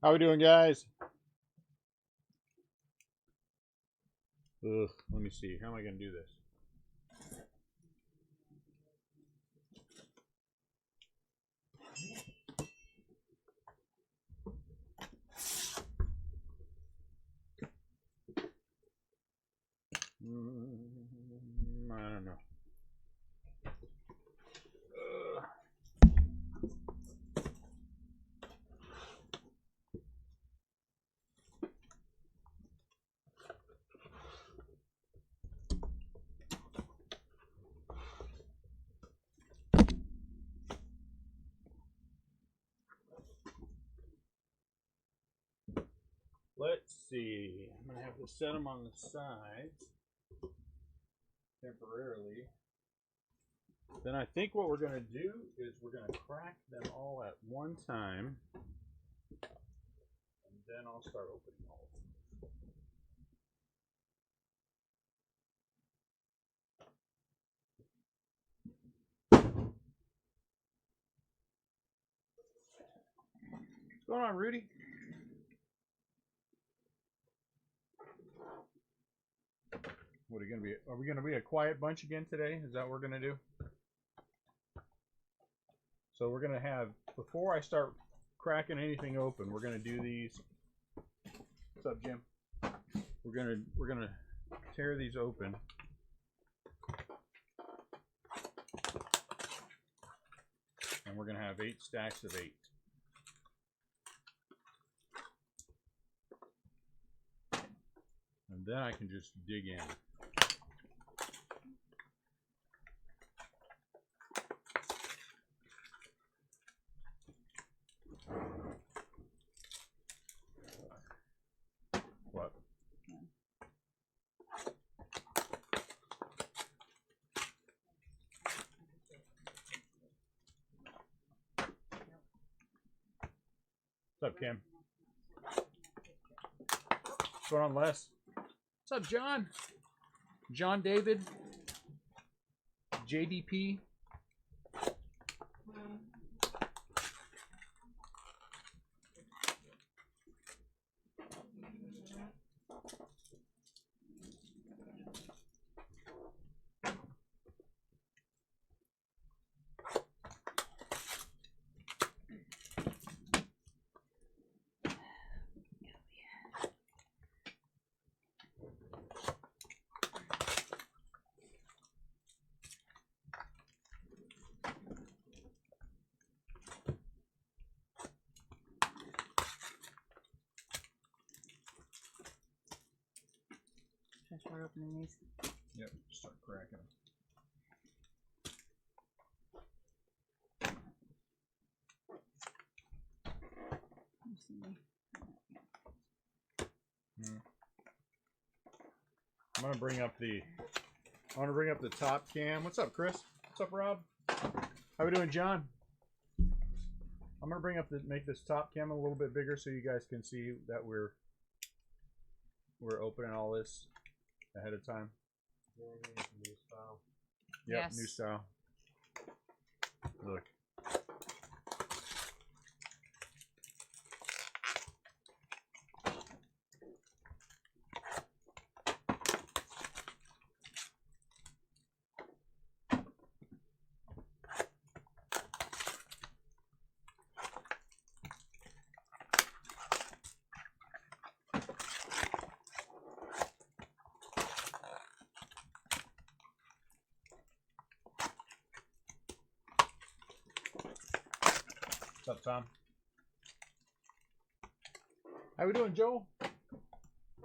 How we doing, guys? Ugh, let me see. How am I going to do this? I don't know. Let's see. I'm going to have to set them on the sides temporarily. Then I think what we're going to do is we're going to crack them all at one time. And then I'll start opening all of them. What's going on, Rudy? What are going to be? Are we going to be a quiet bunch again today? Is that what we're going to do? So we're going to have, before I start cracking anything open, we're going to do these. What's up, Jim? We're going to tear these open. And we're going to have 8 stacks of 8. And then I can just dig in. What? What's up, Kim? What's going on, Les? What's up, John? John David? JDP? Should I start opening these? Yep, start cracking them. I'm gonna bring up the top cam. What's up, Chris? What's up, Rob? How we doing, John? I'm gonna make this top cam a little bit bigger so you guys can see that we're opening all this ahead of time. New style. Yep, yes. New style. Look. What's up, Tom? How we doing, Joel?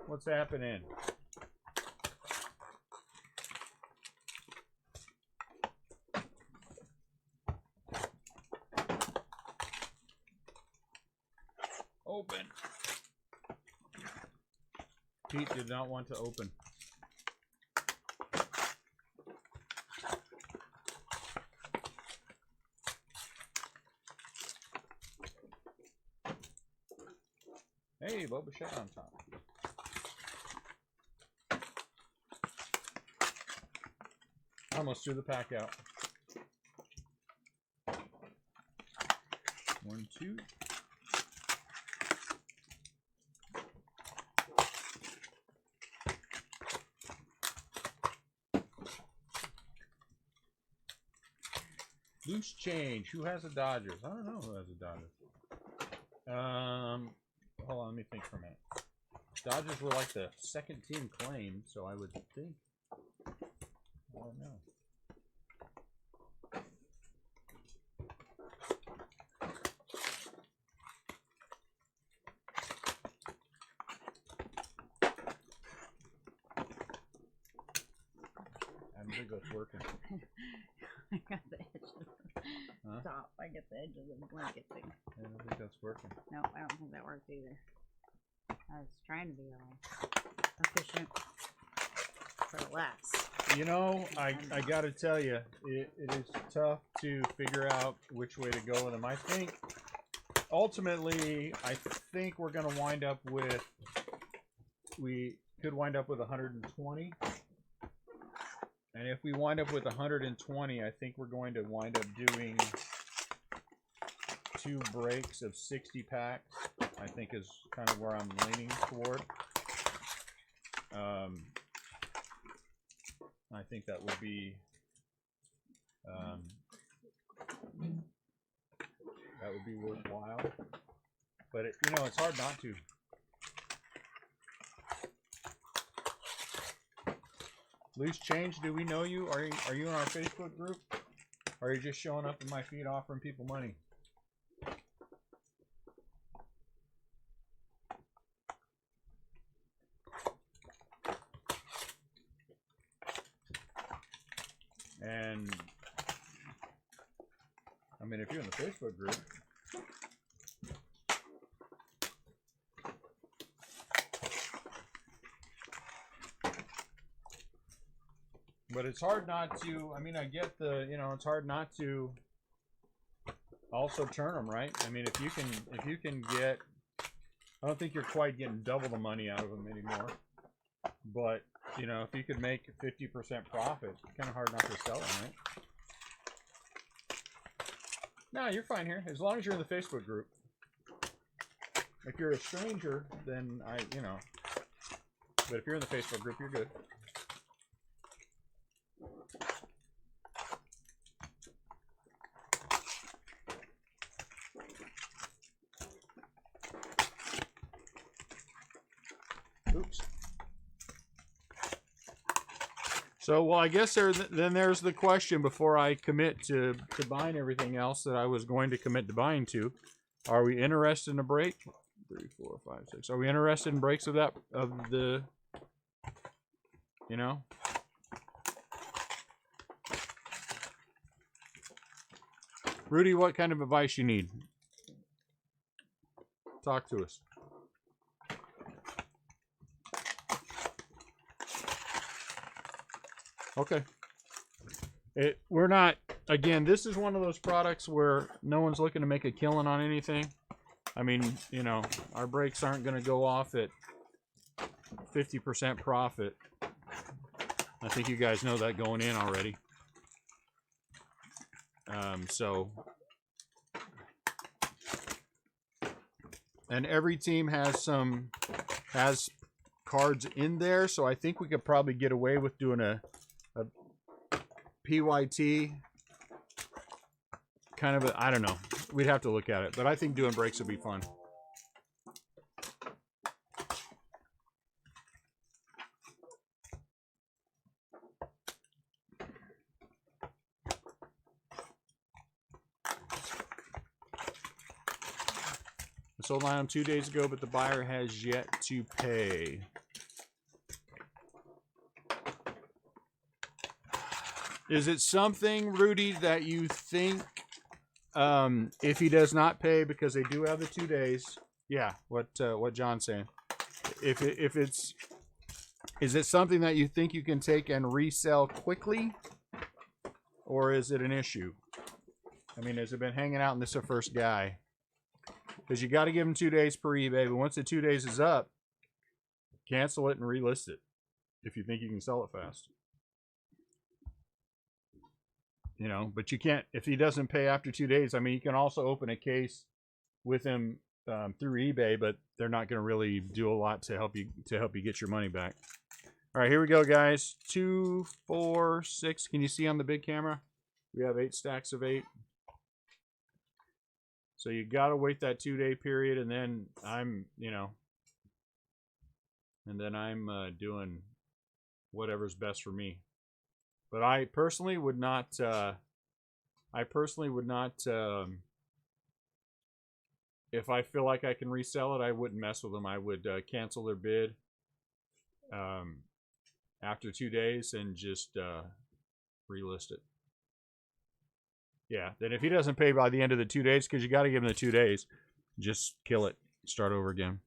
What's happening? Open. Pete did not want to open. Hey, Boba Shot on top. I almost threw the pack out. 1, 2. Loose change. Who has a Dodgers? I don't know who has a Dodgers. Hold on, let me think for a minute. Dodgers were like the second team claimed, so I would think. I don't know. I don't think that's working. I got the edge of the top. I get the edge of the blanket thing. I don't think that's working. No, I don't think that worked either. I was trying to be all efficient for less. You know, I gotta tell you, it is tough to figure out which way to go with them. I think, ultimately, we're gonna wind up with, we could wind up with 120. And if we wind up with 120, I think we're going to wind up doing 2 breaks of 60 packs. I think is kind of where I'm leaning toward. I think that would be worthwhile. But you know, it's hard not to. Loose change, do we know you? Are you in our Facebook group? Or are you just showing up in my feed offering people money? And I mean, if you're in the Facebook group, but it's hard not to, I mean, I get the, you know, it's hard not to also turn them, right? I mean, if you can get, I don't think you're quite getting double the money out of them anymore. But, you know, if you could make 50% profit, it's kind of hard not to sell them, right? No, you're fine here, as long as you're in the Facebook group. If you're a stranger, then you know, but if you're in the Facebook group, you're good. Oops. So, well, I guess then there's the question before I commit to buying everything else that I was going to commit to buying to. Are we interested in a break? 3, 4, 5, 6. Are we interested in breaks of the, you know? Rudy, what kind of advice you need? Talk to us. Okay. We're not, again, this is one of those products where no one's looking to make a killing on anything. I mean, you know, our breaks aren't going to go off at 50% profit. I think you guys know that going in already. So, and every team has cards in there, so I think we could probably get away with doing a PYT kind of I don't know. We'd have to look at it, but I think doing breaks would be fun. I sold mine 2 days ago, but the buyer has yet to pay. Is it something, Rudy, that you think if he does not pay, because they do have the 2 days? Yeah, what John's saying. Is it something that you think you can take and resell quickly, or is it an issue? I mean, has it been hanging out and this is the first guy? Because you got to give him 2 days per eBay, but once the 2 days is up, cancel it and relist it if you think you can sell it fast. You know, but you can't, if he doesn't pay after 2 days, I mean, you can also open a case with him through eBay, but they're not going to really do a lot to help you get your money back. All right, here we go, guys. 2, 4, 6. Can you see on the big camera? We have 8 stacks of 8. So you got to wait that 2-day period, and then I'm doing whatever's best for me. But I personally would not. If I feel like I can resell it, I wouldn't mess with them. I would cancel their bid after 2 days and just relist it. Yeah. Then if he doesn't pay by the end of the 2 days, because you got to give him the 2 days, just kill it. Start over again.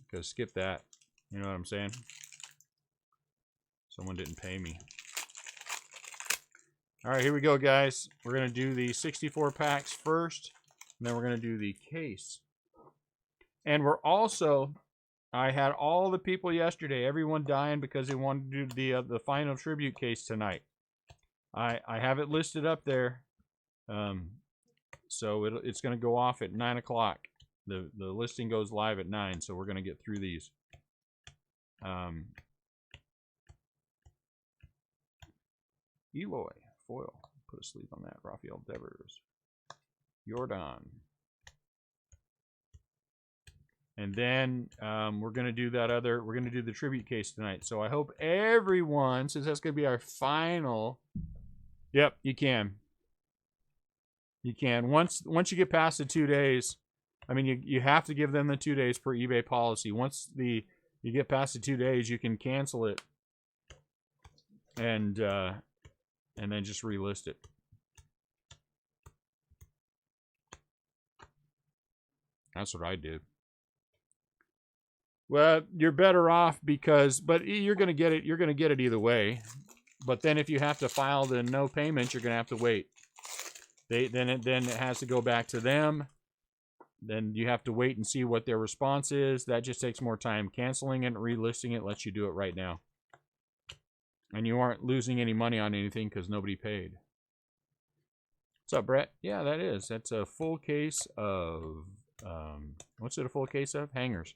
Because skip that. You know what I'm saying? Someone didn't pay me. All right, here we go, guys. We're going to do the 64 packs first, and then we're going to do the case. And we're also, I had all the people yesterday, everyone dying because they wanted to do the final tribute case tonight. I have it listed up there, so it's going to go off at 9 o'clock. The listing goes live at 9, so we're going to get through these. Eloy. Foil. Put a sleeve on that. Raphael Devers. Jordan. And then we're going to do we're going to do the tribute case tonight. So I hope everyone, since that's going to be our final. Yep, you can. You can. Once you get past the 2 days, I mean, you have to give them the 2 days per eBay policy. Once you get past the 2 days, you can cancel it. And then just relist it. That's what I did. Well, you're better off but you're going to get it. You're going to get it either way. But then if you have to file the no payment, you're going to have to wait. Then it has to go back to them. Then you have to wait and see what their response is. That just takes more time. Canceling it and relisting it lets you do it right now. And you aren't losing any money on anything because nobody paid. What's up, Brett? Yeah, that is. That's a full case of... what's it a full case of? Hangers.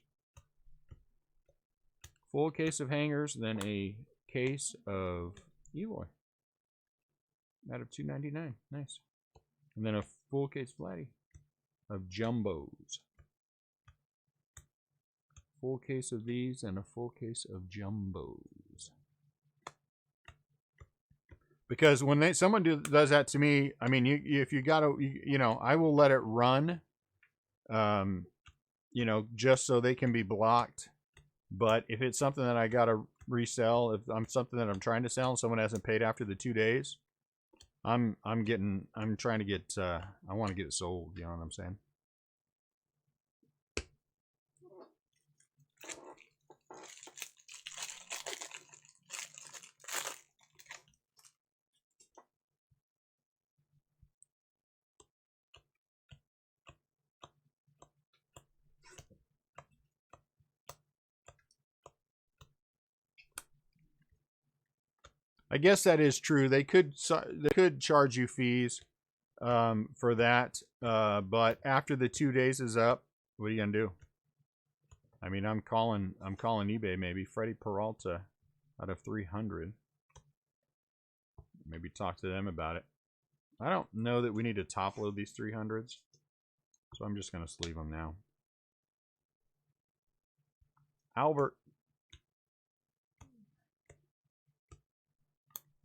Full case of hangers, then a case of Eloy. Out of $2.99. Nice. And then a full case Vladdy of Jumbos. Full case of these and a full case of Jumbos. Because when someone does that to me, I mean, if you gotta, I will let it run, just so they can be blocked. But if it's something that I gotta resell, if I'm something that I'm trying to sell and someone hasn't paid after the 2 days, I want to get it sold. You know what I'm saying? I guess that is true. They could charge you fees for that, but after the 2 days is up, what are you gonna do? I mean, I'm calling eBay maybe. Freddie Peralta out of 300. Maybe talk to them about it. I don't know that we need to top load these 300s, so I'm just gonna sleeve them now. Albert.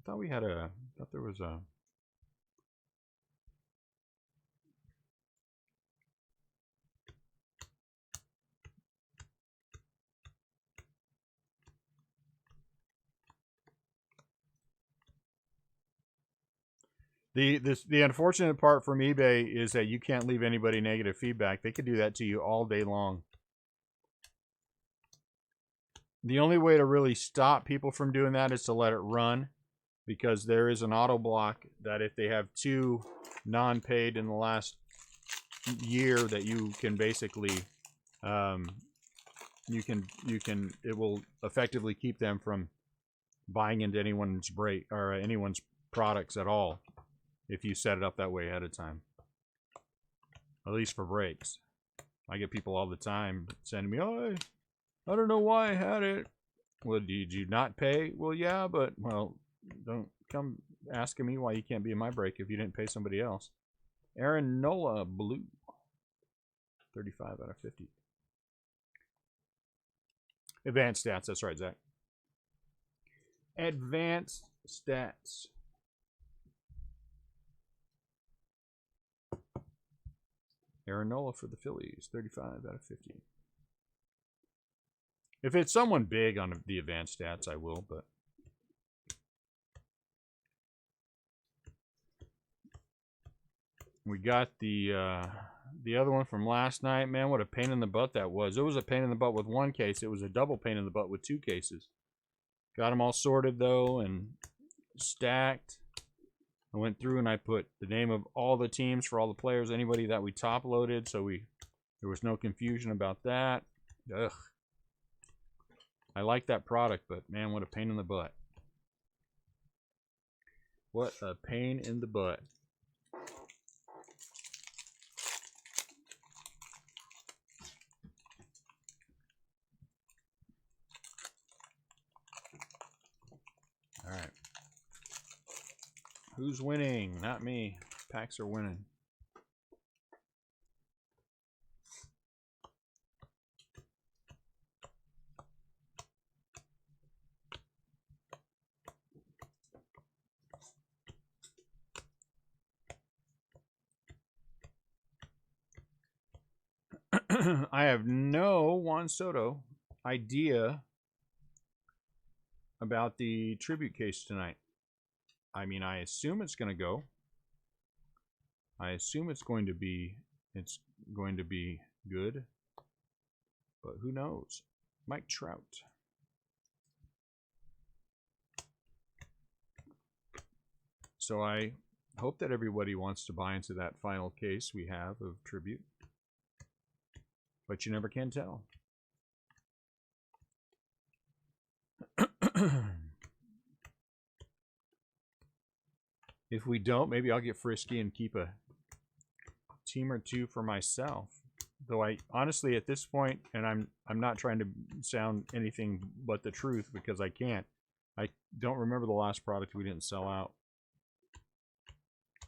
I thought there was a... The unfortunate part from eBay is that you can't leave anybody negative feedback. They could do that to you all day long. The only way to really stop people from doing that is to let it run, because there is an auto block that if they have 2 non-paid in the last year, that you can basically it will effectively keep them from buying into anyone's anyone's products at all if you set it up that way ahead of time. At least for breaks. I get people all the time sending me, "Oh, I don't know why I had it." Well, did you not pay? Well, yeah, but don't come asking me why you can't be in my break if you didn't pay somebody else. Aaron Nola Blue. 35 out of 50. Advanced stats. That's right, Zach. Advanced stats. Aaron Nola for the Phillies. 35 out of 50. If it's someone big on the advanced stats, I will, but we got the other one from last night. Man, what a pain in the butt that was. It was a pain in the butt with one case. It was a double pain in the butt with two cases. Got them all sorted, though, and stacked. I went through and I put the name of all the teams for all the players, anybody that we top loaded, so there was no confusion about that. Ugh. I like that product, but man, what a pain in the butt. What a pain in the butt. All right. Who's winning? Not me. Packs are winning. I have no Juan Soto idea about the tribute case tonight. I mean, I assume it's going to go. I assume it's going to be good. But who knows? Mike Trout. So I hope that everybody wants to buy into that final case we have of tribute. But you never can tell. If we don't, maybe I'll get frisky and keep a team or two for myself. Though I honestly at this point, and I'm not trying to sound anything but the truth because I can't. I don't remember the last product we didn't sell out.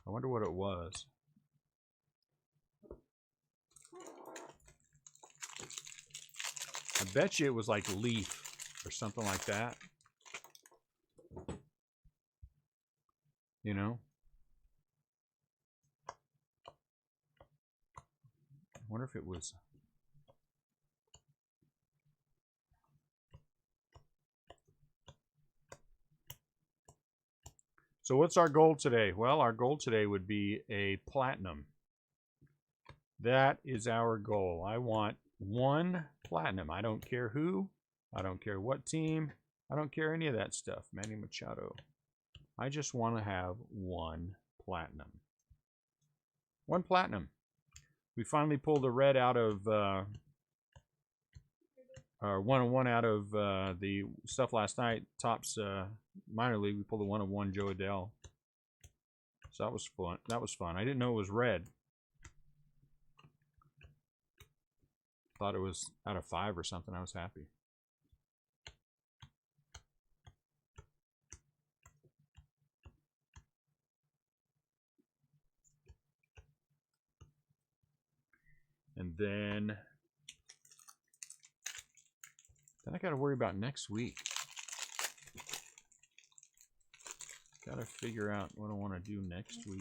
I wonder what it was. I bet you it was like Leaf or something like that. You know? I wonder if it was... So what's our goal today? Well, our goal today would be a platinum. That is our goal. I want one platinum. I don't care who. I don't care what team. I don't care any of that stuff. Manny Machado. I just want to have one platinum. One platinum. We finally pulled a red out of, or 101 out of the stuff last night. Topps minor league. We pulled a 101 Joe Adele. So that was fun. That was fun. I didn't know it was red. Thought it was out of 5 or something. I was happy. And then I got to worry about next week. Got to figure out what I want to do next week.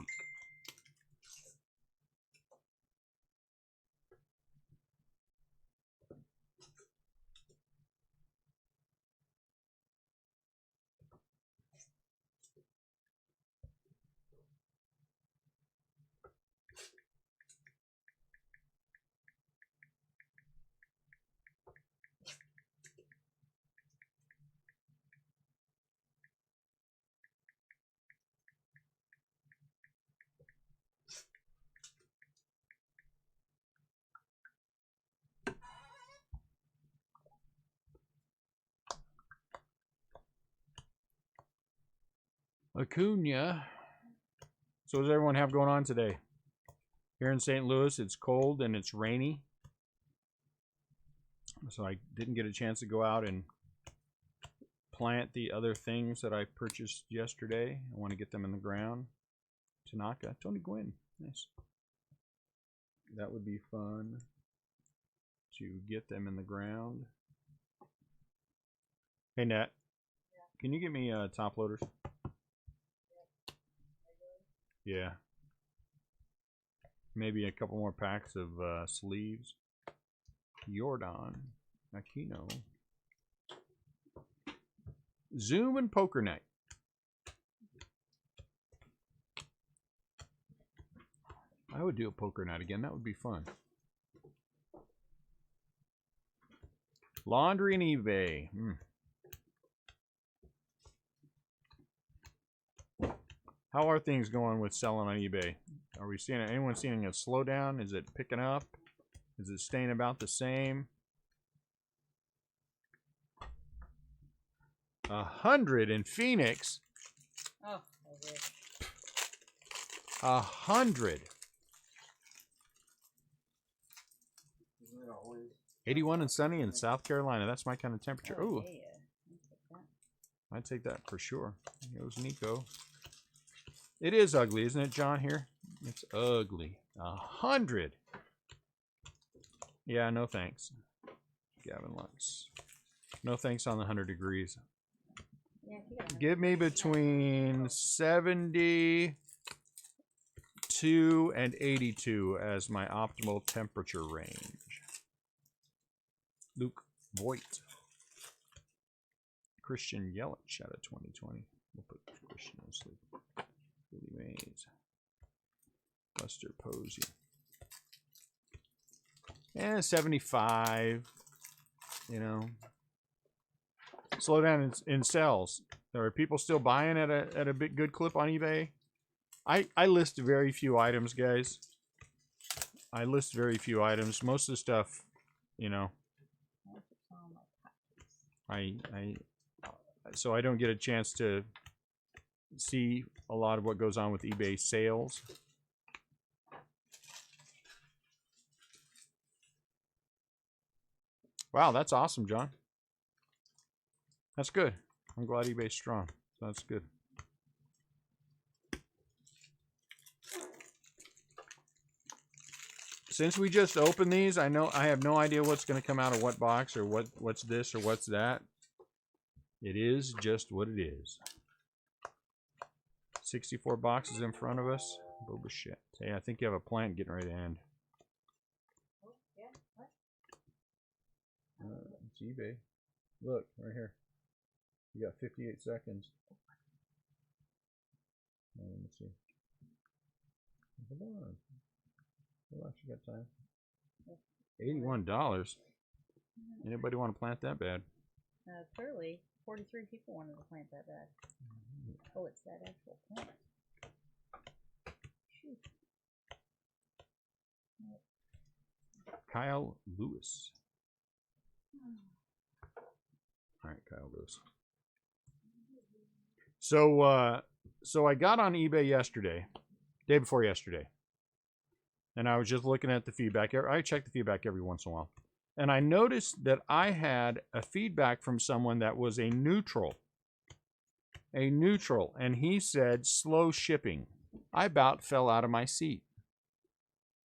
Acuna. So what does everyone have going on today? Here in St. Louis, it's cold and it's rainy. So I didn't get a chance to go out and plant the other things that I purchased yesterday. I want to get them in the ground. Tanaka, Tony Gwynn, nice. That would be fun to get them in the ground. Hey Nat, can you get me top loaders? Yeah. Maybe a couple more packs of sleeves. Jordan, Aquino. Zoom and poker night. I would do a poker night again. That would be fun. Laundry and eBay. How are things going with selling on eBay? Are we seeing anyone seeing a slowdown? Is it picking up? Is it staying about the same? 100 in Phoenix. Oh, I wish. 100. 81 and sunny in South Carolina. That's my kind of temperature. Oh, Ooh, yeah. I'd take that for sure. Here's Nico. It is ugly, isn't it, John, here? It's ugly. 100. Yeah, no thanks. Gavin Lutz. No thanks on the 100 degrees. Yeah, Give me between 72 and 82 as my optimal temperature range. Luke Voigt. Christian Yelich out of 2020. We'll put Christian on sleep. Billy Mays. Buster Posey. Yeah, 75. You know. Slow down in sales. Are people still buying at a big good clip on eBay? I list very few items, guys. I list very few items. Most of the stuff, you know. So I don't get a chance to see a lot of what goes on with eBay sales. Wow, that's awesome, John. That's good. I'm glad eBay's strong. That's good. Since we just opened these, I have no idea what's going to come out of what box or what's this or what's that. It is just what it is. 64 boxes in front of us. Boba shit. Hey, I think you have a plant getting ready to end. It's eBay. Look, right here. You got 58 seconds. Let me see. Hold on. Relax, you got time. $81. Anybody want to plant that bad? Clearly, 43 people wanted to plant that bad. Oh, it's that actual plant. Shoot. Kyle Lewis. All right, Kyle Lewis. So I got on eBay yesterday, day before yesterday, and I was just looking at the feedback. I check the feedback every once in a while, and I noticed that I had a feedback from someone that was a neutral, and he said slow shipping. I about fell out of my seat.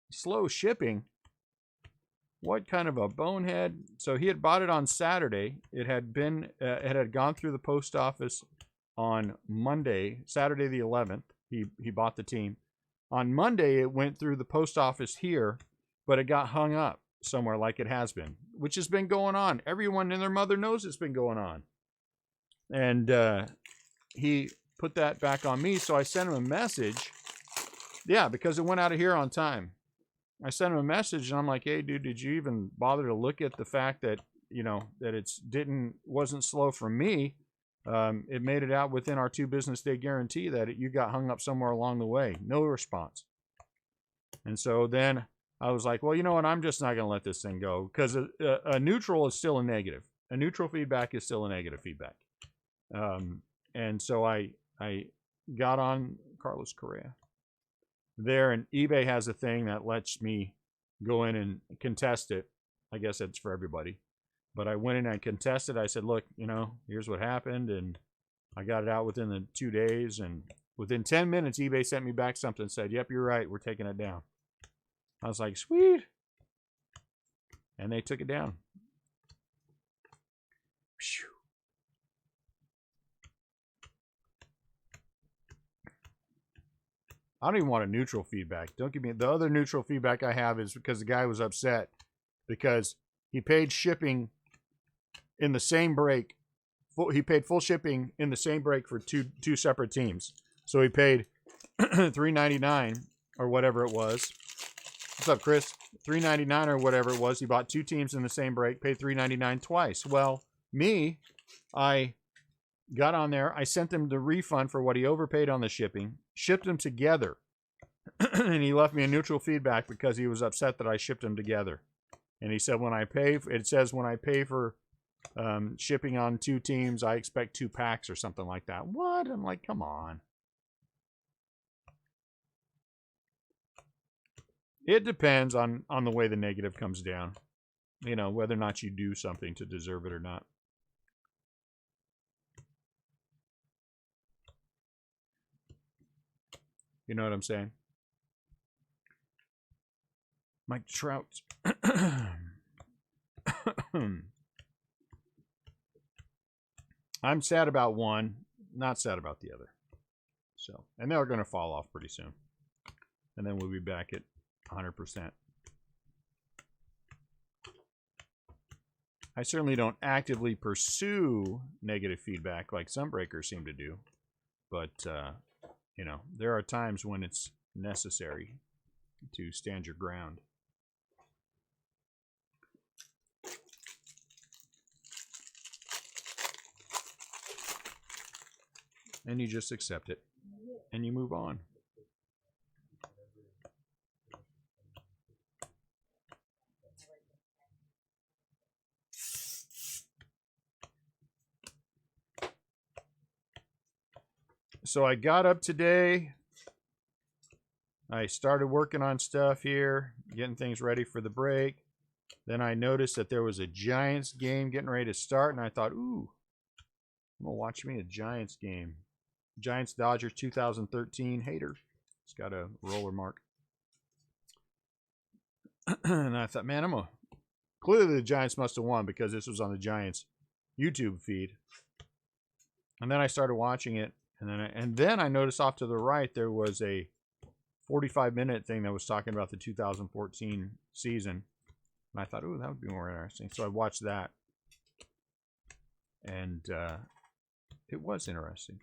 Slow shipping? What kind of a bonehead? So he had bought it on Saturday. It had gone through the post office on Monday, Saturday the 11th. He bought the team. On Monday, it went through the post office here, but it got hung up somewhere like it has been, which has been going on. Everyone and their mother knows it's been going on. And he put that back on me, so I sent him a message. Yeah, because it went out of here on time. I sent him a message, and I'm like, hey, dude, did you even bother to look at the fact that, you know, that wasn't slow from me? It made it out within our 2 business day guarantee that you got hung up somewhere along the way. No response. And so then I was like, well, you know what? I'm just not going to let this thing go, because a neutral is still a negative. A neutral feedback is still a negative feedback. And so I got on Carlos Correa there, and eBay has a thing that lets me go in and contest it. I guess it's for everybody. But I went in and I contested. I said, look, you know, here's what happened. And I got it out within the 2 days. And within 10 minutes, eBay sent me back something and said, yep, you're right. We're taking it down. I was like, sweet. And they took it down. Phew. I don't even want a neutral feedback. Don't give me the other neutral feedback I have is because the guy was upset because he paid shipping in the same break. He paid full shipping in the same break for two separate teams. So he paid $3.99 or whatever it was. What's up, Chris? $3.99 or whatever it was. He bought 2 teams in the same break, paid $3.99 twice. Well, me, I got on there. I sent him the refund for what he overpaid on the shipping, shipped them together, and he left me a neutral feedback because he was upset that I shipped them together. And he said, when I pay, it says when I pay for shipping on 2 teams, I expect 2 packs or something like that. What? I'm like, come on. It depends on the way the negative comes down. You know, whether or not you do something to deserve it or not. You know what I'm saying? Mike Trout. I'm sad about one, not sad about the other. So, and they're going to fall off pretty soon. And then we'll be back at 100%. I certainly don't actively pursue negative feedback like some breakers seem to do. But, you know, there are times when it's necessary to stand your ground. And you just accept it. And you move on. So I got up today. I started working on stuff here, getting things ready for the break. Then I noticed that there was a Giants game getting ready to start, and I thought, ooh, I'm going to watch me a Giants game. Giants-Dodgers 2013 hater. It's got a roller mark. And I thought, man, clearly the Giants must have won because this was on the Giants YouTube feed. And then I started watching it. And then I noticed off to the right there was a 45-minute thing that was talking about the 2014 season. And I thought, ooh, that would be more interesting. So I watched that. And it was interesting.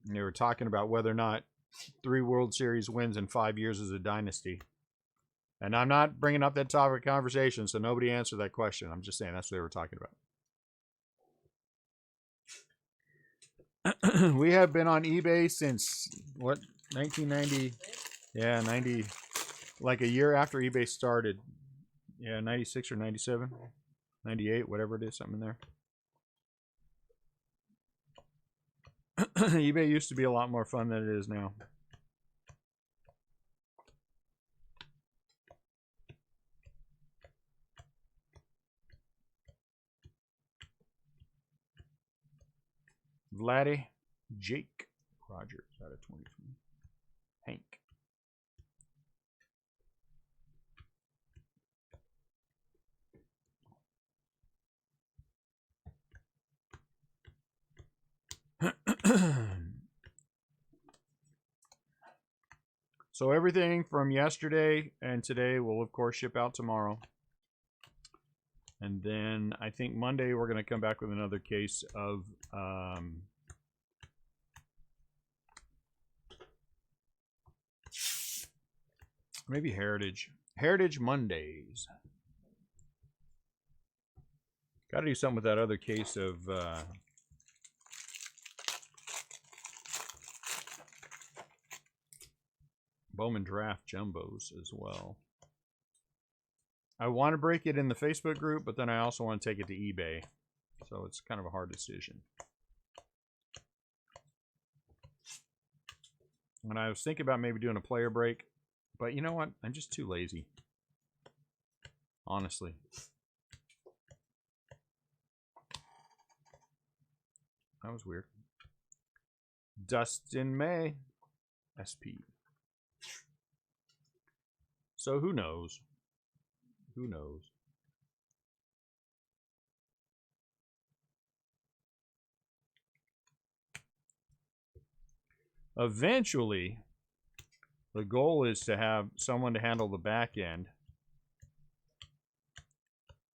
And they were talking about whether or not 3 World Series wins in 5 years is a dynasty. And I'm not bringing up that topic of conversation, so nobody answered that question. I'm just saying that's what they were talking about. We have been on eBay since, what, 1990? Yeah, 90, like a year after eBay started. Yeah, 96 or 97, 98, whatever it is, something in there. eBay used to be a lot more fun than it is now. Vladdy, Jake Rogers out of 2020. Hank. So everything from yesterday and today will of course ship out tomorrow. And then I think Monday we're going to come back with another case of maybe Heritage Mondays. Got to do something with that other case of Bowman Draft Jumbos as well. I want to break it in the Facebook group, but then I also want to take it to eBay. So it's kind of a hard decision. And I was thinking about maybe doing a player break, But you know what? I'm just too lazy. Honestly. That was weird. Dustin May. SP. So who knows? Who knows? Eventually, the goal is to have someone to handle the back end.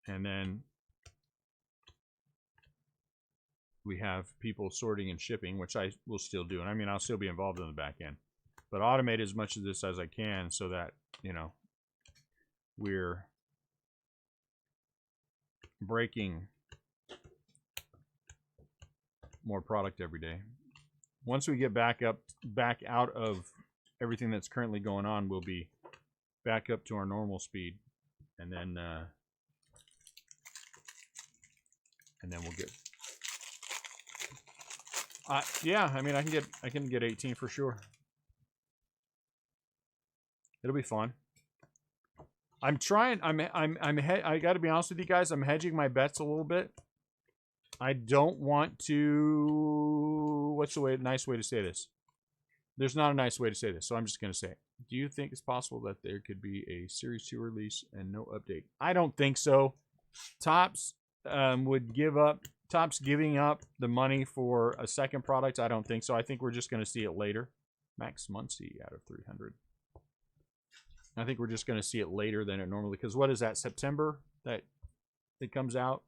And then we have people sorting and shipping, which I will still do. And I mean, I'll still be involved in the back end. But automate as much of this as I can so that, you know, we're breaking more product every day. Once we get back out of everything that's currently going on, we'll be back up to our normal speed, and then we'll get. Yeah, I mean, I can get 18 for sure. It'll be fun. I'm trying. I got to be honest with you guys. I'm hedging my bets a little bit. I don't want to. What's the nice way to say this? There's not a nice way to say this, so I'm just going to say it. Do you think it's possible that there could be a Series 2 release and no update? I don't think so. Topps would give up. Topps giving up the money for a second product? I don't think so. I think we're just going to see it later. Max Muncy out of 300. I think we're just going to see it later than it normally. Because what is that? September that it comes out?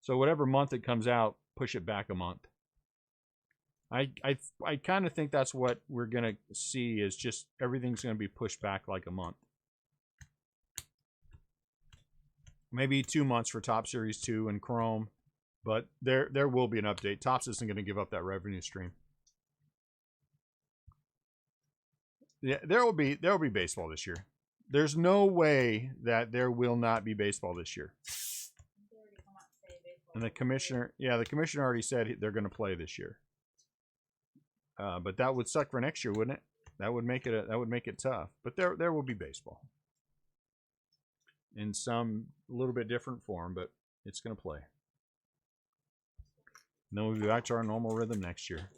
So whatever month it comes out, push it back a month. I kind of think that's what we're going to see, is just everything's going to be pushed back like a month. Maybe 2 months for Top Series 2 and Chrome, but there will be an update. Topps isn't going to give up that revenue stream. Yeah, there will be baseball this year. There's no way that there will not be baseball this year. And the commissioner already said they're going to play this year. But that would suck for next year, wouldn't it? That would make it tough. But there will be baseball in some little bit different form, but it's going to play. And then we'll be back to our normal rhythm next year.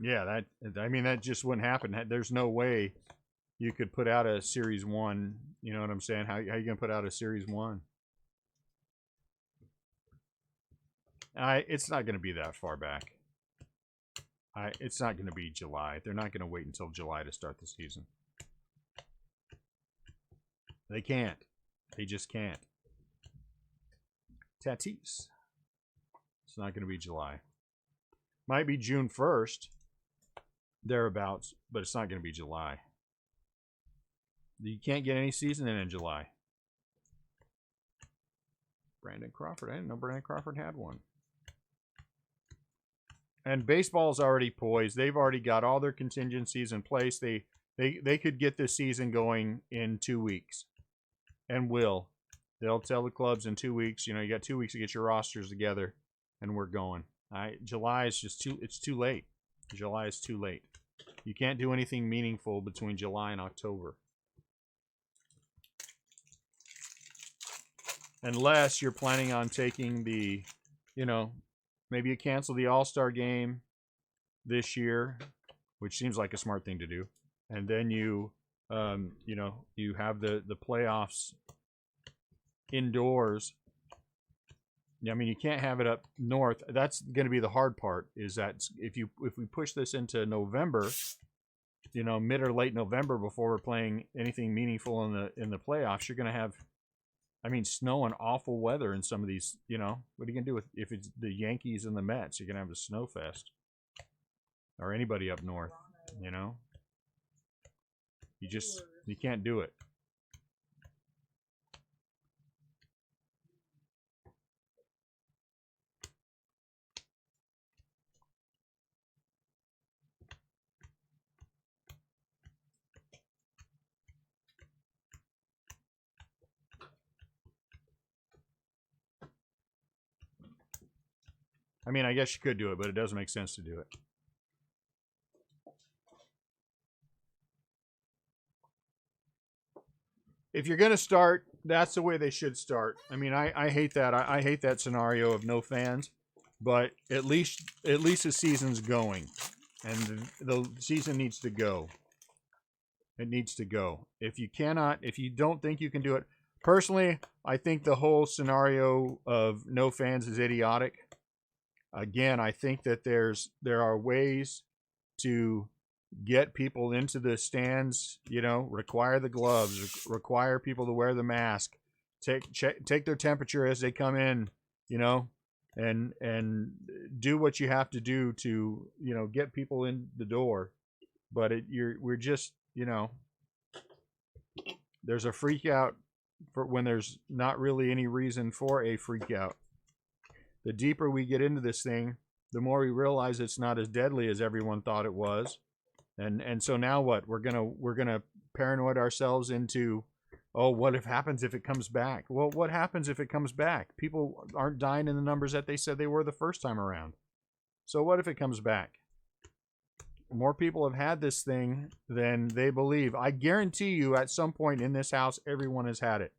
Yeah, that just wouldn't happen. There's no way you could put out a Series 1. You know what I'm saying? How are you going to put out a Series 1? It's not going to be that far back. It's not going to be July. They're not going to wait until July to start the season. They can't. They just can't. Tatis. It's not going to be July. Might be June 1st, thereabouts, but it's not going to be July. You can't get any season in July. Brandon Crawford. I didn't know Brandon Crawford had one. And baseball's already poised. They've already got all their contingencies in place. They could get this season going in 2 weeks. And will. They'll tell the clubs in 2 weeks, you got 2 weeks to get your rosters together, and we're going. July is just it's too late. July is too late. You can't do anything meaningful between July and October. Unless you're planning on taking the, maybe you cancel the All-Star game this year, which seems like a smart thing to do. And then you have the playoffs indoors. I mean, you can't have it up north. That's going to be the hard part, is that if we push this into November, mid or late November, before we're playing anything meaningful in the playoffs, you're going to have, snow and awful weather in some of these, what are you going to do if it's the Yankees and the Mets? You're going to have a snow fest. Or anybody up north, You can't do it. I mean, I guess you could do it, but it doesn't make sense to do it. If you're going to start, that's the way they should start. I mean, I hate that. I hate that scenario of no fans, but at least the season's going, and the season needs to go. It needs to go. If you don't think you can do it, personally, I think the whole scenario of no fans is idiotic. Again, I think that there are ways to get people into the stands, require the gloves, require people to wear the mask, take their temperature as they come in, and do what you have to do to, get people in the door. But we're just, there's a freak out for when there's not really any reason for a freak out. The deeper we get into this thing, the more we realize it's not as deadly as everyone thought it was. And so now what? We're gonna paranoid ourselves into, oh, what happens if it comes back? Well, what happens if it comes back? People aren't dying in the numbers that they said they were the first time around. So what if it comes back? More people have had this thing than they believe. I guarantee you at some point in this house, everyone has had it.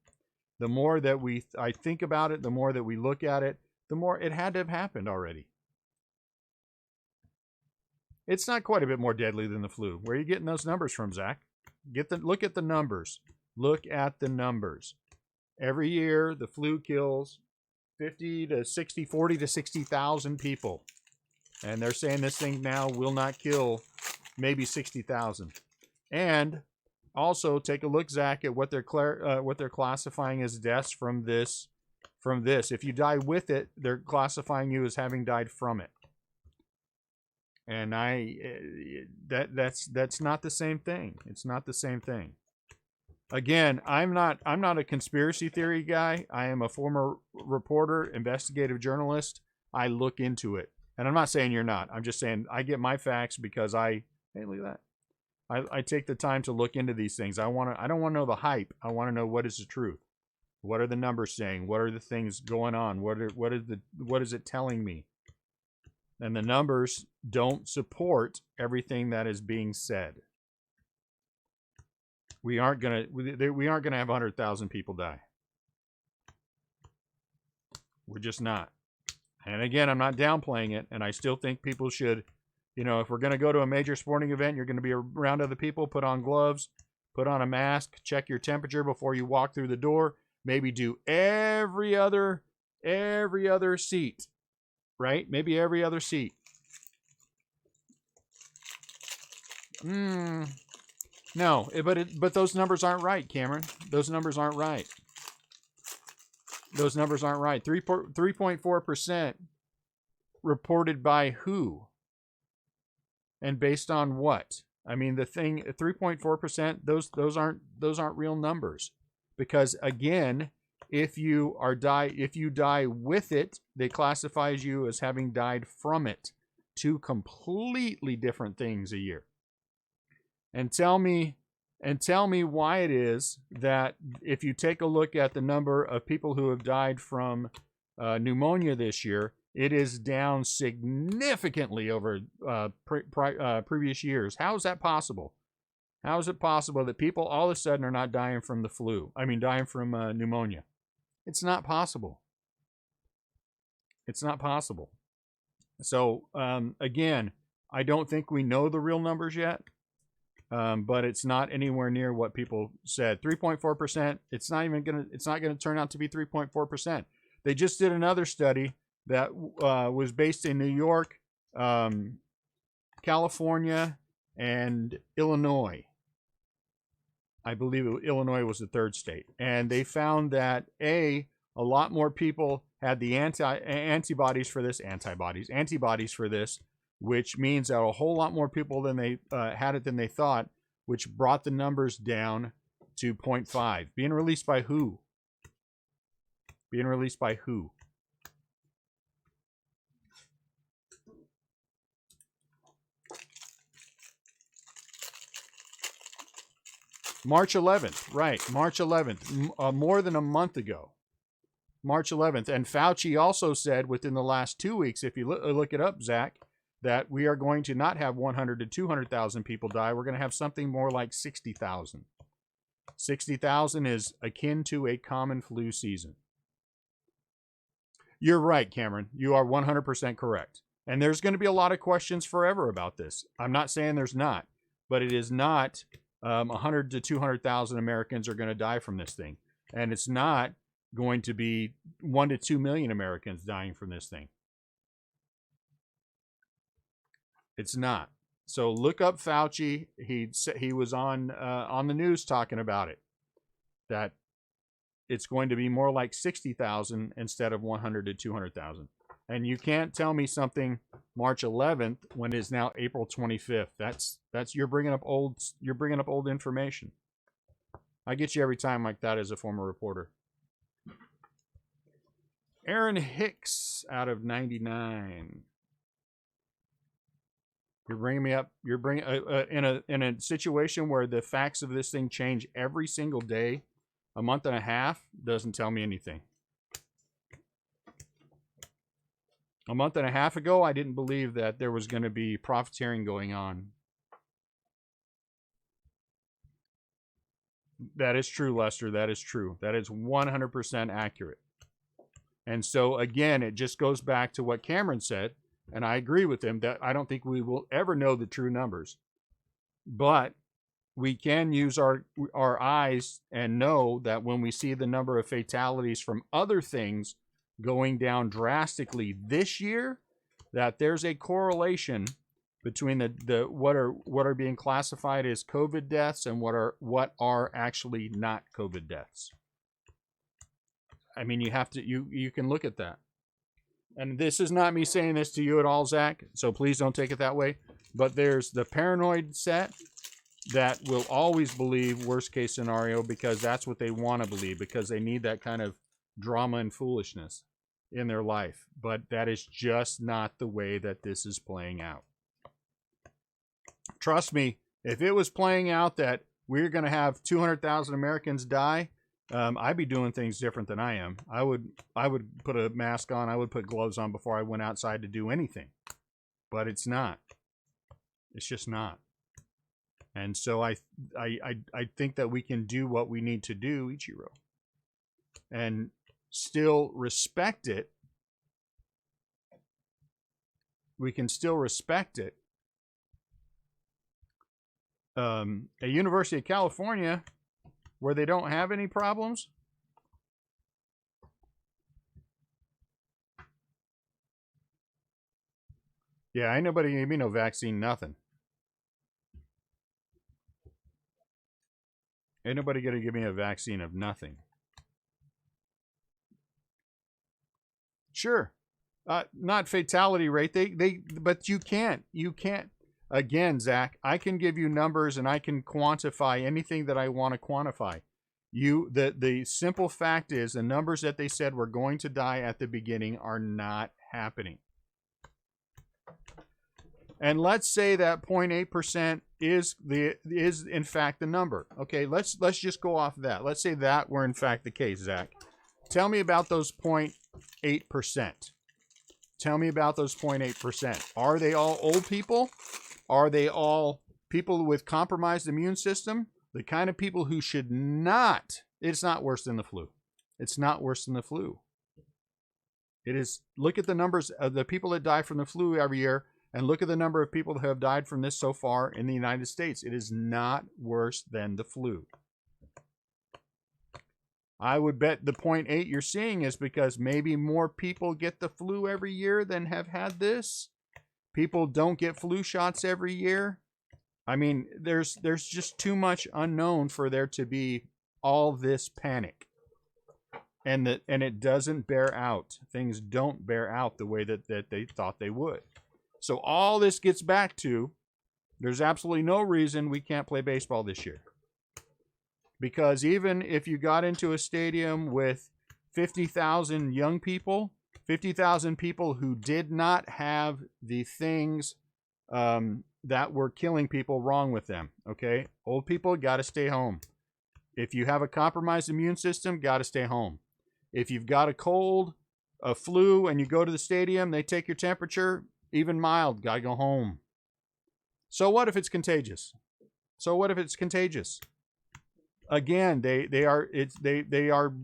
The more that I think about it, the more that we look at it, the more it had to have happened already. It's not quite a bit more deadly than the flu. Where are you getting those numbers from, Zach? Look at the numbers. Look at the numbers. Every year, the flu kills 40 to 60,000 people. And they're saying this thing now will not kill maybe 60,000. And also take a look, Zach, at what they're classifying as deaths from this. If you die with it, they're classifying you as having died from it. And that's not the same thing. It's not the same thing. Again, I'm not a conspiracy theory guy. I am a former reporter, investigative journalist. I look into it. And I'm not saying you're not. I'm just saying I get my facts because hey, look at that. I take the time to look into these things. I don't want to know the hype. I want to know what is the truth. What are the numbers saying? What are the things going on? What is it telling me? And the numbers don't support everything that is being said. We aren't gonna have 100,000 people die. We're just not. And again, I'm not downplaying it, and I still think people should, if we're going to go to a major sporting event, you're going to be around other people, put on gloves, put on a mask, check your temperature before you walk through the door, maybe do every other seat, right? Maybe every other seat. No, but those numbers aren't right, Cameron. Those numbers aren't right. Those numbers aren't right. 3.4% reported by who? And based on what? I mean, the thing, 3.4%, those aren't real numbers. Because again, if you die with it, they classify you as having died from it. Two completely different things a year. And tell me why it is that if you take a look at the number of people who have died from pneumonia this year, it is down significantly over previous years. How is that possible? How is it possible that people all of a sudden are not dying from the flu? I mean, dying from pneumonia. It's not possible. It's not possible. So, again, I don't think we know the real numbers yet. But it's not anywhere near what people said. 3.4%. It's not going to turn out to be 3.4%. They just did another study that was based in New York, California, and Illinois. I believe Illinois was the third state, and they found that a lot more people had the antibodies for this, which means that a whole lot more people than they had it than they thought, which brought the numbers down to 0.5. Being released by who? Being released by who? March 11th, right, March 11th, more than a month ago. March 11th. And Fauci also said within the last 2 weeks, if you look it up, Zach, that we are going to not have 100 to 200,000 people die. We're going to have something more like 60,000. 60,000 is akin to a common flu season. You're right, Cameron. You are 100% correct. And there's going to be a lot of questions forever about this. I'm not saying there's not, but it is not 100 to 200,000 Americans are going to die from this thing. And it's not going to be 1 to 2 million Americans dying from this thing. It's not. So look up Fauci. He was on the news talking about it, that it's going to be more like 60,000 instead of 100 to 200,000. And you can't tell me something March 11th when it is now April 25th. That's you're bringing up old information. I get you every time like that as a former reporter. Aaron Hicks out of 99. You're bringing me up. You're bringing in a situation where the facts of this thing change every single day. A month and a half doesn't tell me anything. A month and a half ago, I didn't believe that there was going to be profiteering going on. That is true, Lester. That is true. That is 100% accurate. And so, again, it just goes back to what Cameron said, and I agree with him that I don't think we will ever know the true numbers. But we can use our eyes and know that when we see the number of fatalities from other things going down drastically this year, that there's a correlation between the what are being classified as COVID deaths and what are actually not COVID deaths. I mean, you can look at that. And this is not me saying this to you at all, Zach, so please don't take it that way. But there's the paranoid set that will always believe worst case scenario because that's what they want to believe, because they need that kind of drama and foolishness in their life. But that is just not the way that this is playing out. Trust me, if it was playing out that we're going to have 200,000 Americans die, I'd be doing things different than I am. I would put a mask on. I would put gloves on before I went outside to do anything. But it's not. It's just not. And so I think that we can do what we need to do, Ichiro, and still respect it. We can still respect it. At University of California, where they don't have any problems, yeah, ain't nobody gave me no vaccine, nothing. Ain't nobody gonna give me a vaccine of nothing. Sure, not fatality rate. But you can't. Again, Zach, I can give you numbers and I can quantify anything that I want to quantify. The simple fact is the numbers that they said were going to die at the beginning are not happening. And let's say that 0.8% is in fact the number. Okay, let's just go off of that. Let's say that were in fact the case, Zach. Tell me about those 0.8%. Tell me about those 0.8%. Are they all old people? Are they all people with compromised immune system? The kind of people who should not. It's not worse than the flu. It's not worse than the flu. It is. Look at the numbers of the people that die from the flu every year, and look at the number of people that have died from this so far in the United States. It is not worse than the flu. I would bet the 0.8 you're seeing is because maybe more people get the flu every year than have had this. People don't get flu shots every year. I mean, there's just too much unknown for there to be all this panic. And it doesn't bear out. Things don't bear out the way that they thought they would. So all this gets back to, there's absolutely no reason we can't play baseball this year. Because even if you got into a stadium with 50,000 young people, 50,000 people who did not have the things that were killing people wrong with them, okay? Old people got to stay home. If you have a compromised immune system, got to stay home. If you've got a cold, a flu, and you go to the stadium, they take your temperature, even mild, gotta go home. So what if it's contagious? So what if it's contagious? Again, they are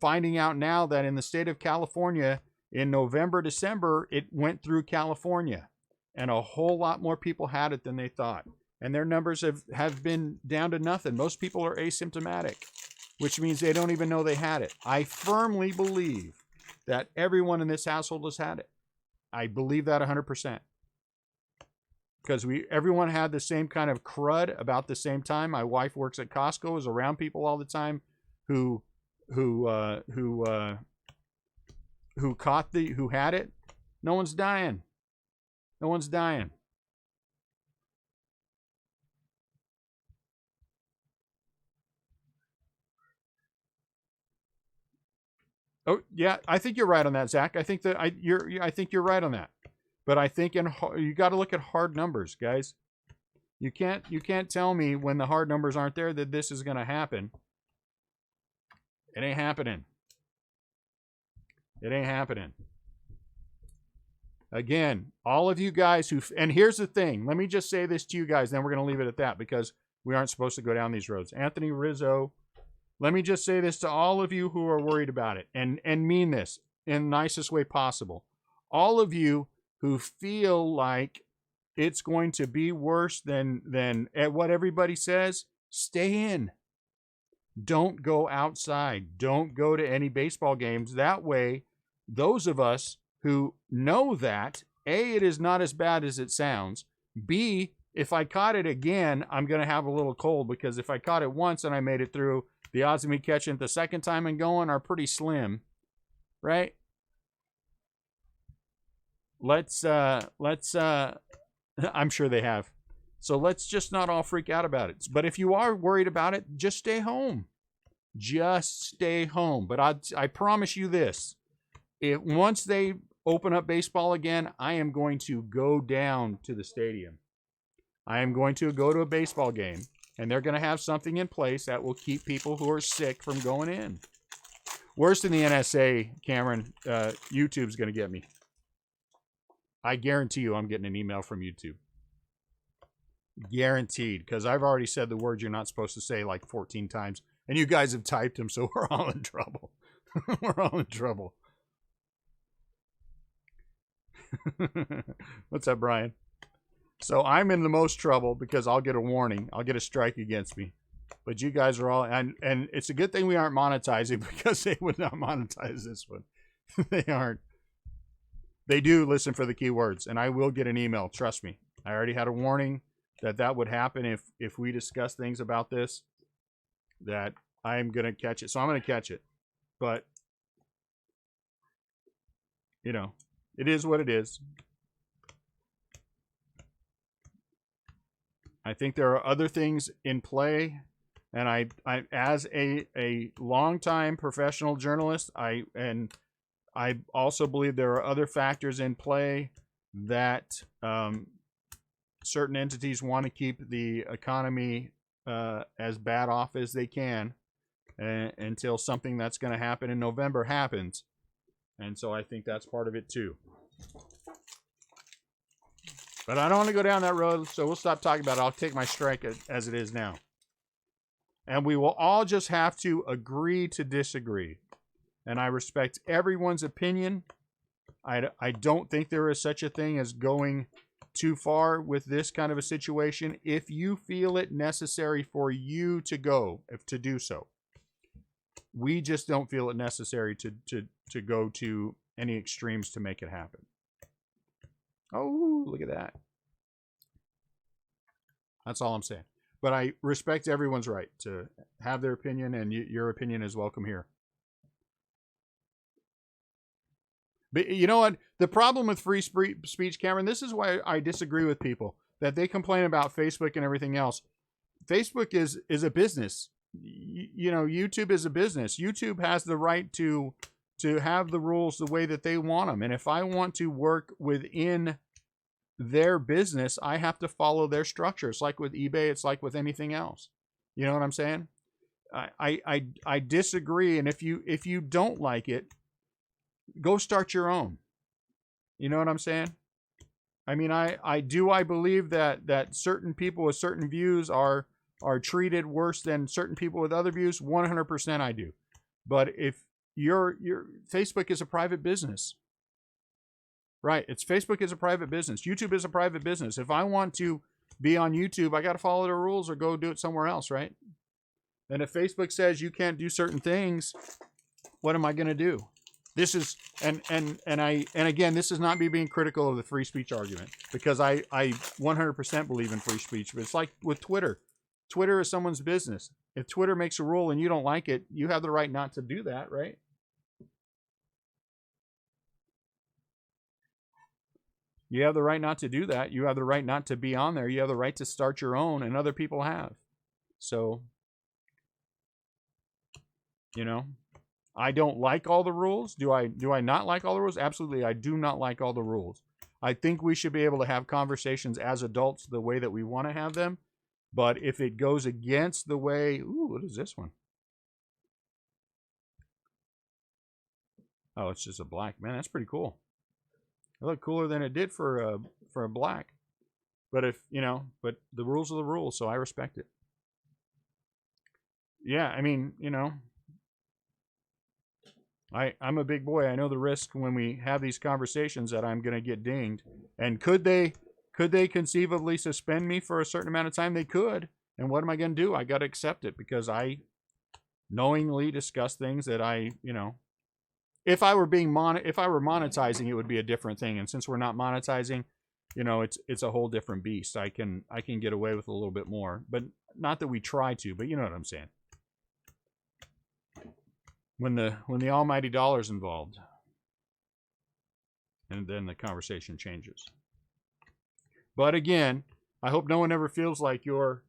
finding out now that in the state of California, in November, December, it went through California, and a whole lot more people had it than they thought. And their numbers have been down to nothing. Most people are asymptomatic, which means they don't even know they had it. I firmly believe that everyone in this household has had it. I believe that 100%. Because everyone had the same kind of crud about the same time. My wife works at Costco, is around people all the time who had it. No one's dying. No one's dying. Oh yeah, I think you're right on that, Zach. I think you're right on that. But I think you got to look at hard numbers, guys. You can't tell me when the hard numbers aren't there that this is going to happen. It ain't happening. It ain't happening. Again, all of you guys and here's the thing. Let me just say this to you guys, then we're going to leave it at that because we aren't supposed to go down these roads. Anthony Rizzo, let me just say this to all of you who are worried about it and mean this in the nicest way possible. All of you who feel like it's going to be worse than at what everybody says, stay in. Don't go outside. Don't go to any baseball games. That way, those of us who know that, A, it is not as bad as it sounds. B, if I caught it again, I'm going to have a little cold because if I caught it once and I made it through, the odds of me catching it the second time and going are pretty slim, right? Let's I'm sure they have. So let's just not all freak out about it. But if you are worried about it, just stay home. Just stay home. But I promise you this. Once they open up baseball again, I am going to go down to the stadium. I am going to go to a baseball game, and they're going to have something in place that will keep people who are sick from going in. Worse than the NSA, Cameron, YouTube's going to get me. I guarantee you I'm getting an email from YouTube. Guaranteed, because I've already said the words you're not supposed to say like 14 times, and you guys have typed them, so we're all in trouble. We're all in trouble. What's up, Brian? So I'm in the most trouble because I'll get a warning. I'll get a strike against me. But you guys are all, and it's a good thing we aren't monetizing because they would not monetize this one. They aren't. They do listen for the keywords, and I will get an email. Trust me. I already had a warning that would happen if we discuss things about this, that I'm going to catch it. So I'm going to catch it. But, you know, it is what it is. I think there are other things in play, and I as a longtime professional journalist, I also believe there are other factors in play that certain entities want to keep the economy as bad off as they can until something that's going to happen in November happens. And so I think that's part of it too. But I don't want to go down that road, so we'll stop talking about it. I'll take my strike as it is now. And we will all just have to agree to disagree. And I respect everyone's opinion. I don't think there is such a thing as going too far with this kind of a situation if you feel it necessary for you to go, to do so. We just don't feel it necessary to go to any extremes to make it happen. Oh, look at that. That's all I'm saying. But I respect everyone's right to have their opinion, and your opinion is welcome here. But you know what? The problem with free speech, Cameron, this is why I disagree with people, that they complain about Facebook and everything else. Facebook is a business. You know, YouTube is a business. YouTube has the right to have the rules the way that they want them. And if I want to work within their business, I have to follow their structure. It's like with eBay. It's like with anything else. You know what I'm saying? I disagree. And if you don't like it, go start your own. You know what I'm saying? I mean, I believe that certain people with certain views are treated worse than certain people with other views. 100% I do. But if your Facebook is a private business, right? It's Facebook is a private business. YouTube is a private business. If I want to be on YouTube, I got to follow the rules or go do it somewhere else, right? And if Facebook says you can't do certain things, what am I going to do? This is and again, this is not me being critical of the free speech argument, because I 100% believe in free speech. But it's like with Twitter. Twitter is someone's business. If Twitter makes a rule and you don't like it, you have the right not to do that, right? You have the right not to do that. You have the right not to be on there. You have the right to start your own, and other people have. So, you know, I don't like all the rules. Do I not like all the rules? Absolutely, I do not like all the rules. I think we should be able to have conversations as adults the way that we want to have them. But if it goes against the way, ooh, what is this one? Oh, it's just a black. Man, that's pretty cool. It looked cooler than it did for a black. But if, you know, but the rules are the rules, so I respect it. Yeah, I mean, you know, I'm a big boy. I know the risk when we have these conversations that I'm going to get dinged. And could they conceivably suspend me for a certain amount of time? They could. And what am I going to do? I got to accept it, because I knowingly discuss things that I, you know, if I were monetizing, it would be a different thing. And since we're not monetizing, you know, it's a whole different beast. I can get away with a little bit more, but not that we try to, but you know what I'm saying. When the almighty dollar's involved, and then the conversation changes. But again, I hope no one ever feels like your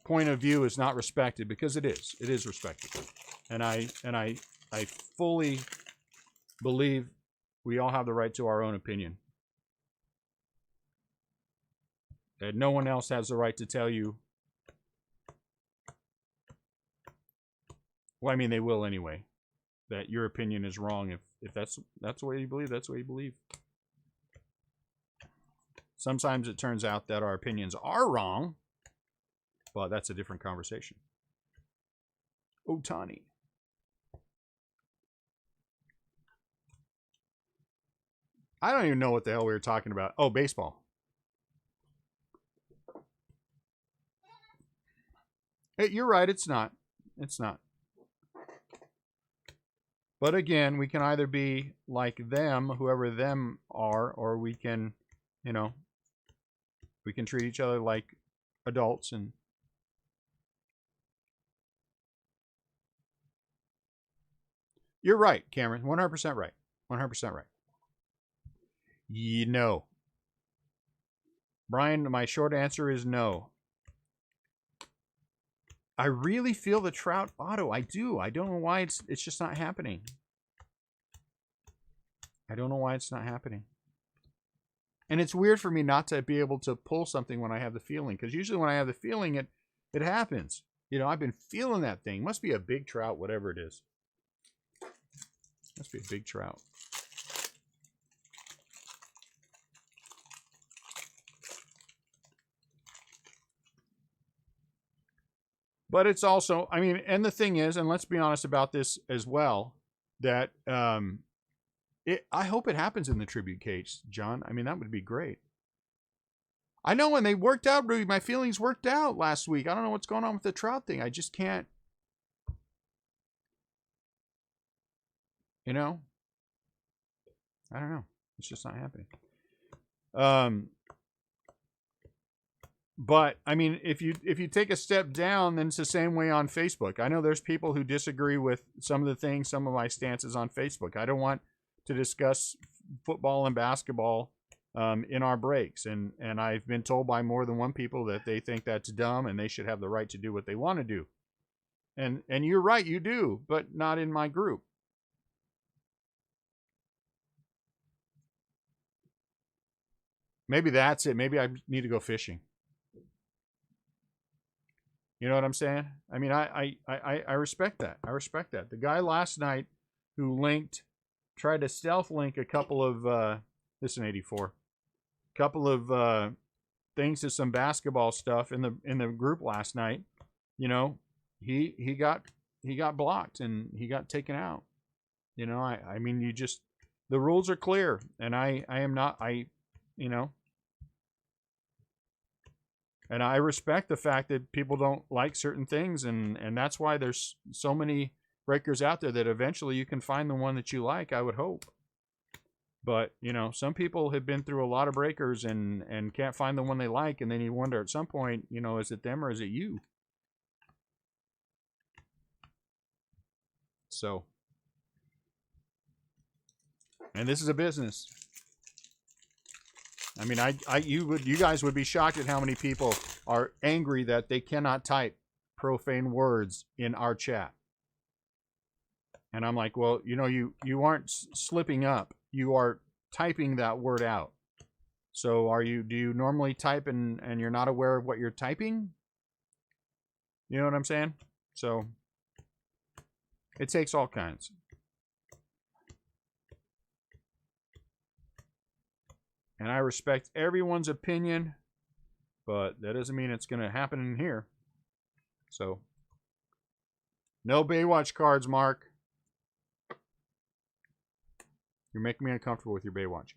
point of view is not respected, because it is. It is respected. And I fully believe we all have the right to our own opinion. That no one else has the right to tell you. Well, I mean, they will anyway. That your opinion is wrong. If that's the way you believe, that's the way you believe. Sometimes it turns out that our opinions are wrong, but that's a different conversation. Otani. I don't even know what the hell we were talking about. Oh, baseball. Hey, you're right. It's not. It's not. But again, we can either be like them, whoever them are, or we can, you know, we can treat each other like adults. And you're right, Cameron. 100% right. 100% right. You know. Brian, my short answer is no. I really feel the Trout auto. I do. I don't know why it's just not happening. I don't know why it's not happening. And it's weird for me not to be able to pull something when I have the feeling, because usually when I have the feeling, it happens. You know, I've been feeling that thing. Must be a big trout, whatever it is. Must be a big trout. But it's also, I mean, and the thing is, and let's be honest about this as well, that I hope it happens in the tribute case, John. I mean, that would be great. I know when they worked out, Ruby, my feelings worked out last week. I don't know what's going on with the Trout thing. I just can't, you know? I don't know. It's just not happening. But I mean, if you take a step down, then it's the same way on Facebook. I know there's people who disagree with some of the things, some of my stances on Facebook. I don't want to discuss football and basketball in our breaks, and I've been told by more than one people that they think that's dumb and they should have the right to do what they want to do. And you're right, you do, but not in my group. Maybe that's it. Maybe I need to go fishing. You know what I'm saying? I mean, I respect that. I respect that. The guy last night who tried to stealth link a couple of, this is an 84, couple of things to some basketball stuff in the group last night. You know, he got blocked and he got taken out. You know, I mean, the rules are clear, and I am not, you know, and I respect the fact that people don't like certain things, and that's why there's so many breakers out there that eventually you can find the one that you like, I would hope. But, you know, some people have been through a lot of breakers and can't find the one they like, and then you wonder at some point, you know, is it them or is it you? So, and this is a business. I mean, you guys would be shocked at how many people are angry that they cannot type profane words in our chat. And I'm like, well, you know, you aren't slipping up. You are typing that word out. So do you normally type and you're not aware of what you're typing? You know what I'm saying? So it takes all kinds. And I respect everyone's opinion, but that doesn't mean it's going to happen in here. So, no Baywatch cards, Mark. You're making me uncomfortable with your Baywatch.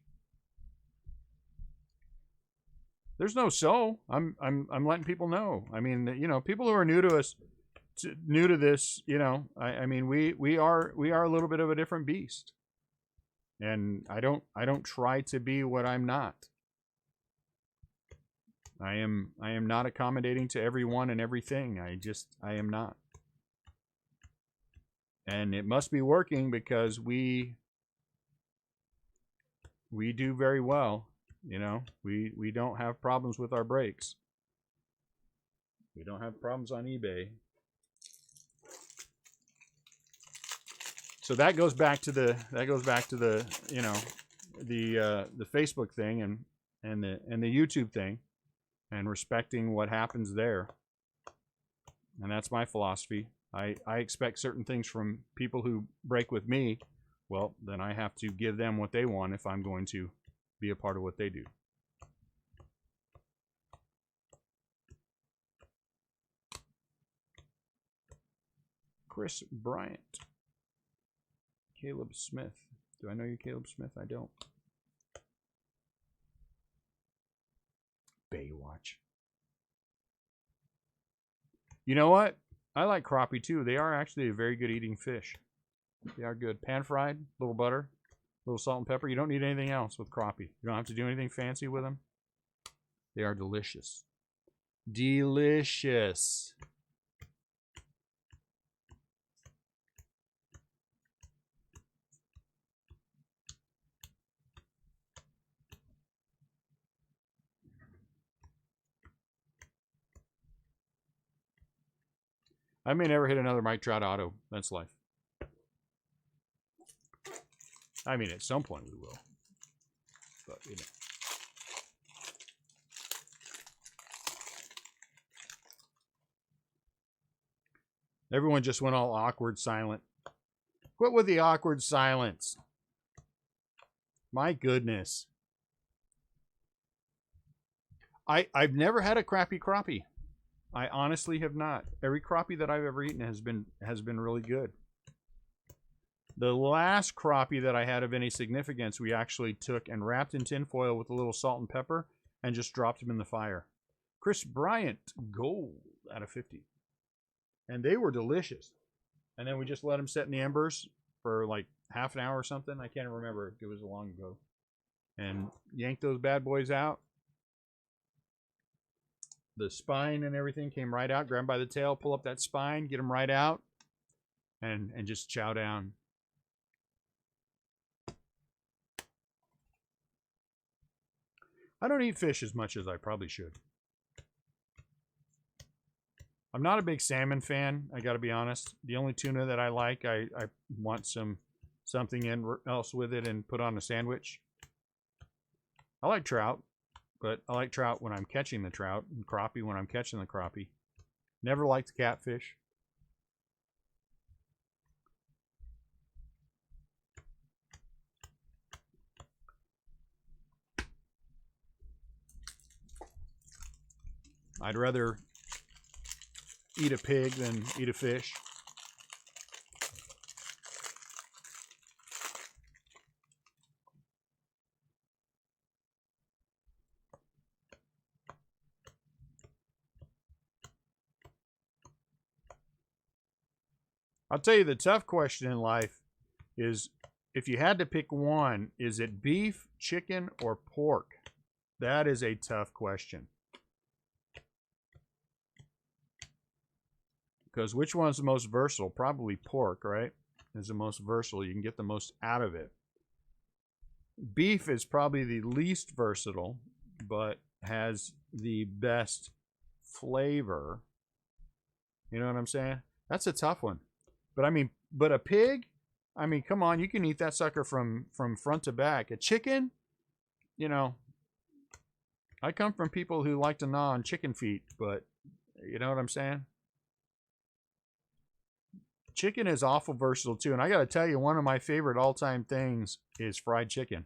There's no so. I'm letting people know. I mean, you know, people who are new to us, new to this, you know, I mean, we are a little bit of a different beast. And I don't try to be what I'm not. I am not accommodating to everyone and everything. I am not. And it must be working because we do very well, you know. We don't have problems with our breaks. We don't have problems on eBay. So that goes back to the you know, the Facebook thing and the YouTube thing, and respecting what happens there. And that's my philosophy. I expect certain things from people who break with me. Well, then I have to give them what they want if I'm going to be a part of what they do. Chris Bryant. Caleb Smith. Do I know you, Caleb Smith? I don't. Baywatch. You know what? I like crappie too. They are actually a very good eating fish. They are good. Pan fried, little butter, little salt and pepper. You don't need anything else with crappie. You don't have to do anything fancy with them. They are delicious. Delicious. I may never hit another Mike Trout auto. That's life. I mean, at some point we will. But, you know. Everyone just went all awkward silent. Quit with the awkward silence. My goodness. I've never had a crappy crappie. I honestly have not. Every crappie that I've ever eaten has been really good. The last crappie that I had of any significance, we actually took and wrapped in tin foil with a little salt and pepper and just dropped them in the fire. Chris Bryant, gold out of 50. And they were delicious. And then we just let them set in the embers for like half an hour or something. I can't remember. It was long ago. And yanked those bad boys out. The spine and everything came right out. Grab them by the tail, pull up that spine, get them right out, and just chow down. I don't eat fish as much as I probably should. I'm not a big salmon fan, I got to be honest. The only tuna that I like, I want something else with it and put on a sandwich. I like trout. But I like trout when I'm catching the trout, and crappie when I'm catching the crappie. Never liked catfish. I'd rather eat a pig than eat a fish. I'll tell you the tough question in life is if you had to pick one, is it beef, chicken, or pork? That is a tough question. Because which one's the most versatile? Probably pork, right? Is the most versatile. You can get the most out of it. Beef is probably the least versatile, but has the best flavor. You know what I'm saying? That's a tough one. But I mean, but a pig, I mean, come on, you can eat that sucker from front to back. A chicken, you know, I come from people who like to gnaw on chicken feet, but you know what I'm saying? Chicken is awful versatile too. And I got to tell you, one of my favorite all-time things is fried chicken.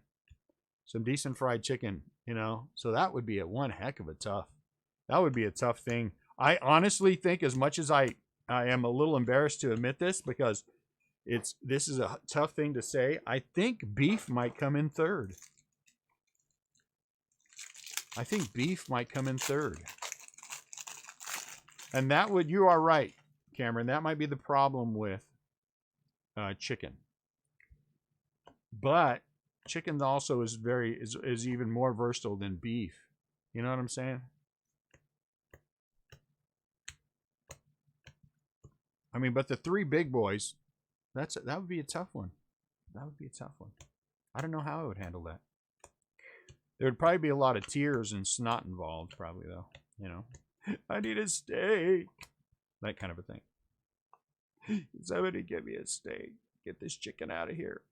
Some decent fried chicken, you know. So that would be one heck of a tough. That would be a tough thing. I honestly think, as much as I am a little embarrassed to admit this, because this is a tough thing to say, I think beef might come in third. I think beef might come in third. And that would, you are right, Cameron, that might be the problem with chicken. But chicken also is is even more versatile than beef. You know what I'm saying? I mean, but the three big boys, that would be a tough one. That would be a tough one. I don't know how I would handle that. There would probably be a lot of tears and snot involved, probably, though. You know, I need a steak. That kind of a thing. Somebody give me a steak. Get this chicken out of here.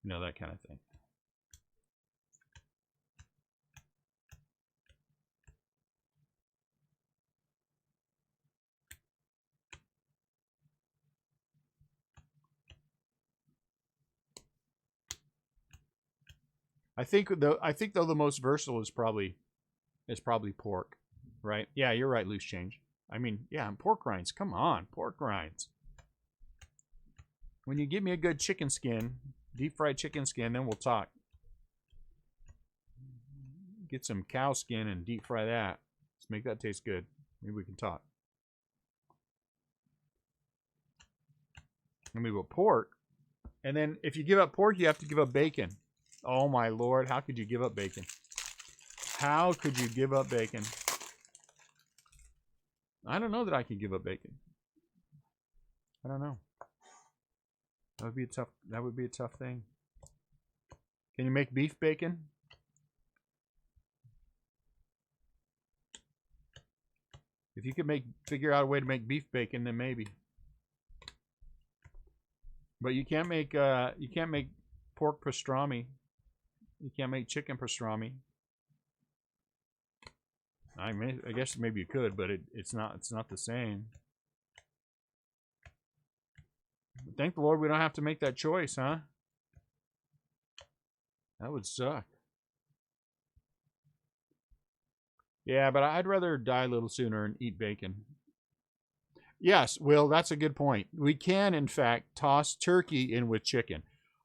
You know, that kind of thing. I think though the most versatile is probably pork, right? Yeah, you're right, loose change. I mean, yeah, and pork rinds. Come on, pork rinds. When you give me a good chicken skin, deep fried chicken skin, then we'll talk. Get some cow skin and deep fry that. Let's make that taste good. Maybe we can talk. Let me go pork. And then if you give up pork, you have to give up bacon. Oh my Lord, how could you give up bacon? How could you give up bacon? I don't know that I can give up bacon. I don't know. That would be a tough thing. Can you make beef bacon? If you could figure out a way to make beef bacon, then maybe. But you can't make pork pastrami. You can't make chicken pastrami. I guess maybe you could, but it's not the same. But thank the Lord we don't have to make that choice, huh? That would suck. Yeah, but I'd rather die a little sooner and eat bacon. Yes, Will, that's a good point. We can, in fact, toss turkey in with chicken.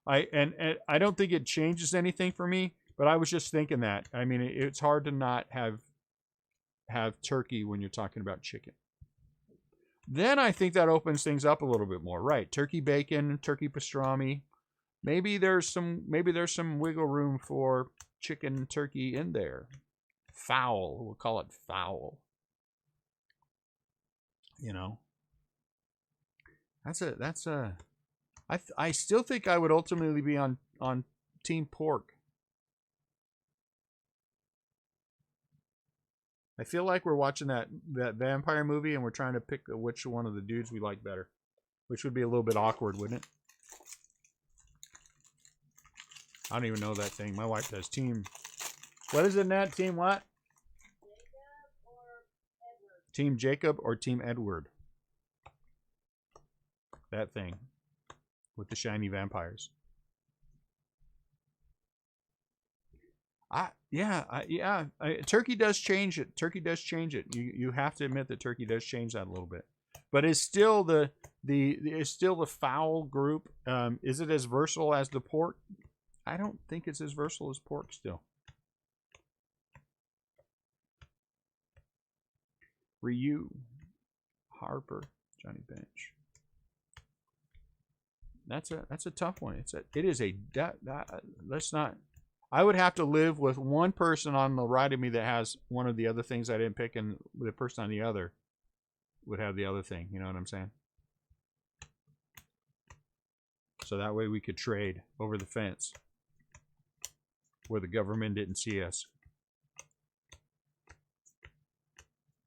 And I don't think it changes anything for me, but I was just thinking that. I mean, it's hard to not have turkey when you're talking about chicken. Then I think that opens things up a little bit more, right? Turkey bacon, turkey pastrami. Maybe there's some wiggle room for chicken turkey in there. Fowl, we'll call it fowl. You know, I still think I would ultimately be on team pork. I feel like we're watching that vampire movie and we're trying to pick which one of the dudes we like better, which would be a little bit awkward, wouldn't it? I don't even know that thing. My wife does team. What is it, Nat? Team what? Jacob or Team Jacob or Team Edward? That thing with the shiny vampires. Turkey does change it. Turkey does change it. You have to admit that turkey does change that a little bit, but it's still it's still the fowl group. Is it as versatile as the pork? I don't think it's as versatile as pork still. Ryu, Harper, Johnny Bench. That's a tough one. Let's not. I would have to live with one person on the right of me that has one of the other things I didn't pick, and the person on the other would have the other thing. You know what I'm saying? So that way we could trade over the fence where the government didn't see us.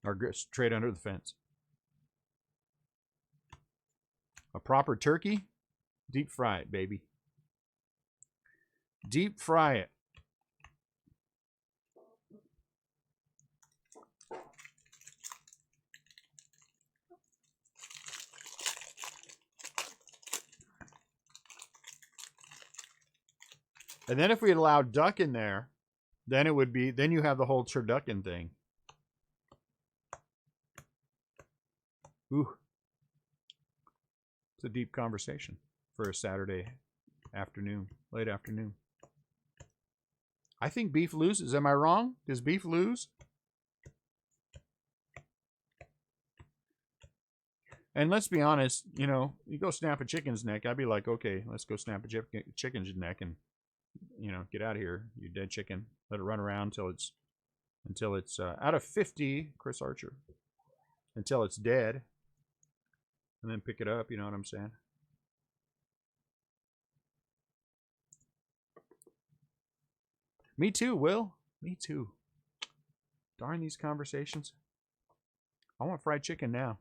Or trade under the fence. A proper turkey? Deep fry it, baby. Deep fry it. And then if we allow duck in there, then it would be, then you have the whole turducken thing. Ooh. It's a deep conversation for a Saturday afternoon, late afternoon. I think beef loses. Am I wrong? Does beef lose? And let's be honest, you know, you go snap a chicken's neck, I'd be like, okay, let's go snap a chicken's neck and, you know, get out of here, you dead chicken. Let it run around until it's out of 50, Chris Archer, until it's dead, and then pick it up. You know what I'm saying? Me too, Will. Me too. Darn these conversations. I want fried chicken now.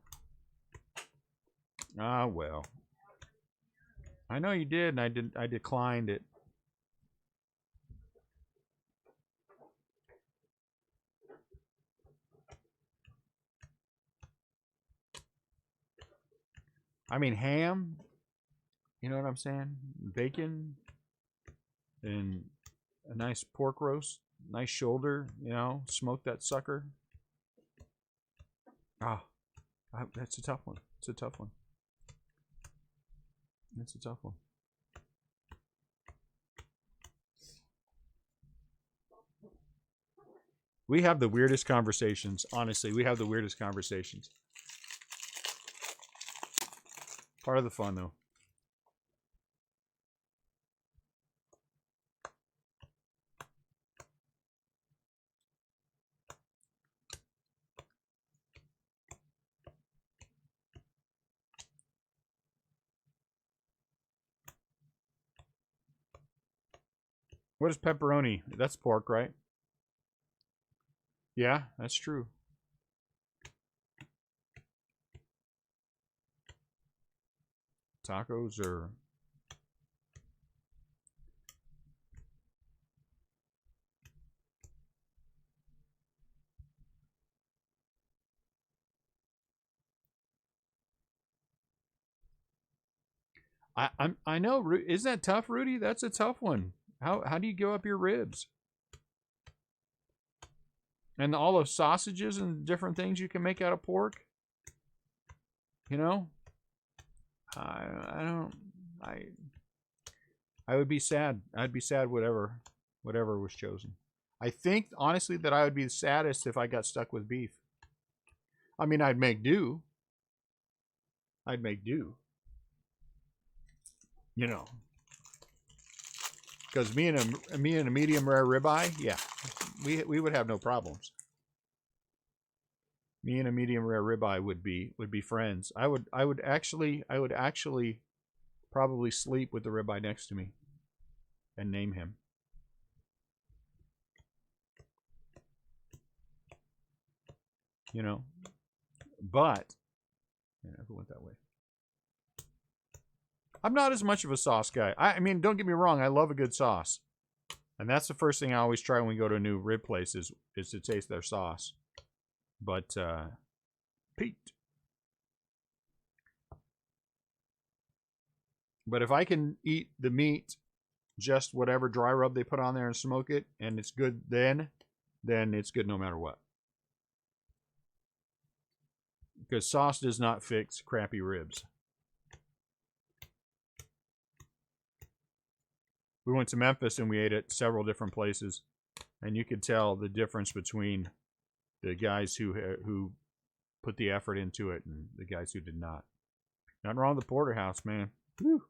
Ah, well. I know you did, and I declined it. I mean, ham, you know what I'm saying? Bacon, and a nice pork roast, nice shoulder, you know, smoke that sucker. Ah, that's a tough one. It's a tough one. It's a tough one. We have the weirdest conversations. Honestly, we have the weirdest conversations. Part of the fun, though. What is pepperoni? That's pork, right? Yeah, that's true. Tacos or... I know. Isn't that tough, Rudy? That's a tough one. How do you give up your ribs? And all the sausages and different things you can make out of pork? You know? I would be sad. I'd be sad whatever was chosen. I think, honestly, that I would be the saddest if I got stuck with beef. I mean, I'd make do. I'd make do. You know. Because me and a medium rare ribeye, yeah, we would have no problems. Me and a medium rare ribeye would be friends. I would actually probably sleep with the ribeye next to me and name him. You know, but yeah, if it went that way. I'm not as much of a sauce guy. I mean, don't get me wrong. I love a good sauce. And that's the first thing I always try when we go to a new rib place is to taste their sauce. But Pete. But if I can eat the meat, just whatever dry rub they put on there and smoke it, and it's good then it's good no matter what. Because sauce does not fix crappy ribs. We went to Memphis and we ate at several different places, and you could tell the difference between the guys who put the effort into it and the guys who did not. Nothing wrong with the porterhouse, man. Whew.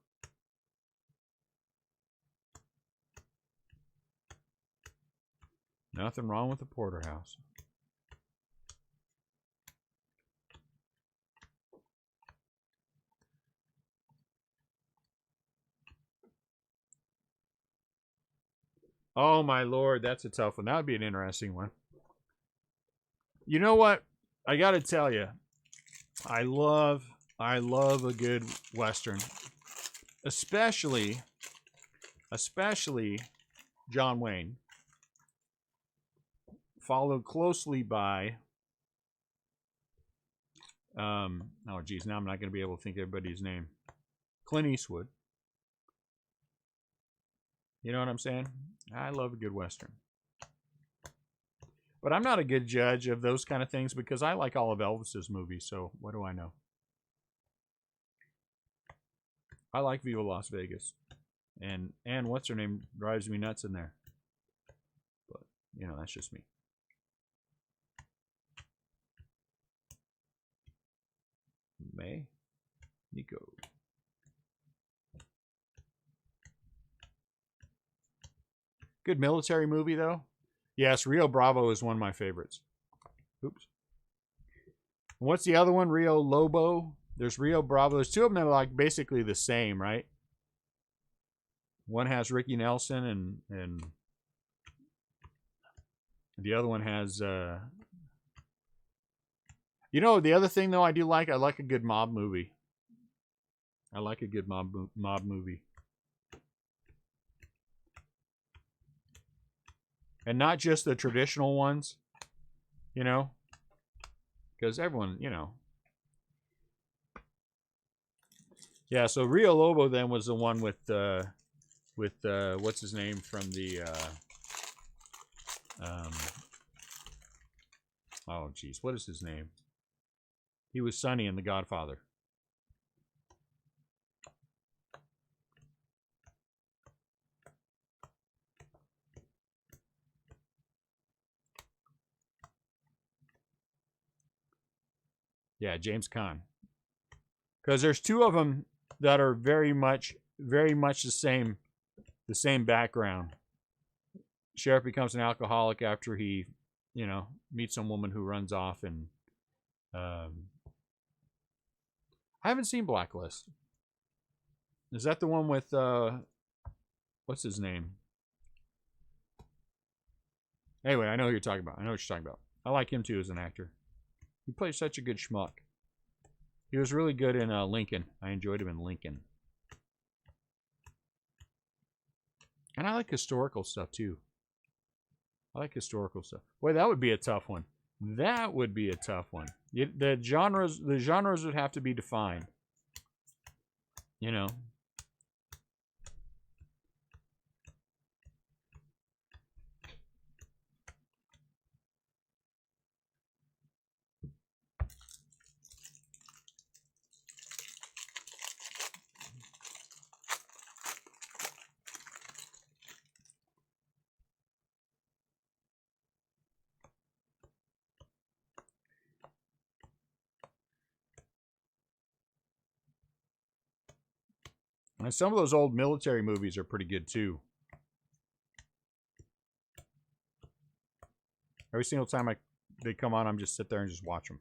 Nothing wrong with the porterhouse. Oh my lord, that's a tough one. That would be an interesting one. You know what? I gotta tell you, I love a good Western, especially John Wayne, followed closely by oh geez, now I'm not gonna be able to think of everybody's name. Clint Eastwood. You know what I'm saying? I love a good Western. But I'm not a good judge of those kind of things because I like all of Elvis's movies, so what do I know? I like Viva Las Vegas. And what's her name drives me nuts in there. But, you know, that's just me. May. Nico. Good military movie, though. Yes, Rio Bravo is one of my favorites. Oops. What's the other one? Rio Lobo. There's Rio Bravo. There's two of them that are like basically the same, right? One has Ricky Nelson and the other one has you know, the other thing though I like a good mob movie. I like a good mob movie. And not just the traditional ones, you know, because everyone, you know. Yeah, so Rio Lobo then was the one with what's his name from the oh geez, what is his name? He was Sonny in The Godfather. Yeah, James Caan. Because there's two of them that are very much the same background. Sheriff becomes an alcoholic after he, you know, meets some woman who runs off, and I haven't seen Blacklist. Is that the one with what's his name? Anyway, I know who you're talking about. I know what you're talking about. I like him too as an actor. He plays such a good schmuck. He was really good in Lincoln. I enjoyed him in Lincoln. And I like historical stuff too. I like historical stuff. Boy, that would be a tough one. That would be a tough one. The genres would have to be defined. You know. And some of those old military movies are pretty good too. Every single time they come on, I'm just sit there and just watch them.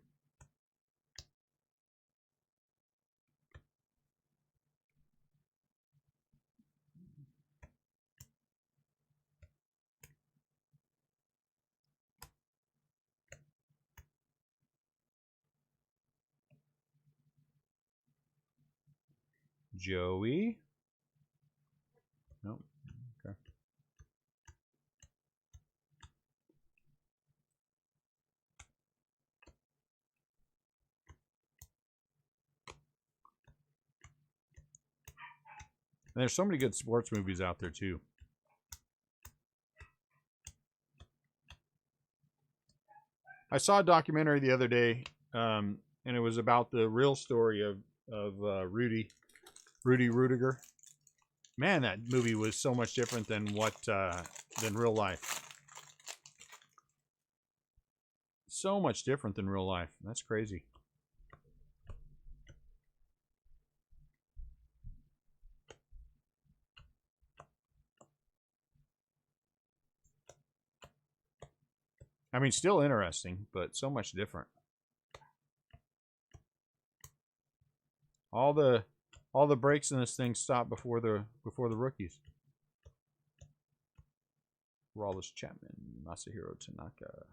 Joey. Nope. Okay. And there's so many good sports movies out there too. I saw a documentary the other day, and it was about the real story of Rudy Rudiger. Man, that movie was so much different than than real life. So much different than real life. That's crazy. I mean, still interesting, but so much different. All the breaks in this thing stop before the rookies. Wallace Chapman, Masahiro Tanaka.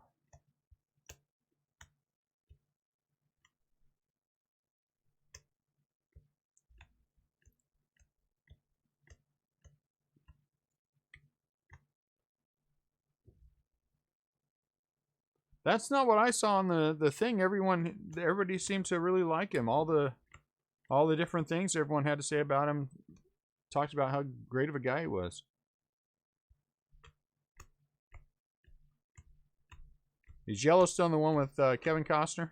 That's not what I saw on the thing. Everybody seemed to really like him. All the different things everyone had to say about him talked about how great of a guy he was. Is Yellowstone the one with Kevin Costner?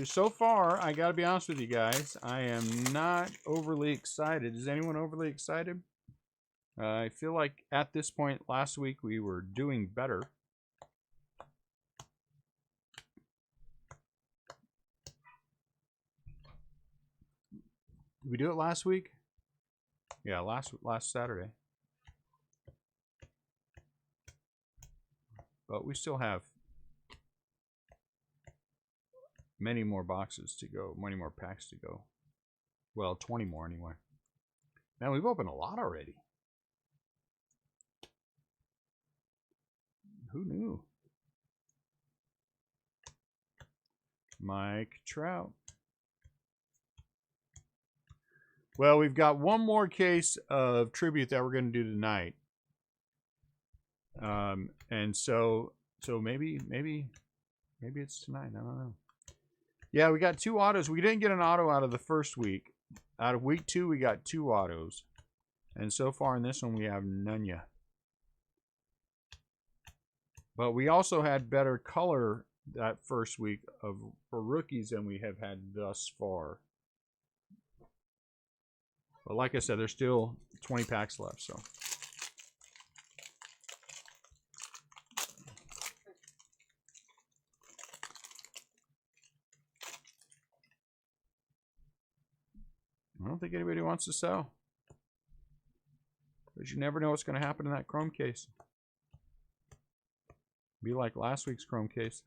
So far, I gotta be honest with you guys, I am not overly excited. Is anyone overly excited? I feel like at this point last week we were doing better. Did we do it last week? Yeah, last Saturday. But we still have many more boxes to go, many more packs to go. Well, 20 more anyway. Man, we've opened a lot already. Who knew? Mike Trout. Well, we've got one more case of tribute that we're going to do tonight. And so maybe it's tonight. I don't know. Yeah, we got 2 autos. We didn't get an auto out of the first week. Out of week 2, we got 2 autos. And so far in this one, we have none yet. But we also had better color that first week for rookies than we have had thus far. But like I said, there's still 20 packs left, so. I don't think anybody wants to sell. Because you never know what's going to happen in that chrome case. Be like last week's chrome case.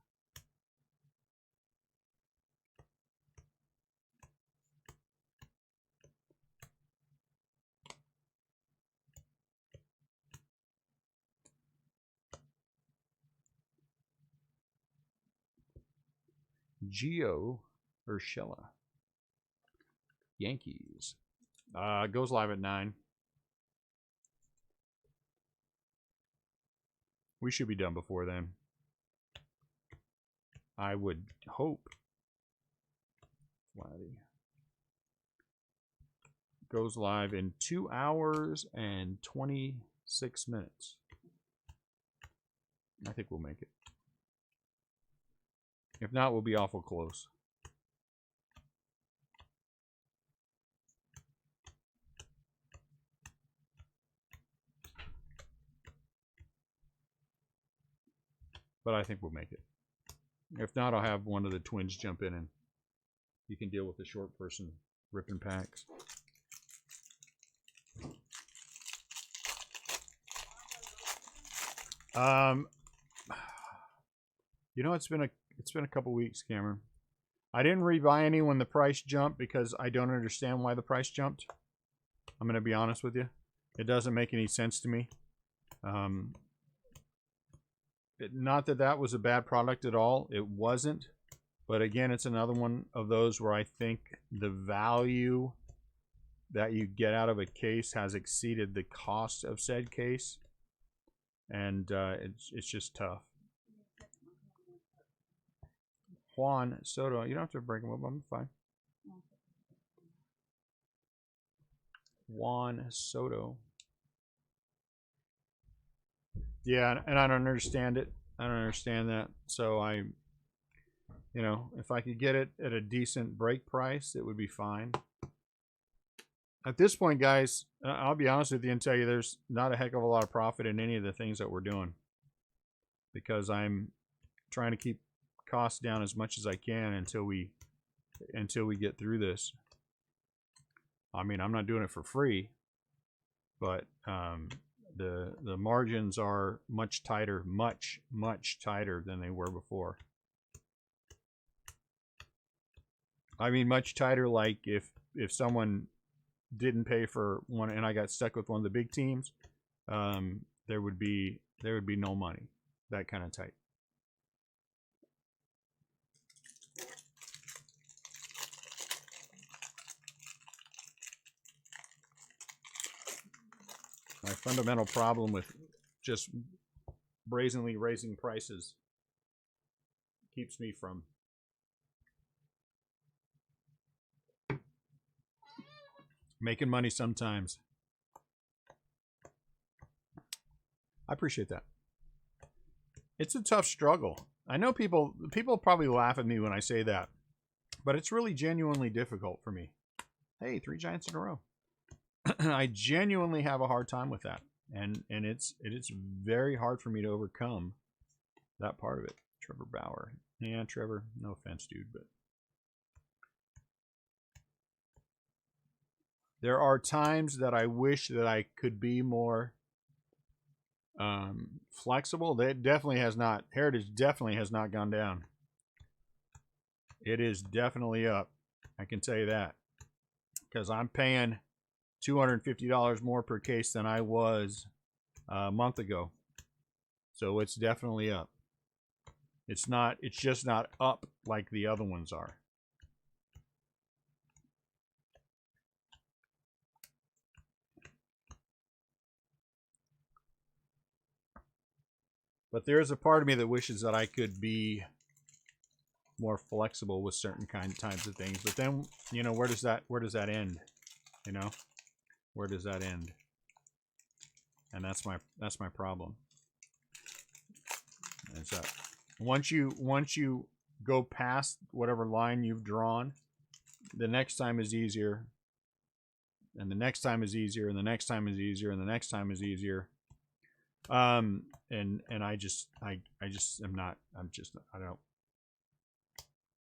Gio Urshela. Yankees. Goes live at 9. We should be done before then. I would hope. Vladdy. Goes live in 2 hours and 26 minutes. I think we'll make it. If not, we'll be awful close. But I think we'll make it. If not, I'll have one of the twins jump in and you can deal with the short person ripping packs. You know, it's been a couple weeks, Cameron. I didn't rebuy any when the price jumped because I don't understand why the price jumped. I'm going to be honest with you. It doesn't make any sense to me. Not that that was a bad product at all. It wasn't. But again, it's another one of those where I think the value that you get out of a case has exceeded the cost of said case. And it's just tough. Juan Soto, you don't have to break them up. I'm fine. Juan Soto. Yeah, and I don't understand it. I don't understand that. So you know, if I could get it at a decent break price, it would be fine. At this point, guys, I'll be honest with you and tell you there's not a heck of a lot of profit in any of the things that we're doing because I'm trying to keep costs down as much as I can until we get through this. I mean, I'm not doing it for free, but the margins are much tighter, much tighter than they were before. I mean, much tighter. Like if someone didn't pay for one and I got stuck with one of the big teams, there would be no money. That kind of tight. My fundamental problem with just brazenly raising prices keeps me from making money sometimes. I appreciate that. It's a tough struggle. I know people probably laugh at me when I say that, but it's really genuinely difficult for me. Hey, 3 giants in a row. I genuinely have a hard time with that, and it's very hard for me to overcome that part of it. Trevor Bauer, yeah, Trevor, no offense, dude, but there are times that I wish that I could be more flexible. That definitely has not. Heritage definitely has not gone down. It is definitely up. I can tell you that because I'm paying $250 more per case than I was a month ago. So it's definitely up. It's just not up like the other ones are. But there is a part of me that wishes that I could be more flexible with certain types of things. But then, you know, where does that end? You know? Where does that end? And that's my problem. Is that once you go past whatever line you've drawn, the next time is easier, and the next time is easier, and the next time is easier, and the next time is easier. And I just am not.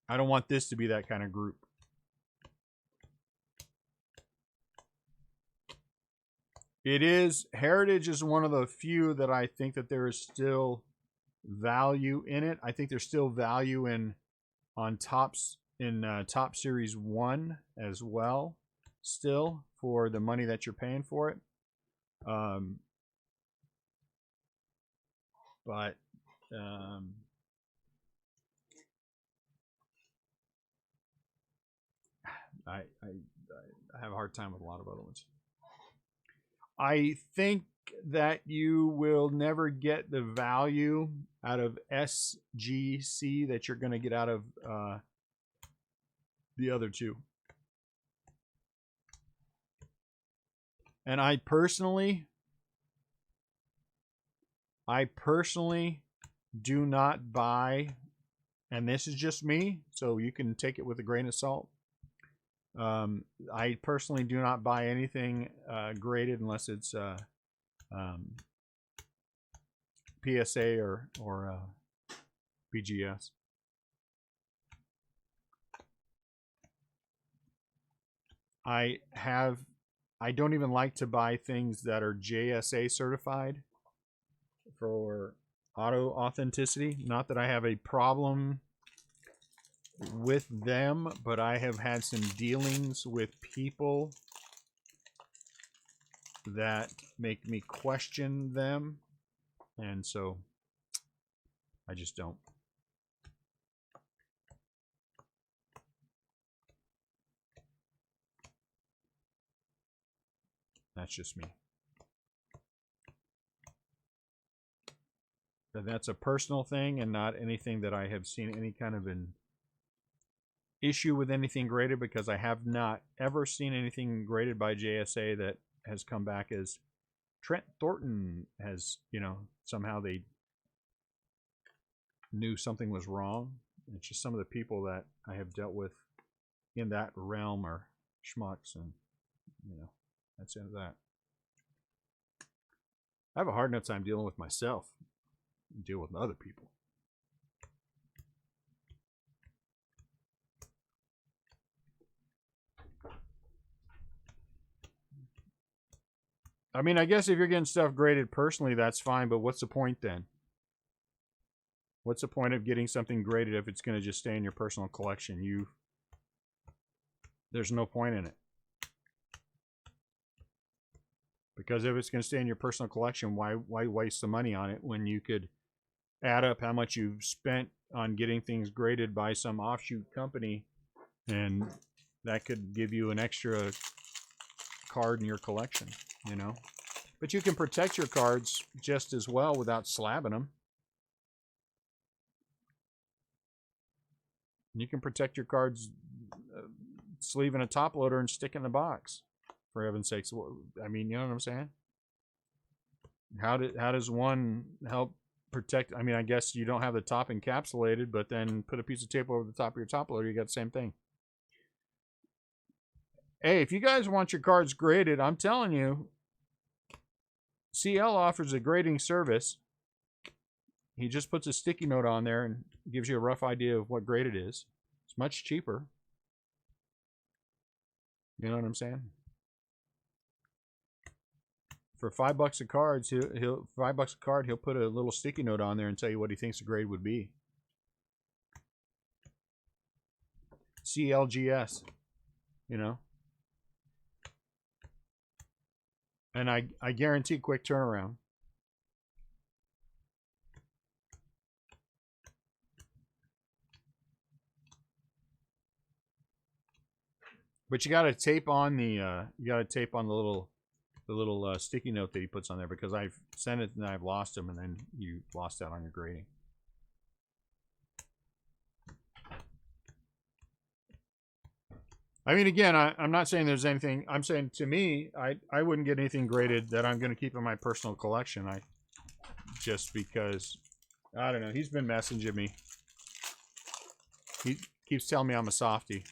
I don't want this to be that kind of group. It is. Heritage is one of the few that I think that there is still value in it. I think there's still value on tops in Top Series 1 as well, still, for the money that you're paying for it. But I have a hard time with a lot of other ones. I think that you will never get the value out of SGC that you're going to get out of the other two. And I personally do not buy, and this is just me, so you can take it with a grain of salt. I personally do not buy anything graded unless it's PSA or BGS. I don't even like to buy things that are JSA certified for auto authenticity. Not that I have a problem with them, but I have had some dealings with people that make me question them, and so I just don't. That's just me. But that's a personal thing and not anything that I have seen any kind of an issue with anything graded, because I have not ever seen anything graded by JSA that has come back as Trent Thornton has, you know, somehow they knew something was wrong. It's just some of the people that I have dealt with in that realm are schmucks, and, you know, that's the end of that. I have a hard enough time dealing with myself and deal with other people. I mean, I guess if you're getting stuff graded personally, that's fine, but what's the point then? What's the point of getting something graded if it's going to just stay in your personal collection? There's no point in it. Because if it's going to stay in your personal collection, why waste the money on it when you could add up how much you've spent on getting things graded by some offshoot company, and that could give you an extra card in your collection, you know? But you can protect your cards just as well without slabbing them. You can protect your cards sleeving a top loader and stick in the box, for heaven's sakes. I mean, you know what I'm saying? How does one help protect? I mean, I guess you don't have the top encapsulated, but then put a piece of tape over the top of your top loader, you got the same thing. Hey, if you guys want your cards graded, I'm telling you, CL offers a grading service. He just puts a sticky note on there and gives you a rough idea of what grade it is. It's much cheaper. You know what I'm saying? For $5 a card, he'll $5 a card, he'll put a little sticky note on there and tell you what he thinks the grade would be. CLGS, you know. And I guarantee quick turnaround. But you got to tape on the little sticky note that he puts on there, because I've sent it and I've lost them, and then you lost out on your grading. I mean, again, I'm not saying there's anything. I'm saying, to me, I wouldn't get anything graded that I'm going to keep in my personal collection. Just because, I don't know. He's been messaging me. He keeps telling me I'm a softie.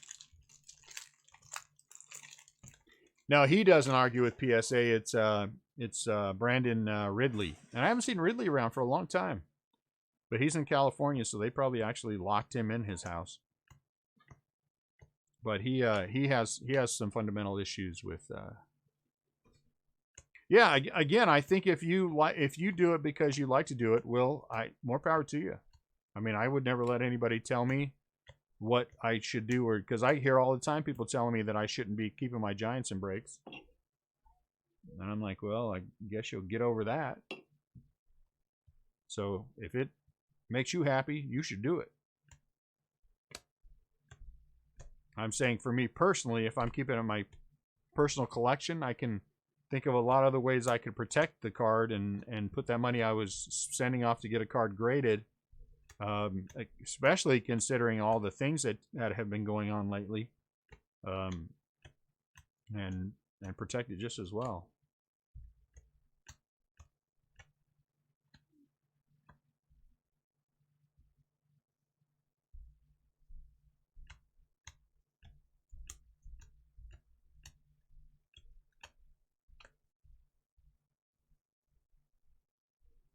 Now, he doesn't argue with PSA. It's Brandon Ridley, and I haven't seen Ridley around for a long time. But he's in California, so they probably actually locked him in his house. But he has some fundamental issues with. Yeah, again, I think if you do it because you like to do it, Will, more power to you. I mean, I would never let anybody tell me what I should do, or because I hear all the time people telling me that I shouldn't be keeping my giants in breaks, and I'm like, well, I guess you'll get over that. So if it makes you happy, you should do it. I'm saying, for me personally, if I'm keeping it in my personal collection, I can think of a lot of other ways I could protect the card and put that money I was sending off to get a card graded, especially considering all the things that have been going on lately, and protect it just as well.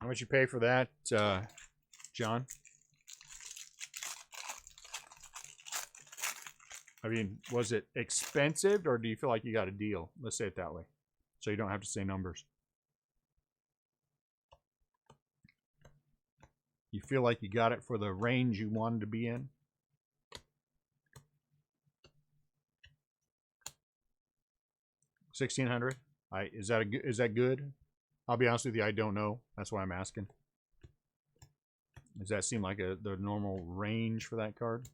How much you pay for that, John? I mean, was it expensive, or do you feel like you got a deal? Let's say it that way, so you don't have to say numbers. You feel like you got it for the range you wanted to be in. $1,600. Is that good? I'll be honest with you, I don't know. That's why I'm asking. Does that seem like the normal range for that card?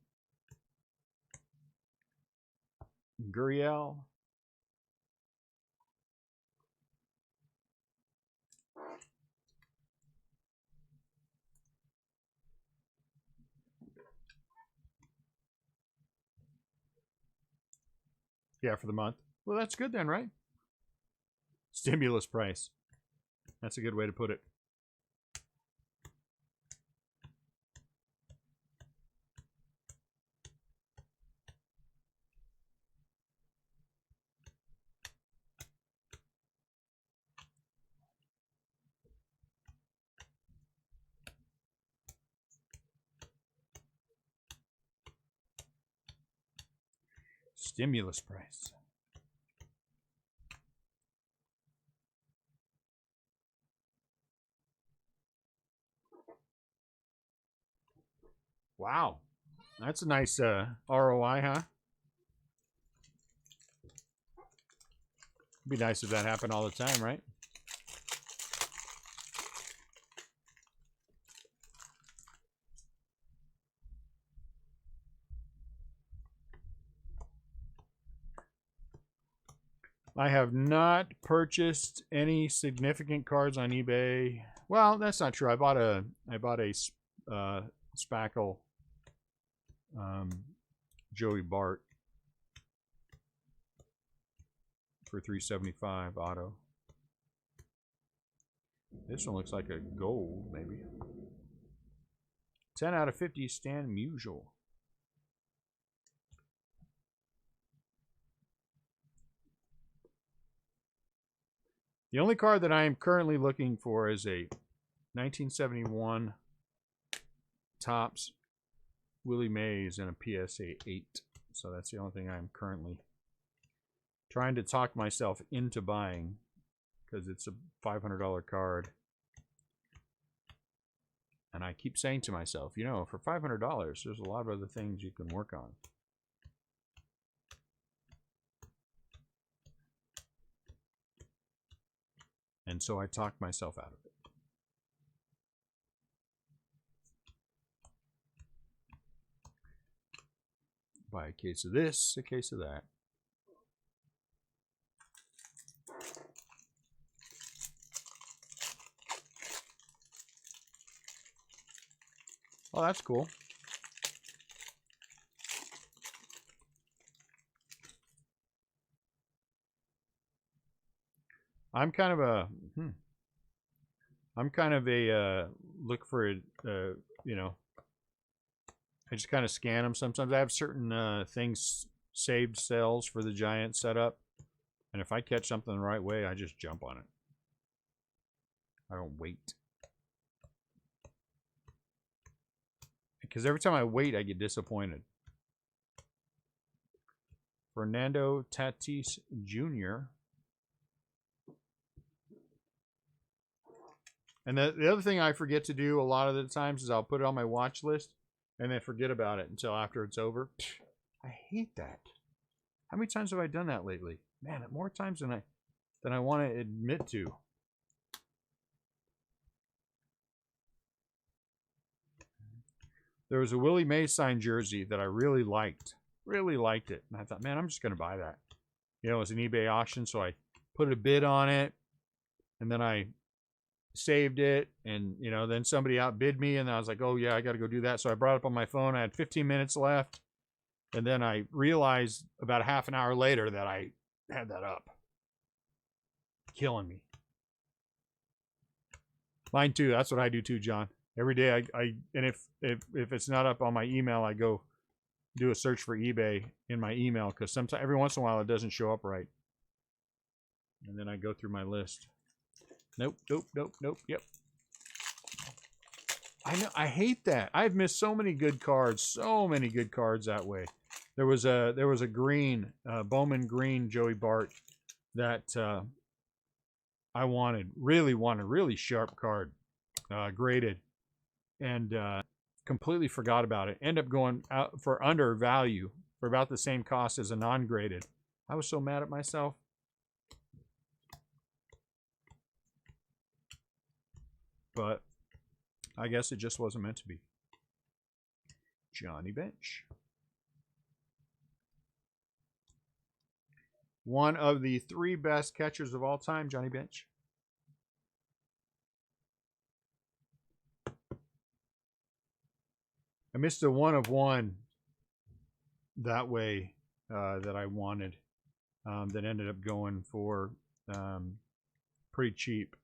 Guriel. Yeah, for the month. Well, that's good then, right? Stimulus price. That's a good way to put it. Stimulus price. Wow. That's a nice ROI, huh? It'd be nice if that happened all the time, right? I have not purchased any significant cards on eBay. Well, that's not true. I bought a Spackle Joey Bart for $375 auto. This one looks like a gold, maybe. 10 out of 50 Stan Musial. The only card that I am currently looking for is a 1971 Topps Willie Mays and a PSA 8. So that's the only thing I'm currently trying to talk myself into buying, because it's a $500 card. And I keep saying to myself, you know, for $500, there's a lot of other things you can work on. And so I talked myself out of it. Buy a case of this, a case of that. Oh, that's cool. I'm kind of a look for it, you know, I just kind of scan them. Sometimes I have certain things saved cells for the giant setup, and if I catch something the right way, I just jump on it. I don't wait, because every time I wait, I get disappointed. Fernando Tatis Jr. And the other thing I forget to do a lot of the times is I'll put it on my watch list and then forget about it until after it's over. I hate that. How many times have I done that lately? Man, more times than I want to admit to. There was a Willie Mays signed jersey that I really liked. Really liked it. And I thought, man, I'm just going to buy that. You know, it was an eBay auction, so I put a bid on it. And then I saved it, and you know, then somebody outbid me, and I was like, oh yeah, I got to go do that. So I brought it up on my phone. I had 15 minutes left, and then I realized about a half an hour later that I had that up. Killing me. Mine too. That's what I do too, John. Every day and if it's not up on my email, I go do a search for eBay in my email, because sometimes every once in a while it doesn't show up right, and then I go through my list. Nope. Yep. I know. I hate that. I've missed so many good cards. That way. There was a green, Bowman green Joey Bart that I wanted. Really sharp card, graded. and completely forgot about it. End up going out for under value for about the same cost as a non-graded. I was so mad at myself. But I guess it just wasn't meant to be. Johnny Bench. One of the 3 best catchers of all time, Johnny Bench. I missed a 1 of 1 that way that I wanted that ended up going for pretty cheap.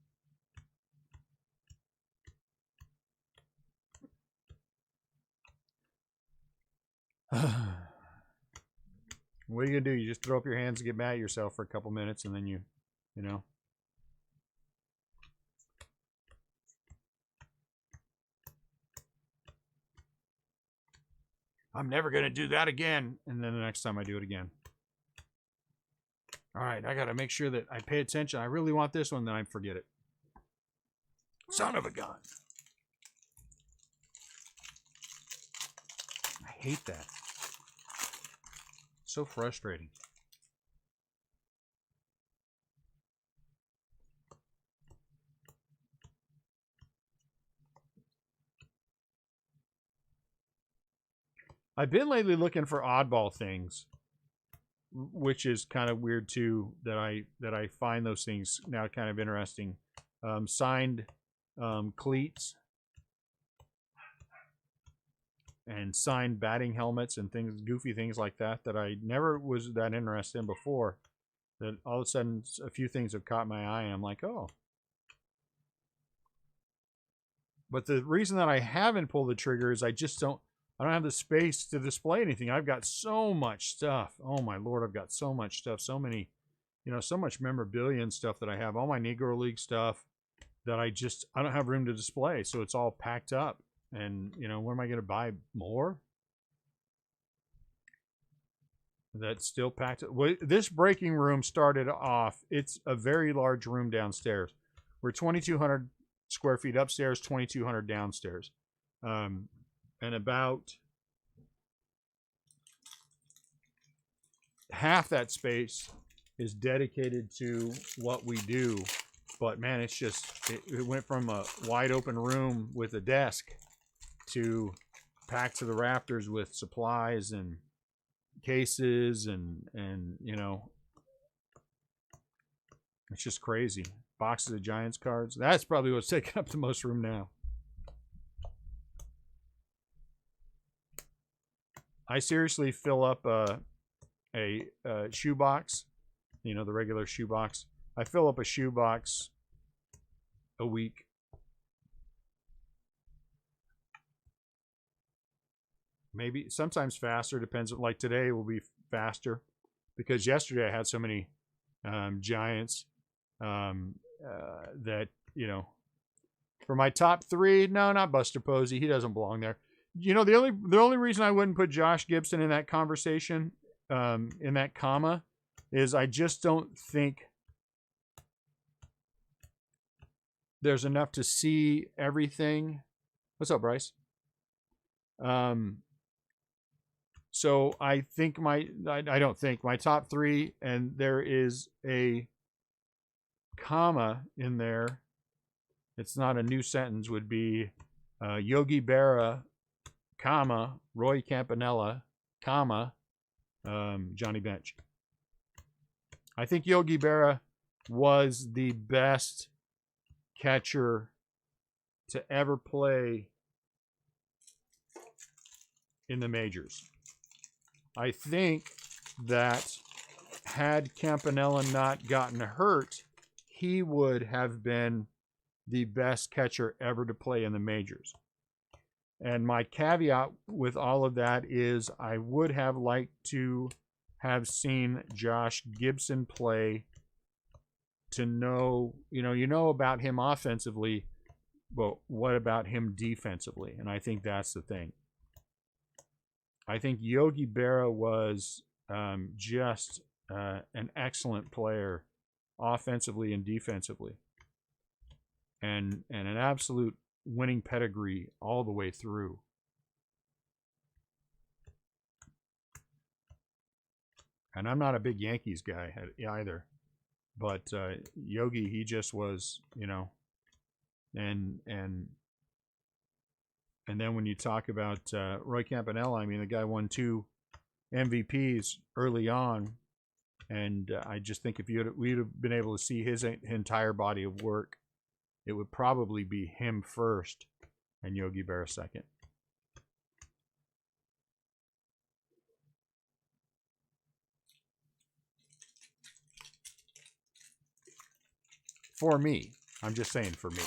What are you gonna do? You just throw up your hands and get mad at yourself for a couple minutes, and then you know. I'm never gonna do that again, and then the next time I do it again. All right, I gotta make sure that I pay attention. I really want this one, then I forget it. Son of a gun! I hate that. So frustrating. I've been lately looking for oddball things, which is kind of weird too. That I find those things now kind of interesting. Signed cleats and signed batting helmets and things, goofy things like that I never was that interested in before. That all of a sudden a few things have caught my eye and I'm like, oh. But the reason that I haven't pulled the trigger is I don't have the space to display anything. I've got so much stuff. Oh my Lord, I've got so much stuff. So many, so much memorabilia and stuff that I have. All my Negro League stuff that I don't have room to display. So it's all packed up. And, when am I going to buy more? That's still packed. This breaking room started off, it's a very large room downstairs. We're 2,200 square feet upstairs, 2,200 downstairs. And about half that space is dedicated to what we do. But man, it's just, it went from a wide open room with a desk to packed to the rafters with supplies and cases and it's just crazy. Boxes of Giants cards. That's probably what's taking up the most room now. I seriously fill up a shoebox, the regular shoebox. I fill up a shoebox a week. Maybe sometimes faster, depends. Like today will be faster because yesterday I had so many Giants that, for my top 3, no, not Buster Posey. He doesn't belong there. The only reason I wouldn't put Josh Gibson in that conversation, in that comma, is I just don't think there's enough to see everything. What's up, Bryce? So I think I don't think my top 3, and there is a comma in there. It's not a new sentence, would be Yogi Berra, comma, Roy Campanella, comma, Johnny Bench. I think Yogi Berra was the best catcher to ever play in the majors. I think that had Campanella not gotten hurt, he would have been the best catcher ever to play in the majors. And my caveat with all of that is I would have liked to have seen Josh Gibson play to know, about him offensively, but what about him defensively? And I think that's the thing. I think Yogi Berra was just an excellent player offensively and defensively. And an absolute winning pedigree all the way through. And I'm not a big Yankees guy either. But Yogi, he just was, you know, and then when you talk about Roy Campanella, I mean, the guy won 2 MVPs early on, and I just think if we'd have been able to see his entire body of work, it would probably be him first and Yogi Berra second. For me. I'm just saying for me.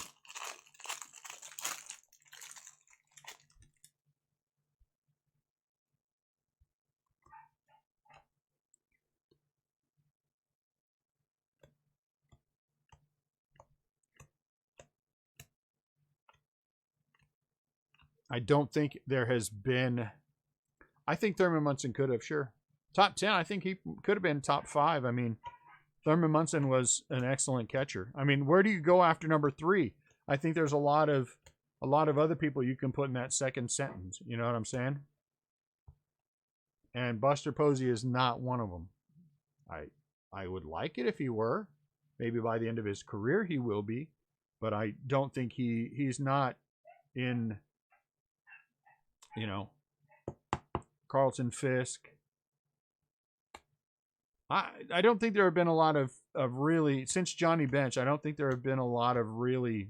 I don't think there has been... I think Thurman Munson could have, sure. Top 10, I think he could have been top 5. I mean, Thurman Munson was an excellent catcher. I mean, where do you go after number 3? I think there's a lot of other people you can put in that second sentence. You know what I'm saying? And Buster Posey is not one of them. I would like it if he were. Maybe by the end of his career he will be, but I don't think he's not in, you know, Carlton Fisk. I don't think there have been a lot of really, since Johnny Bench, I don't think there have been a lot of really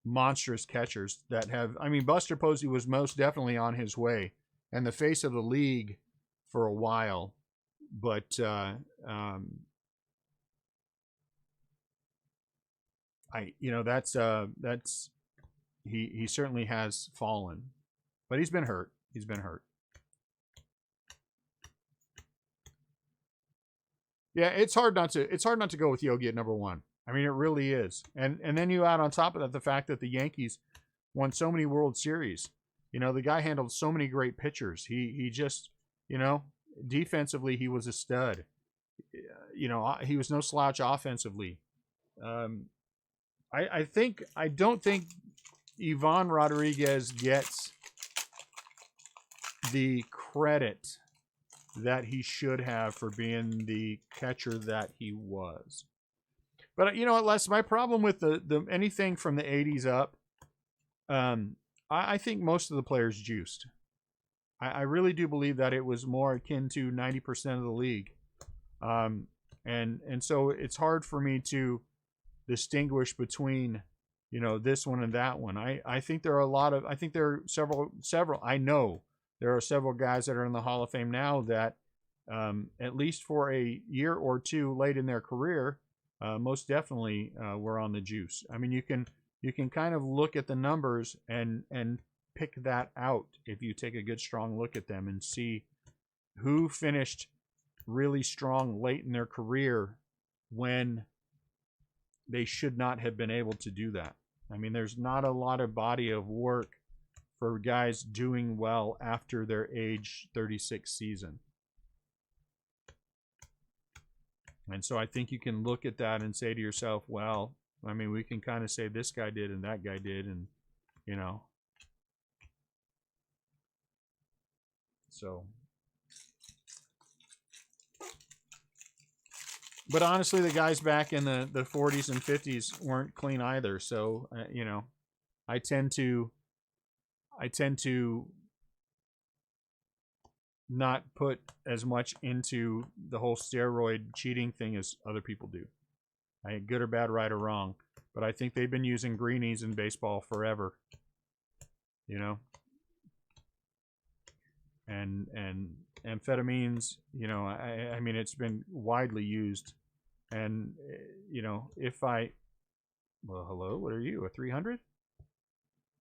monstrous catchers that have... I mean, Buster Posey was most definitely on his way and the face of the league for a while, but he certainly has fallen, but he's been hurt. He's been hurt. Yeah, it's hard not to go with Yogi at number 1. I mean, it really is. And then you add on top of that the fact that the Yankees won so many World Series. You know, the guy handled so many great pitchers. He just, you know, defensively he was a stud. You know, he was no slouch offensively. I don't think Ivan Rodriguez gets the credit that he should have for being the catcher that he was. But you know what, Les, my problem with the anything from the 80s up, I think most of the players juiced. I really do believe that it was more akin to 90% of the league. And so it's hard for me to distinguish between, you know, this one and that one. I think there are several, I know there are several guys that are in the Hall of Fame now that, at least for a year or two late in their career, most definitely were on the juice. I mean, you can kind of look at the numbers and pick that out if you take a good strong look at them and see who finished really strong late in their career when they should not have been able to do that. I mean, there's not a lot of body of work for guys doing well after their age 36 season. And so I think you can look at that and say to yourself, well, I mean, we can kind of say this guy did and that guy did, and, you know. So. But honestly, the guys back in the 40s and 50s weren't clean either. So, you know, I tend to not put as much into the whole steroid cheating thing as other people do. Good or bad, right or wrong. But I think they've been using greenies in baseball forever. You know? And amphetamines, you know, I mean, it's been widely used. And, you know, well, hello, what are you, a 300?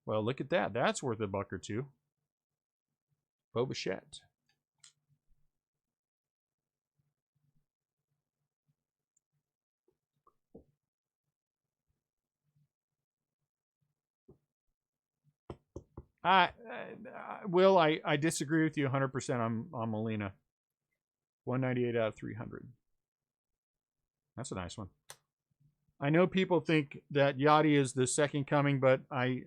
Well, look at that. That's worth $1 or $2. Bo Bichette. Will, I disagree with you 100% on Molina. 198 out of 300. That's a nice one. I know people think that Yachty is the second coming, but I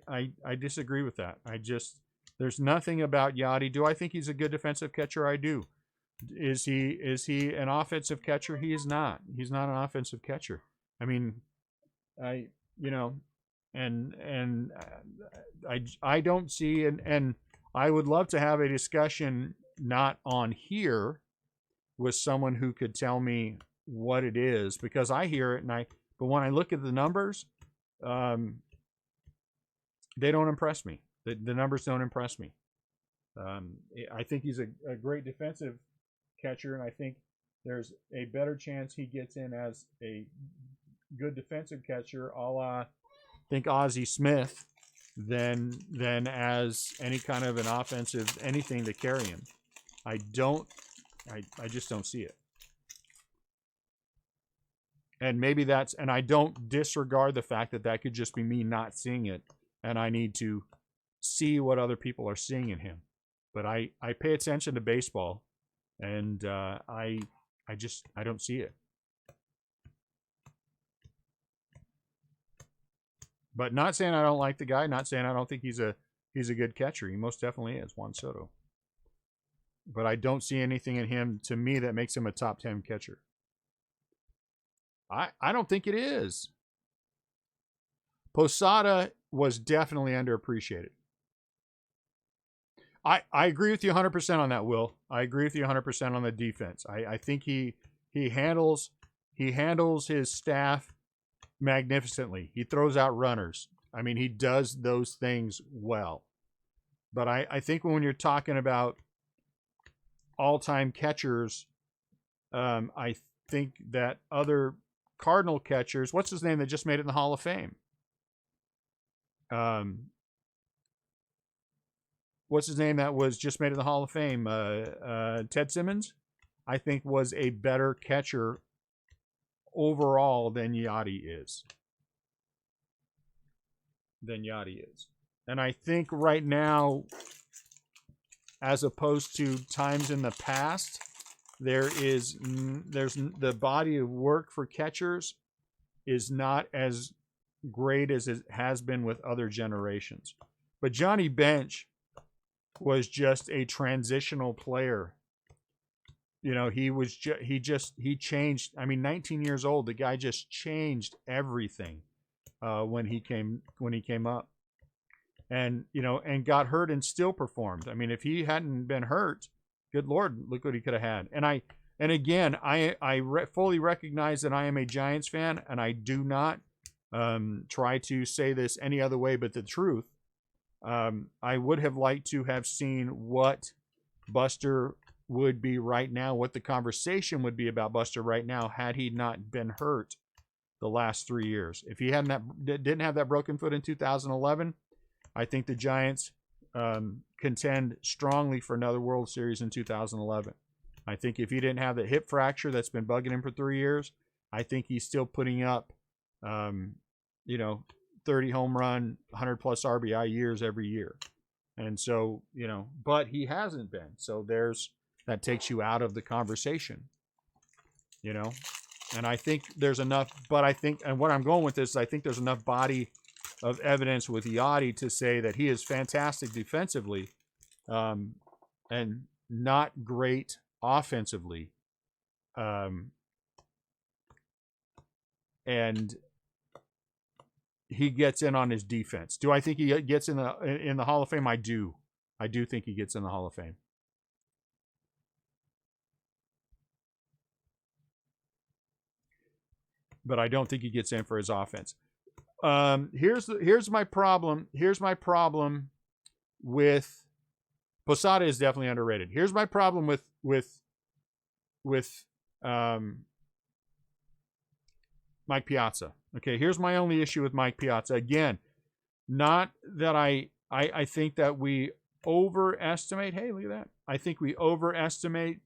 disagree with that. There's nothing about Yachty. Do I think he's a good defensive catcher? I do. Is he an offensive catcher? He is not. He's not an offensive catcher. I mean, I you know, and I don't see, and I would love to have a discussion not on here with someone who could tell me what it is, because I hear it but when I look at the numbers, they don't impress me. The numbers don't impress me. I think he's a great defensive catcher, and I think there's a better chance he gets in as a good defensive catcher, a la, I think, Ozzie Smith, than as any kind of an offensive anything to carry him. I just don't see it. And maybe and I don't disregard the fact that could just be me not seeing it, and I need to see what other people are seeing in him. But I pay attention to baseball, and I don't see it. But not saying I don't like the guy, not saying I don't think he's a good catcher. He most definitely is, Juan Soto. But I don't see anything in him, to me, that makes him a top 10 catcher. I don't think it is. Posada was definitely underappreciated. I agree with you 100% on that, Will. I agree with you 100% on the defense. I think he handles his staff magnificently. He throws out runners. I mean, he does those things well. But I think when you're talking about all-time catchers, I think that other Cardinal catchers, what's his name that just made it in the Hall of Fame? What's his name that was just made in the Hall of Fame? Ted Simmons, I think, was a better catcher overall than Yachty is. And I think right now, as opposed to times in the past, there's the body of work for catchers is not as great as it has been with other generations. But Johnny Bench was just a transitional player. You know, he changed. I mean, 19 years old, the guy just changed everything when he came up, and got hurt and still performed. I mean, if he hadn't been hurt, good Lord, look what he could have had. And again, I fully recognize that I am a Giants fan, and I do not try to say this any other way but the truth. I would have liked to have seen what Buster would be right now, what the conversation would be about Buster right now, had he not been hurt the last 3 years. If he didn't have that broken foot in 2011, I think the Giants contend strongly for another World Series in 2011. I think if he didn't have the hip fracture that's been bugging him for 3 years, I think he's still putting up, 30 home run, 100 plus RBI years every year. And so, but he hasn't been. So that takes you out of the conversation, and I think there's enough, and what I'm going with this is I think there's enough body of evidence with Yachty to say that he is fantastic defensively, and not great offensively. And he gets in on his defense. Do I think he gets in the Hall of Fame? I do. I do think he gets in the Hall of Fame. But I don't think he gets in for his offense. Here's my problem. Here's my problem with Posada is definitely underrated. Here's my problem with Mike Piazza. Okay, here's my only issue with Mike Piazza. Again, not that I think that we overestimate. Hey, look at that. I think we overestimate,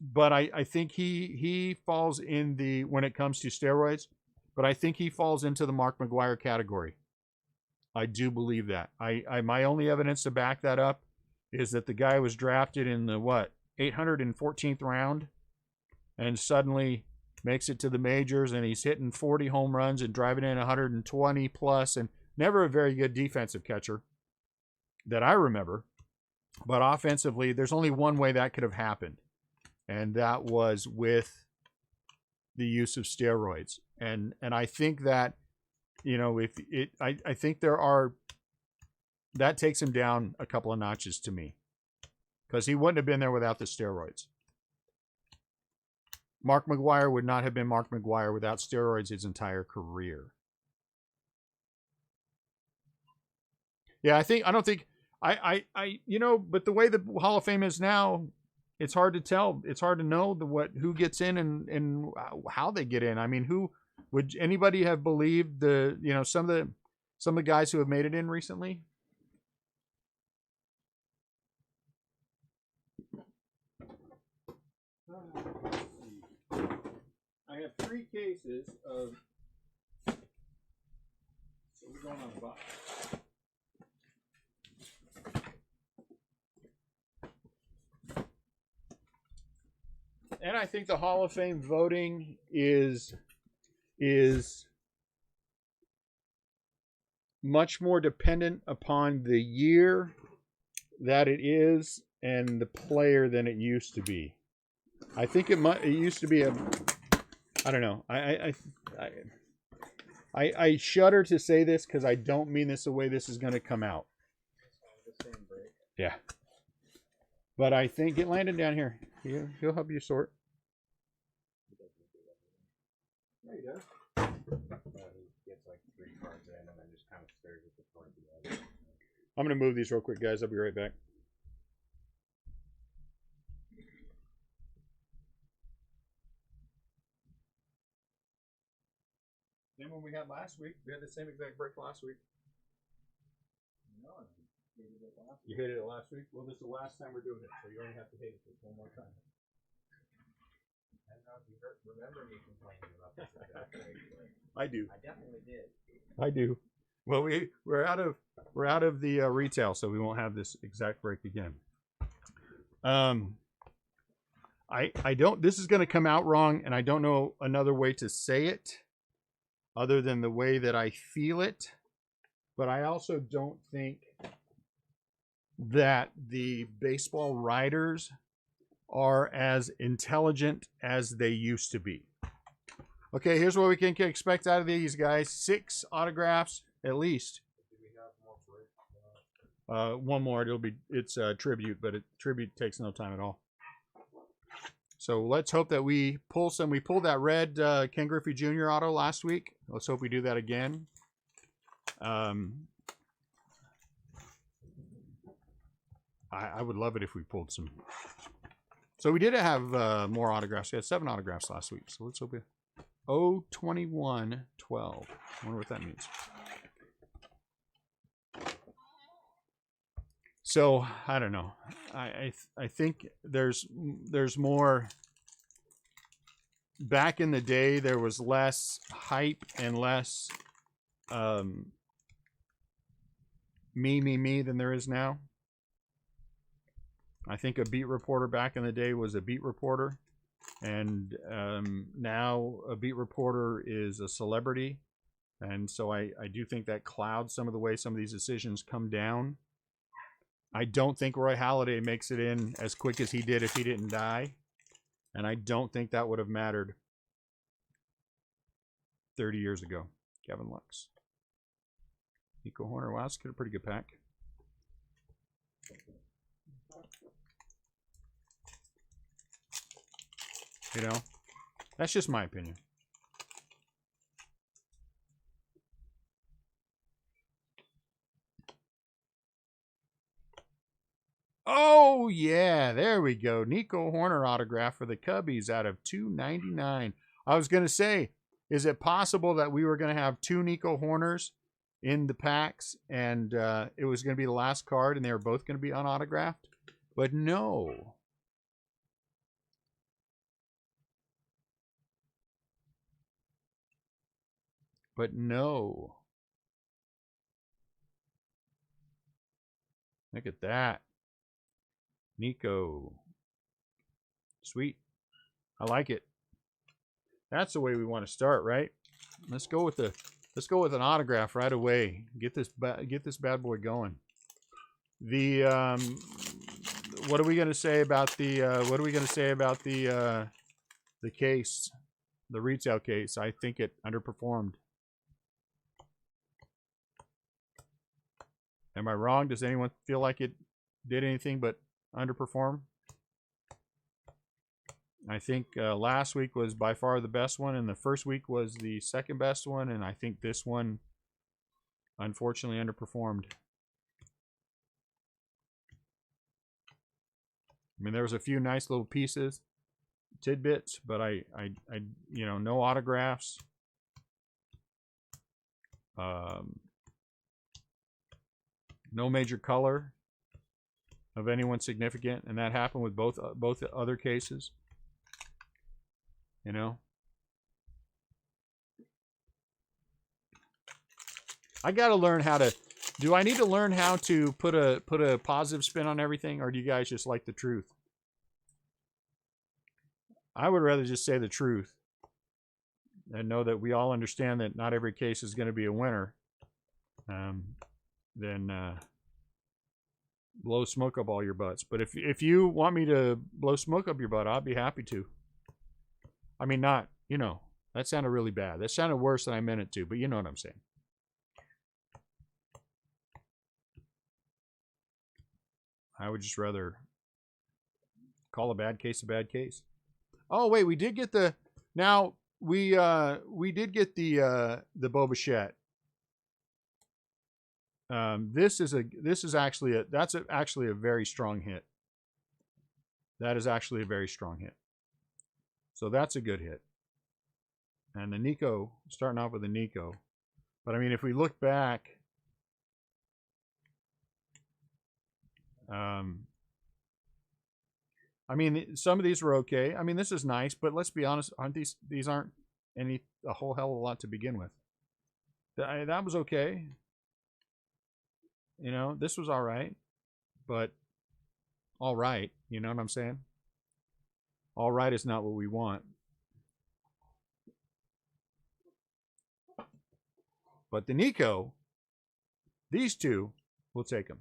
but I think he falls in when it comes to steroids, but I think he falls into the Mark McGwire category. I do believe that. My only evidence to back that up is that the guy was drafted in the 814th round, and suddenly makes it to the majors, and he's hitting 40 home runs and driving in 120 plus, and never a very good defensive catcher that I remember. But offensively, there's only one way that could have happened, and that was with the use of steroids. And I think that, you know, if it, I think there are, that takes him down a couple of notches to me, because he wouldn't have been there without the steroids. Mark McGwire would not have been Mark McGwire without steroids his entire career. Yeah, I don't think, you know, but the way the Hall of Fame is now, it's hard to tell. It's hard to know who gets in and how they get in. I mean, who would anybody have believed some of the guys who have made it in recently? I have 3 cases of. So we're going on the box. And I think the Hall of Fame voting is much more dependent upon the year that it is and the player than it used to be. I think it used to be I don't know. I shudder to say this because I don't mean this the way this is going to come out. Yeah. But I think it landed down here. He'll help you sort. There you go. He gets like 3 cards in and then just kind of stares at the card together. I'm going to move these real quick, guys. I'll be right back. Same one we had last week. We had the same exact break last week. No, you hated it last week? Well, this is the last time we're doing it, so you only have to hate it just one more time. I don't know if you remember me complaining about this exact break. I do. I definitely did. I do. Well, we're out of the retail, so we won't have this exact break again. I don't. This is going to come out wrong, and I don't know another way to say it other than the way that I feel it. But I also don't think that the baseball writers are as intelligent as they used to be. Okay, here's what we can expect out of these guys. 6 autographs at least. One more. It's a tribute, but tribute takes no time at all. So let's hope that we pull some. We pulled that red Ken Griffey Jr. auto last week. Let's hope we do that again. I would love it if we pulled some. So we did have more autographs. We had 7 autographs last week. So let's hope we. 021-12. I wonder what that means. So I don't know. I think there's more. Back in the day, there was less hype and less me than there is now. I think a beat reporter back in the day was a beat reporter, and now a beat reporter is a celebrity, and so I do think that clouds some of the way some of these decisions come down. I don't think Roy Halladay makes it in as quick as he did if he didn't die, and I don't think that would have mattered 30 years ago. Kevin Lux. Nico Horner. Wow, that's a pretty good pack. You know, that's just my opinion. Oh, yeah, there we go. Nico Horner autograph for the Cubbies out of 299. I was going to say, is it possible that we were going to have 2 Nico Horners in the packs and it was going to be the last card and they were both going to be unautographed? But no. But no. Look at that. Nico. Sweet. I like it. That's the way we want to start, right? Let's go with an autograph right away. Get this bad boy going. The what are we going to say about the the case, the retail case? I think it underperformed. Am I wrong? Does anyone feel like it did anything but underperform? I think last week was by far the best one, and the first week was the second best one, and I think this one unfortunately underperformed. I mean, there was a few nice little pieces, tidbits, but I you know, no autographs. No major color of anyone significant, and that happened with both other cases. You know, I got to learn how to. Do I need to learn how to put a positive spin on everything, or do you guys just like the truth? I would rather just say the truth and know that we all understand that not every case is going to be a winner. Then blow smoke up all your butts. But if you want me to blow smoke up your butt, I'll be happy to. I mean, not, you know, that sounded really bad. That sounded worse than I meant it to, but you know what I'm saying. I would just rather call a bad case a bad case. Oh wait, we did get the we did get the Boba This is actually actually a very strong hit. That is actually a very strong hit. So that's a good hit. And the Nico, starting off with the Nico. But I mean, if we look back, I mean, some of these were okay. I mean, this is nice, but let's be honest, these aren't a whole hell of a lot to begin with. That was okay. You know, this was all right, but all right, you know what I'm saying? All right is not what we want. But the Nico, these two, we'll take them.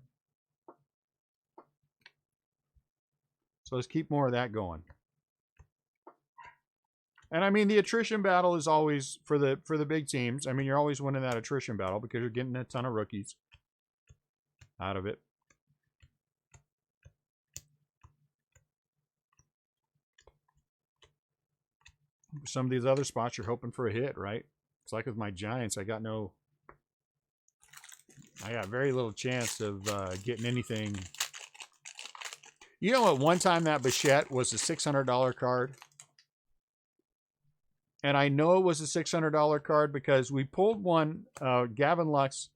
So let's keep more of that going. And I mean, the attrition battle is always for the big teams. I mean, you're always winning that attrition battle because you're getting a ton of rookies out of it. Some of these other spots, you're hoping for a hit, right? It's like with my Giants, I got very little chance of getting anything. You know, at one time that Bichette was a $600 card. And I know it was a $600 card because we pulled one, Gavin Lux,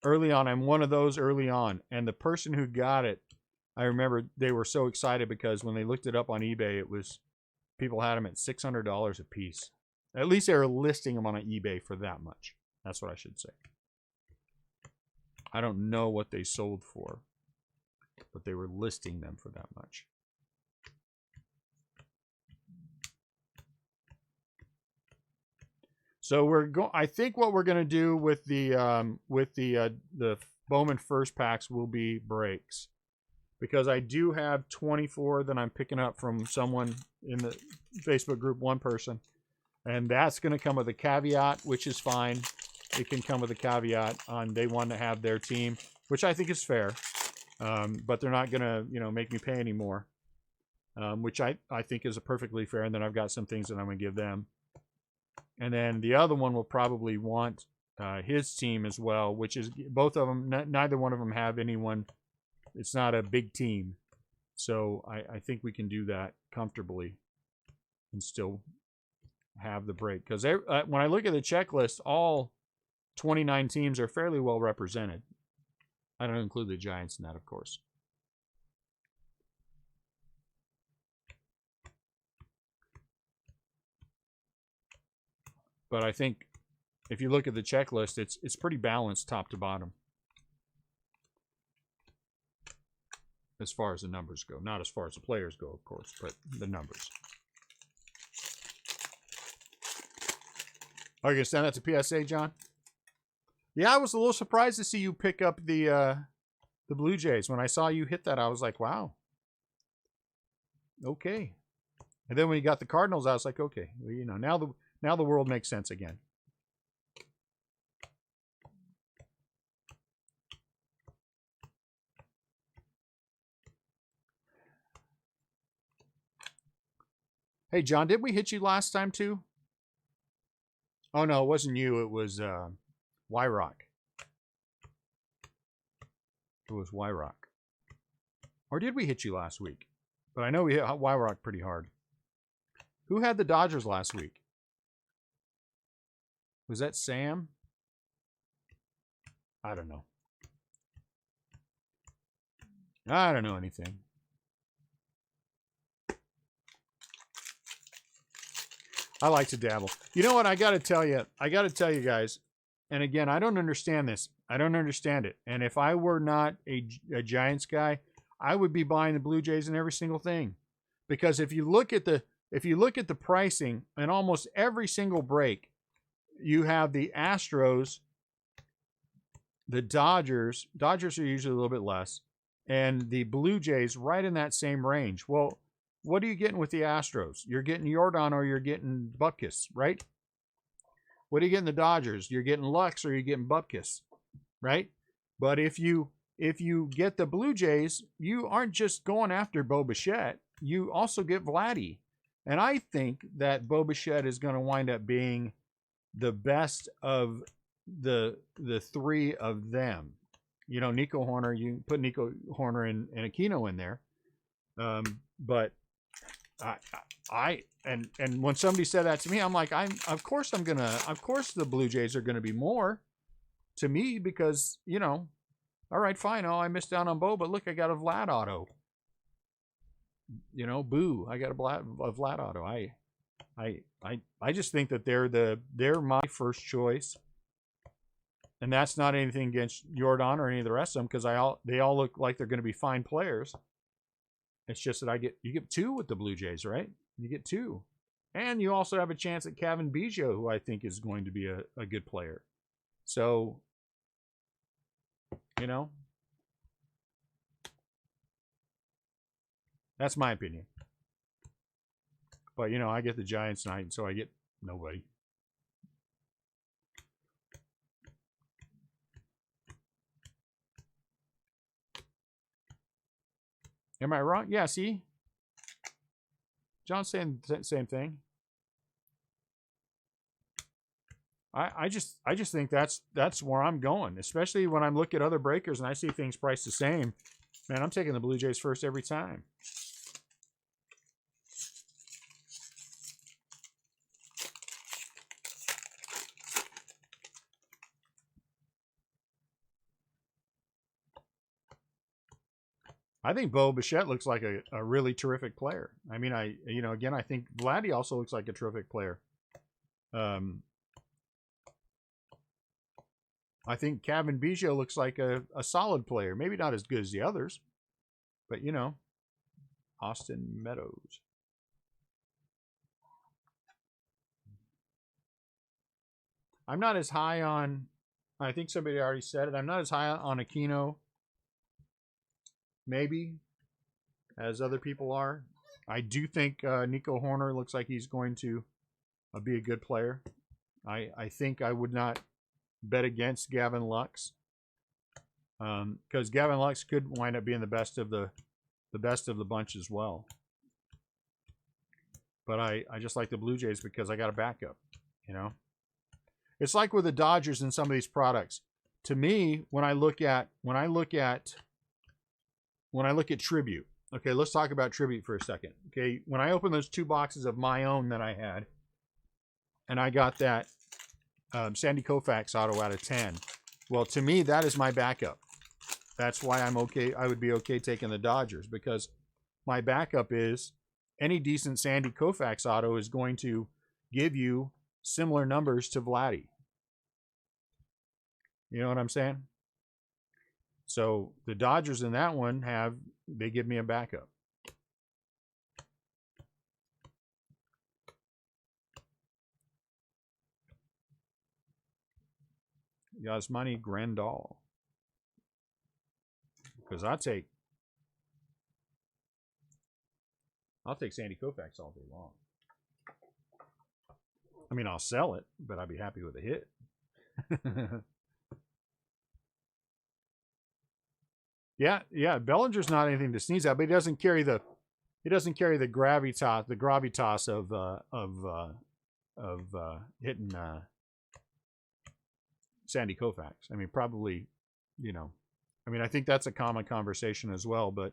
early on. I'm one of those early on. And the person who got it, I remember they were so excited because when they looked it up on eBay, it was, people had them at $600 a piece. At least they were listing them on eBay for that much. That's what I should say. I don't know what they sold for, but they were listing them for that much. So I think what we're going to do with the Bowman first packs will be breaks, because I do have 24 that I'm picking up from someone in the Facebook group, one person, and that's going to come with a caveat, which is fine. It can come with a caveat on they want to have their team, which I think is fair, but they're not going to, you know, make me pay any more, which I think is a perfectly fair. And then I've got some things that I'm going to give them. And then the other one will probably want his team as well, which is both of them. Neither one of them have anyone. It's not a big team. So I think we can do that comfortably and still have the break. Because when I look at the checklist, all 29 teams are fairly well represented. I don't include the Giants in that, of course. But I think if you look at the checklist, it's pretty balanced top to bottom. As far as the numbers go. Not as far as the players go, of course, but the numbers. Are you gonna send that to PSA, John? Yeah, I was a little surprised to see you pick up the Blue Jays. When I saw you hit that, I was like, wow. Okay. And then when you got the Cardinals, I was like, okay, well, you know, now the world makes sense again. Hey, John, did we hit you last time too? Oh no, it wasn't you. It was Y-Rock. It was Y-Rock. Or did we hit you last week? But I know we hit Y-Rock pretty hard. Who had the Dodgers last week? Was that Sam? I don't know. I don't know anything. I like to dabble. You know what? I got to tell you guys, and again, I don't understand this. I don't understand it. And if I were not a Giants guy, I would be buying the Blue Jays in every single thing. Because if you look at the pricing in almost every single break, you have the Astros, the Dodgers. Dodgers are usually a little bit less, and the Blue Jays right in that same range. Well, what are you getting with the Astros? You're getting Jordan or you're getting Bupkis, right? What are you getting the Dodgers? You're getting Lux or you're getting Bupkis, right? But if you get the Blue Jays, you aren't just going after Bo Bichette. You also get Vladdy. And I think that Bo Bichette is going to wind up being the best of the three of them. You know, Nico Horner, you put Nico Horner and Aquino in there. But and when somebody said that to me, I'm like, of course the Blue Jays are gonna be more to me because, you know, all right, fine. Oh, I missed out on Bo, but look, I got a Vlad auto. You know, boo, I got a Vlad auto. I just think that they're my first choice. And that's not anything against Jordan or any of the rest of them because they all look like they're going to be fine players. It's just that you get two with the Blue Jays, right? You get two. And you also have a chance at Kevin Biggio, who I think is going to be a good player. So, you know, that's my opinion. But, you know, I get the Giants tonight, so I get nobody. Am I wrong? Yeah, see? John's saying the same thing. I just think that's where I'm going, especially when I'm looking at other breakers and I see things priced the same. Man, I'm taking the Blue Jays first every time. I think Bo Bichette looks like a really terrific player. I mean, again, I think Vladdy also looks like a terrific player. I think Kevin Biggio looks like a solid player. Maybe not as good as the others, but, you know, Austin Meadows. I'm not as high on, I think somebody already said it, I'm not as high on Aquino, maybe, as other people are. I do think Nico Horner looks like he's going to be a good player. I think I would not bet against Gavin Lux because Gavin Lux could wind up being the best of the bunch as well. But I just like the Blue Jays because I got a backup, you know. It's like with the Dodgers and some of these products. To me, when I look at Tribute, okay, let's talk about Tribute for a second. Okay, when I opened those two boxes of my own that I had, and I got that Sandy Koufax auto out of 10. Well, to me, that is my backup. That's why I'm okay. I would be okay taking the Dodgers because my backup is any decent Sandy Koufax auto is going to give you similar numbers to Vladdy. You know what I'm saying? So the Dodgers in that one they give me a backup. Yasmani Grandal. Because I'll take Sandy Koufax all day long. I mean, I'll sell it, but I'd be happy with a hit. yeah. Bellinger's not anything to sneeze at, but he doesn't carry the gravitas of hitting Sandy Koufax. I mean, probably, I mean, I think that's a common conversation as well. But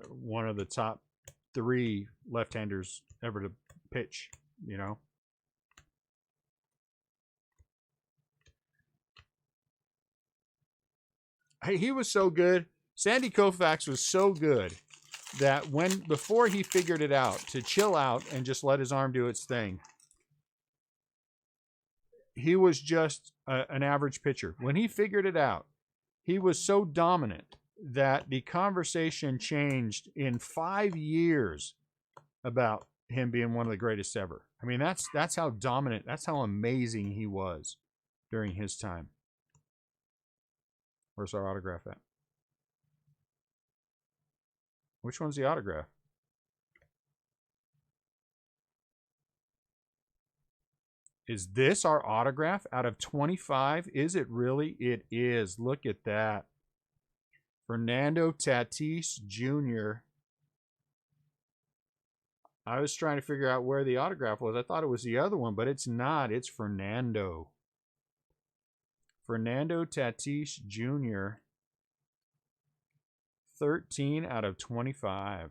one of the top 3 left-handers ever to pitch. Hey, he was so good. Sandy Koufax was so good that before he figured it out to chill out and just let his arm do its thing, he was just an average pitcher. When he figured it out, he was so dominant that the conversation changed in 5 years about him being one of the greatest ever. I mean, that's how dominant, that's how amazing he was during his time. Where's our autograph at? Which one's the autograph? Is this our autograph out of 25? Is it really? It is. Look at that. Fernando Tatis Jr. I was trying to figure out where the autograph was. I thought it was the other one, but it's not. It's Fernando. Fernando Tatis Jr. 13 out of 25.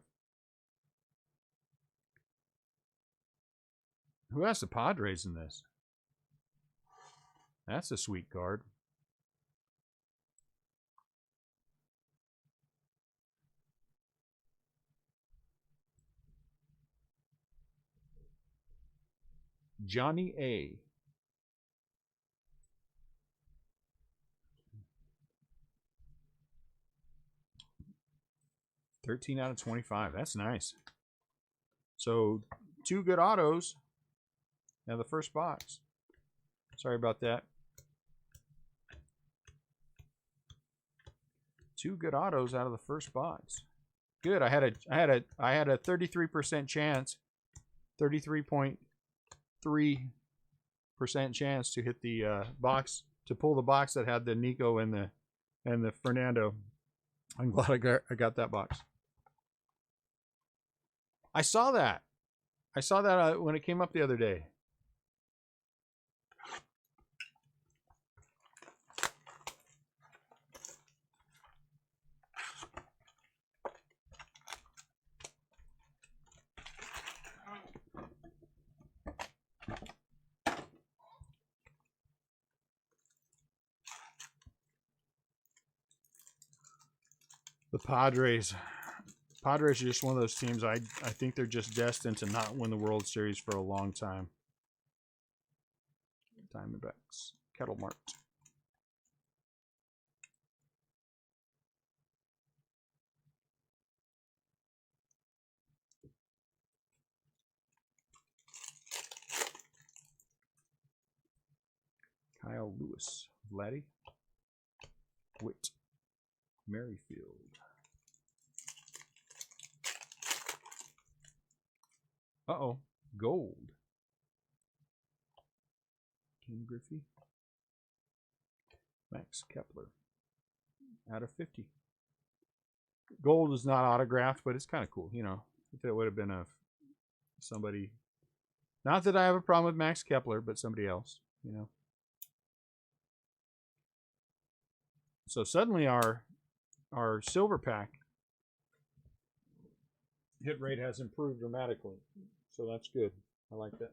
Who has the Padres in this? That's a sweet card. Johnny A. $13 out of 25. That's nice. So 2 good autos. Now the first box. Sorry about that. 2 good autos out of the first box. Good. I had a 33% chance, 33.3% chance to hit the box, to pull the box that had the Nico and the Fernando. I'm glad I got that box. I saw that. When it came up the other day. The Padres are just one of those teams. I think they're just destined to not win the World Series for a long time. Diamondbacks, Kettle Mart. Kyle Lewis, Vladdy, Whit Merrifield. Uh-oh, gold. Ken Griffey. Max Kepler. Out of 50. Gold is not autographed, but it's kind of cool, If it would have been somebody, not that I have a problem with Max Kepler, but somebody else, So suddenly our silver pack hit rate has improved dramatically. So that's good. I like that.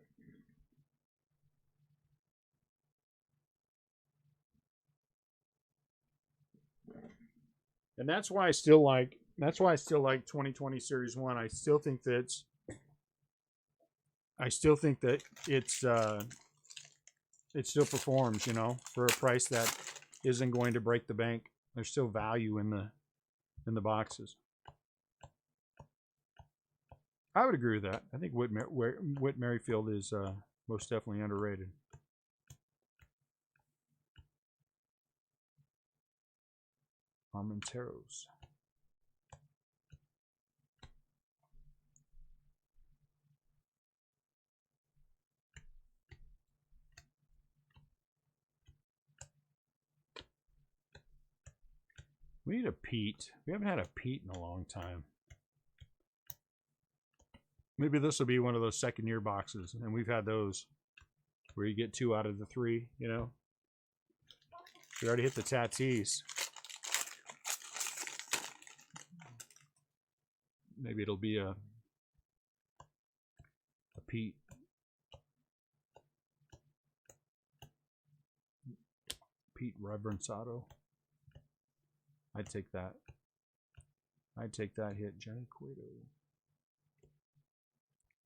And that's why I still like 2020 Series 1. I still think that it still performs, for a price that isn't going to break the bank. There's still value in the boxes. I would agree with that. I think Whit Merrifield is most definitely underrated. Armenteros. We need a Pete. We haven't had a Pete in a long time. Maybe this will be one of those second year boxes, and we've had those where you get 2 out of the 3, you know. We already hit the Tatis. Maybe it'll be a Pete. Pete Reverence Auto. I'd take that. I'd take that hit. Johnny Cueto.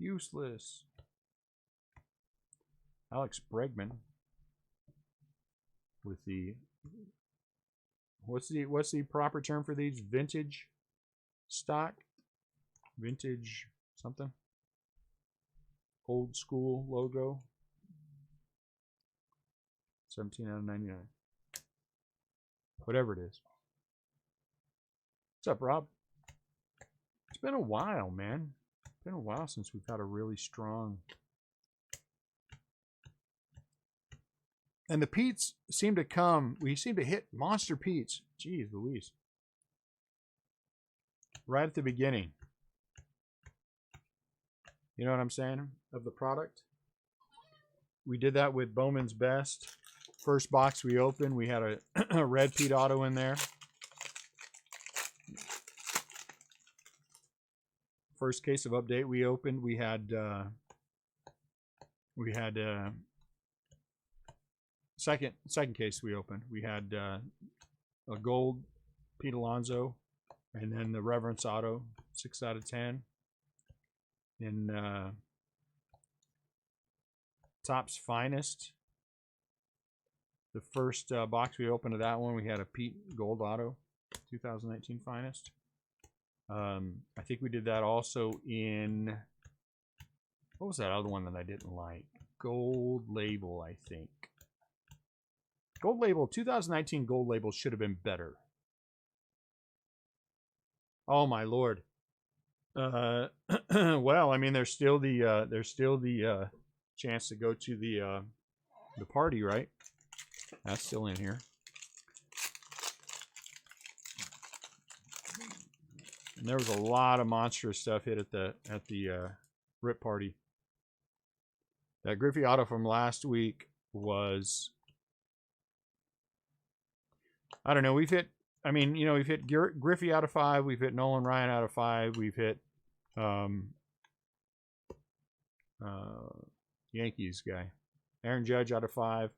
Useless. Alex Bregman. With the what's the proper term for these? Vintage stock? Vintage something? Old school logo. 17 out of 99. Whatever it is. What's up, Rob? It's been a while, man. It's been a while since we've had a really strong. And the Pete's seem to come. We seem to hit monster Pete's. Jeez Louise. Right at the beginning. You know what I'm saying? Of the product. We did that with Bowman's Best. First box we opened, we had a red Pete Auto in there. First case of update we opened, we had second case we opened. We had a gold Pete Alonso, and then the Reverence Auto, 6 out of 10. In Topps Finest, the first box we opened of that one, we had a Pete Gold Auto, 2019 Finest. I think we did that also in, what was that other one that I didn't like? Gold Label, I think. Gold Label, 2019 Gold Label should have been better. Oh my Lord. Well, I mean, there's still the chance to go to the party, right? That's still in here. And there was a lot of monstrous stuff hit at the rip party. That Griffey Auto from last week was, I don't know, we've hit, I mean, you know, we've hit Griffey out of 5, we've hit Nolan Ryan out of 5, we've hit Yankees guy, Aaron Judge out of 5.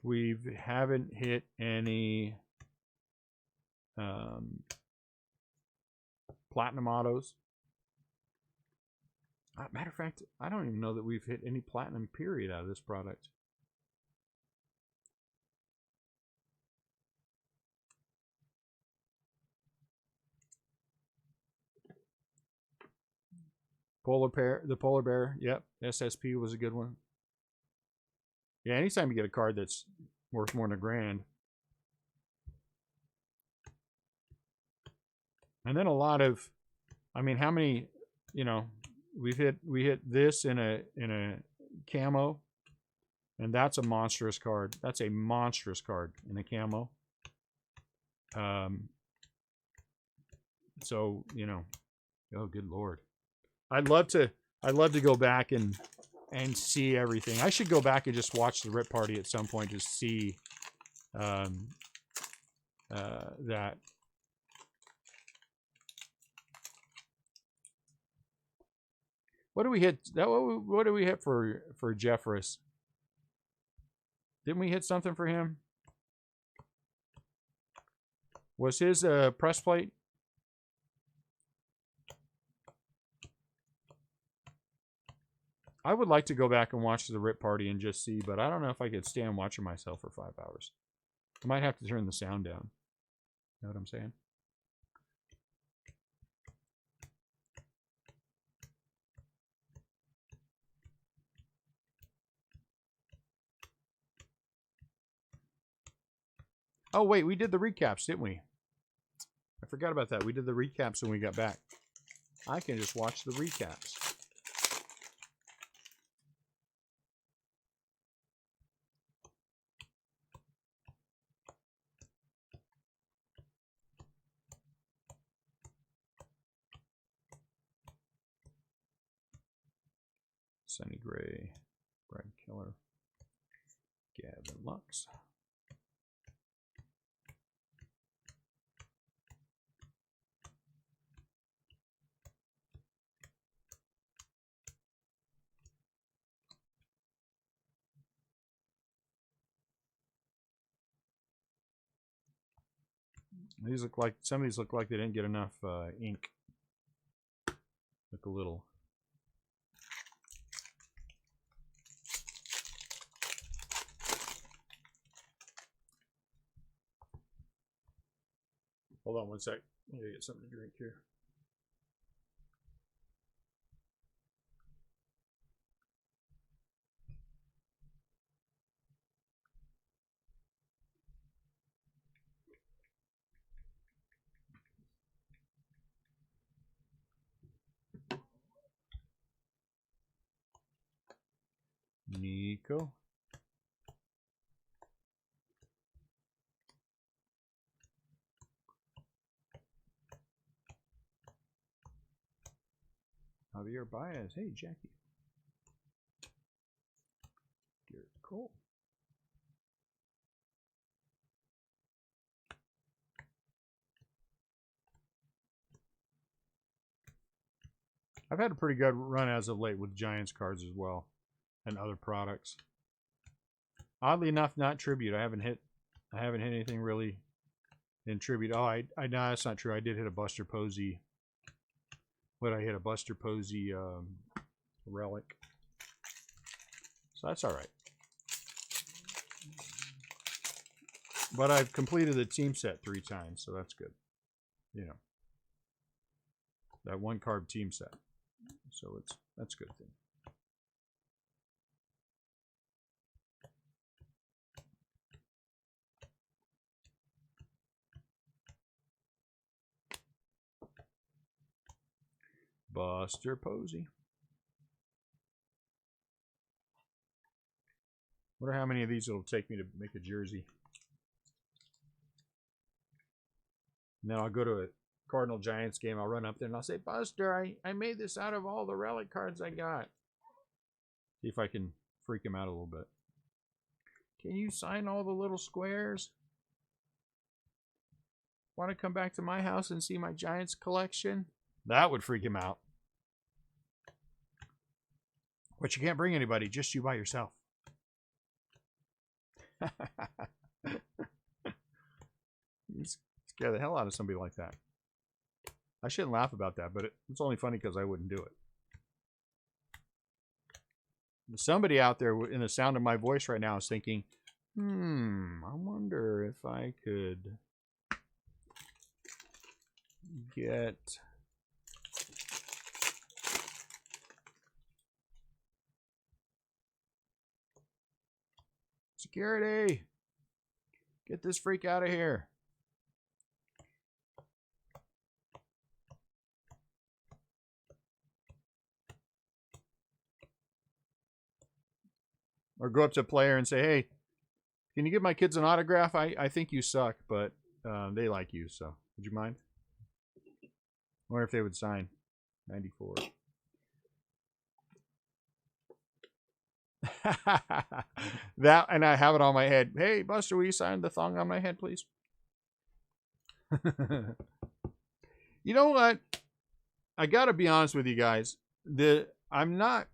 We haven't hit any platinum autos. Matter of fact, I don't even know that we've hit any platinum period out of this product. The Polar Bear, yep. SSP was a good one. Yeah, anytime you get a card that's worth more than $1,000. And then a lot of, I mean, how many, you know, we hit this in a camo, and that's a monstrous card. That's a monstrous card in a camo. So, you know, oh good Lord. I'd love to go back and see everything. I should go back and just watch the rip party at some point to see that. What do we hit? What do we hit for Jeffress? Didn't we hit something for him? Was his press plate? I would like to go back and watch the rip party and just see, but I don't know if I could stand watching myself for 5 hours. I might have to turn the sound down. You know what I'm saying? Oh, wait, we did the recaps, didn't we? I forgot about that. We did the recaps when we got back. I can just watch the recaps. Sunny Gray, Brad Keller, Gavin Lux. These look like, some of these look like they didn't get enough ink. Look a little. Hold on one sec. I gotta get something to drink here. Nico. Javier Baez. Hey, Jackie. Garrett Cole. I've had a pretty good run as of late with Giants cards as well, and other products. Oddly enough, not tribute. I haven't hit anything really in tribute. Oh, no, that's not true. I did hit a Buster Posey. But I hit a Buster Posey relic, so that's all right. But I've completed the team set 3 times, so that's good. You know, that 1 card team set. So that's a good thing. Buster Posey. Wonder how many of these it'll take me to make a jersey. And then I'll go to a Cardinal Giants game. I'll run up there and I'll say, Buster, I made this out of all the relic cards I got. See if I can freak him out a little bit. Can you sign all the little squares? Want to come back to my house and see my Giants collection? That would freak him out. But you can't bring anybody, just you by yourself. You scare the hell out of somebody like that. I shouldn't laugh about that, but it's only funny because I wouldn't do it. Somebody out there in the sound of my voice right now is thinking, I wonder if I could get security. Get this freak out of here. Or go up to a player and say, hey, can you give my kids an autograph? I think you suck, but they like you, so would you mind? I wonder if they would sign 94. That, and I have it on my head. Hey, Buster, will you sign the thong on my head, please? You know what? I gotta be honest with you guys. I'm not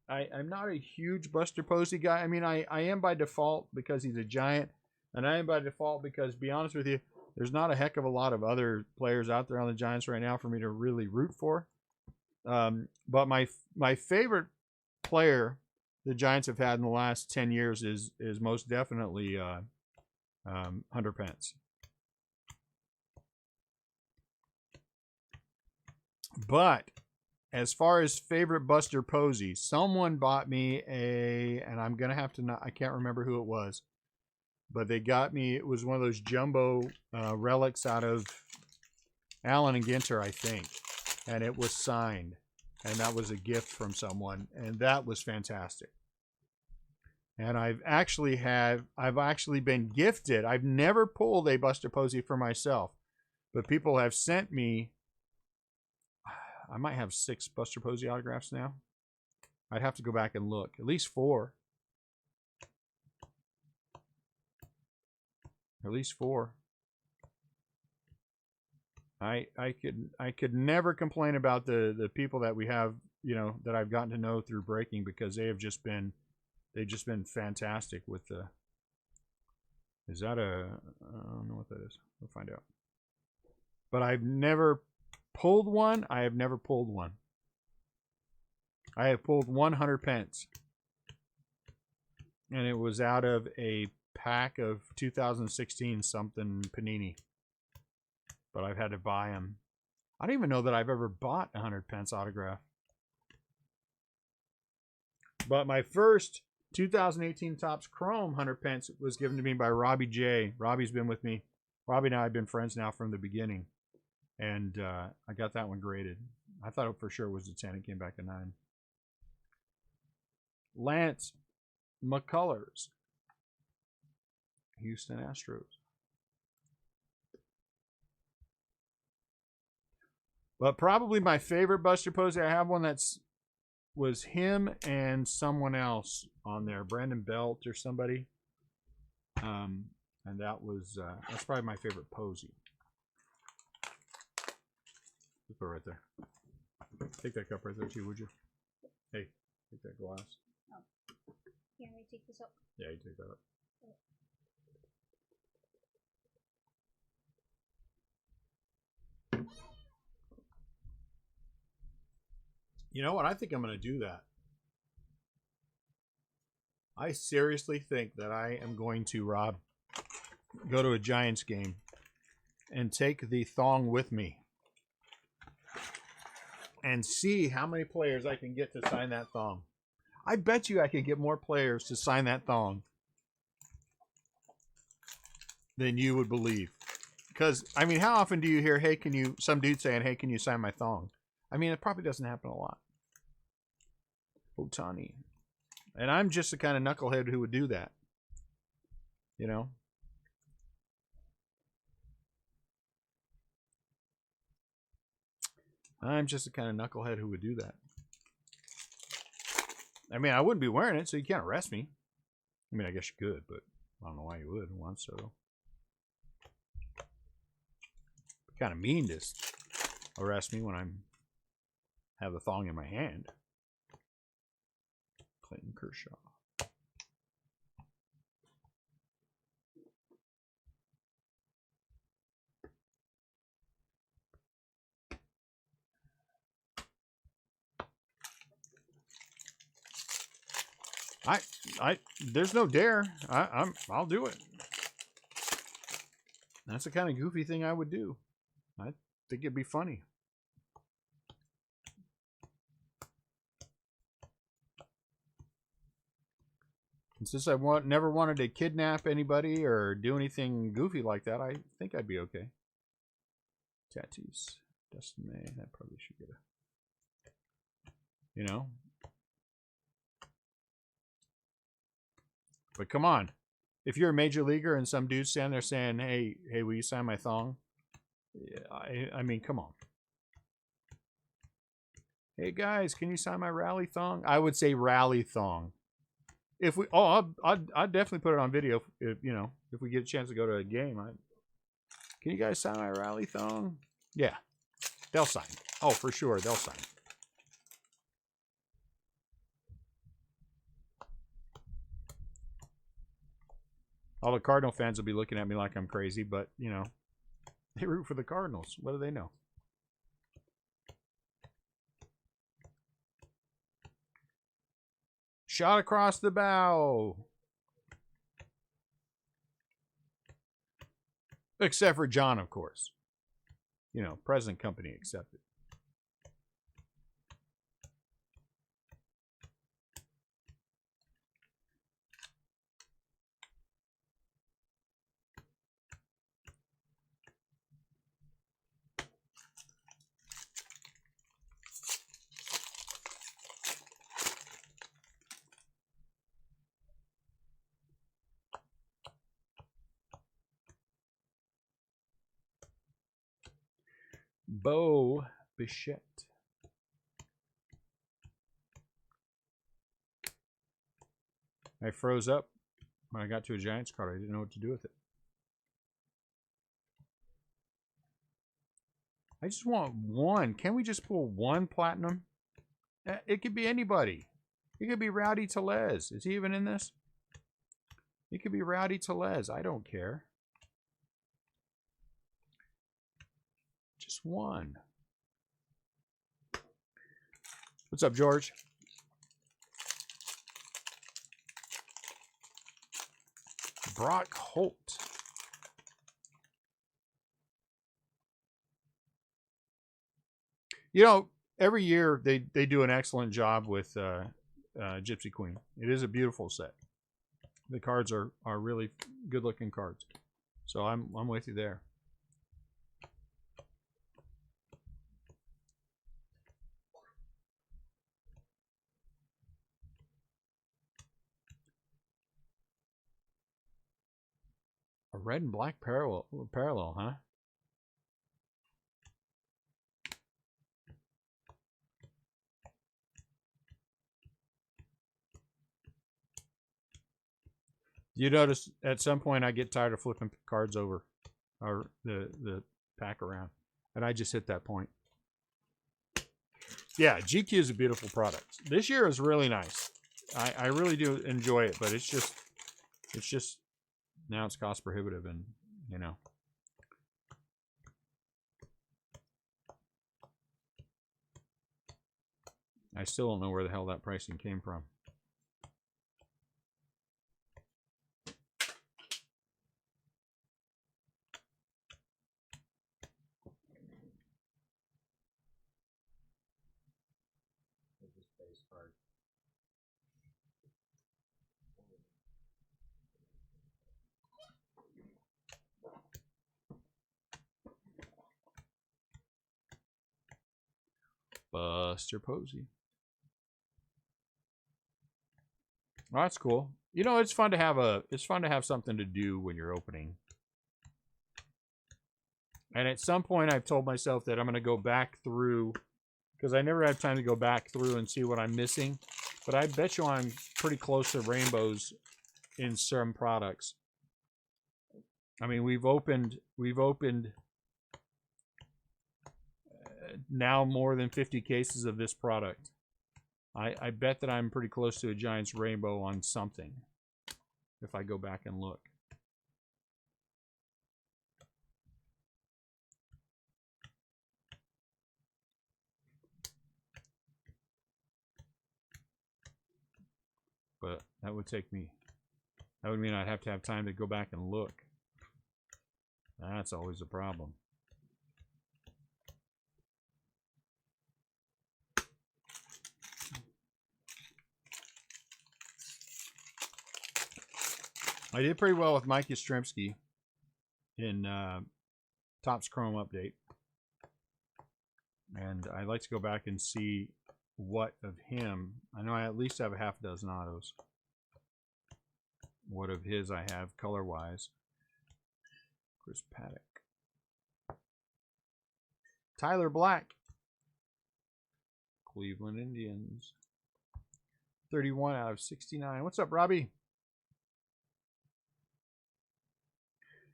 a huge Buster Posey guy. I mean, I am by default because he's a Giant, and I am by default because, to be honest with you, there's not a heck of a lot of other players out there on the Giants right now for me to really root for. But my favorite player the Giants have had in the last 10 years is most definitely Hunter Pence. But as far as favorite Buster Posey, someone bought me and I'm gonna have to I can't remember who it was, but they got me. It was one of those jumbo relics out of Allen and Ginter, I think, and it was signed, and that was a gift from someone, and that was fantastic. And I've actually been gifted. I've never pulled a Buster Posey for myself, but people have sent me. I might have 6 Buster Posey autographs now. I'd have to go back and look. At least 4. At least 4. I could never complain about the people that we have, you know, that I've gotten to know through breaking, because they've just been fantastic with the. Is that a? I don't know what that is. We'll find out. But I've never pulled one. I have never pulled one. I have pulled 100 pence, and it was out of a pack of 2016 something Panini. But I've had to buy them. I don't even know that I've ever bought a 100 pence autograph. But my first 2018 Topps Chrome 100 pence was given to me by Robbie J. Robbie's been with me. Robbie and I have been friends now from the beginning. And I got that one graded. I thought it for sure was a 10. It came back a 9. Lance McCullers, Houston Astros. But probably my favorite Buster Posey, I have one was him and someone else on there, Brandon Belt or somebody. And that's probably my favorite Posey. Put it right there. Take that cup right there too, would you? Hey, take that glass. Oh. Can we take this up? Yeah, you take that up. You know what? I think I'm going to do that. I seriously think that I am going to, Rob, go to a Giants game and take the thong with me and see how many players I can get to sign that thong. I bet you I could get more players to sign that thong than you would believe. Because, I mean, how often do you hear, hey, some dude saying, hey, can you sign my thong? I mean, it probably doesn't happen a lot. Otani. And I'm just the kind of knucklehead who would do that. You know? I'm just the kind of knucklehead who would do that. I mean, I wouldn't be wearing it, so you can't arrest me. I mean, I guess you could, but I don't know why you would. Once so. Kind of mean to arrest me when have the thong in my hand. Clayton Kershaw. There's no dare. I'll do it. That's the kind of goofy thing I would do. I think it'd be funny. And since I never wanted to kidnap anybody or do anything goofy like that, I think I'd be okay. Tatis. Dustin May. That probably should get a... You know? But come on. If you're a major leaguer and some dude's standing there saying, hey, will you sign my thong? Yeah, I mean, come on. Hey, guys, can you sign my rally thong? I would say rally thong. If we, I'd definitely put it on video. If we get a chance to go to a game, can you guys sign my rally thong? Yeah, they'll sign. Oh, for sure, they'll sign. All the Cardinal fans will be looking at me like I'm crazy, but they root for the Cardinals. What do they know? Shot across the bow. Except for John, of course. Present company accepted. Bo Bichette. I froze up when I got to a Giants card. I didn't know what to do with it. I just want one. Can we just pull one platinum? It could be anybody. It could be Rowdy Tellez. Is he even in this? It could be Rowdy Tellez. I don't care. Just one. What's up, George? Brock Holt. You know, every year they do an excellent job with Gypsy Queen. It is a beautiful set. The cards are really good looking cards. So I'm with you there. A red and black parallel, huh? You notice at some point I get tired of flipping cards over, or the pack around, and I just hit that point. Yeah, GQ is a beautiful product. This year is really nice. I really do enjoy it, but it's just now it's cost prohibitive, and you know. I still don't know where the hell that pricing came from. Buster Posey. Oh, that's cool. You know, it's fun to have something to do when you're opening. And at some point I've told myself that I'm going to go back through, because I never have time to go back through and see what I'm missing. But I bet you I'm pretty close to rainbows in some products. I mean, we've opened now more than 50 cases of this product. I bet that I'm pretty close to a Giants rainbow on something if I go back and look. But that would mean I'd have to have time to go back and look. That's always a problem. I did pretty well with Mike Yastrzemski in Topps Chrome Update. And I'd like to go back and see what of him. I know I at least have a half dozen autos. What of his I have color-wise. Chris Paddock. Tyler Black. Cleveland Indians. 31 out of 69. What's up, Robbie?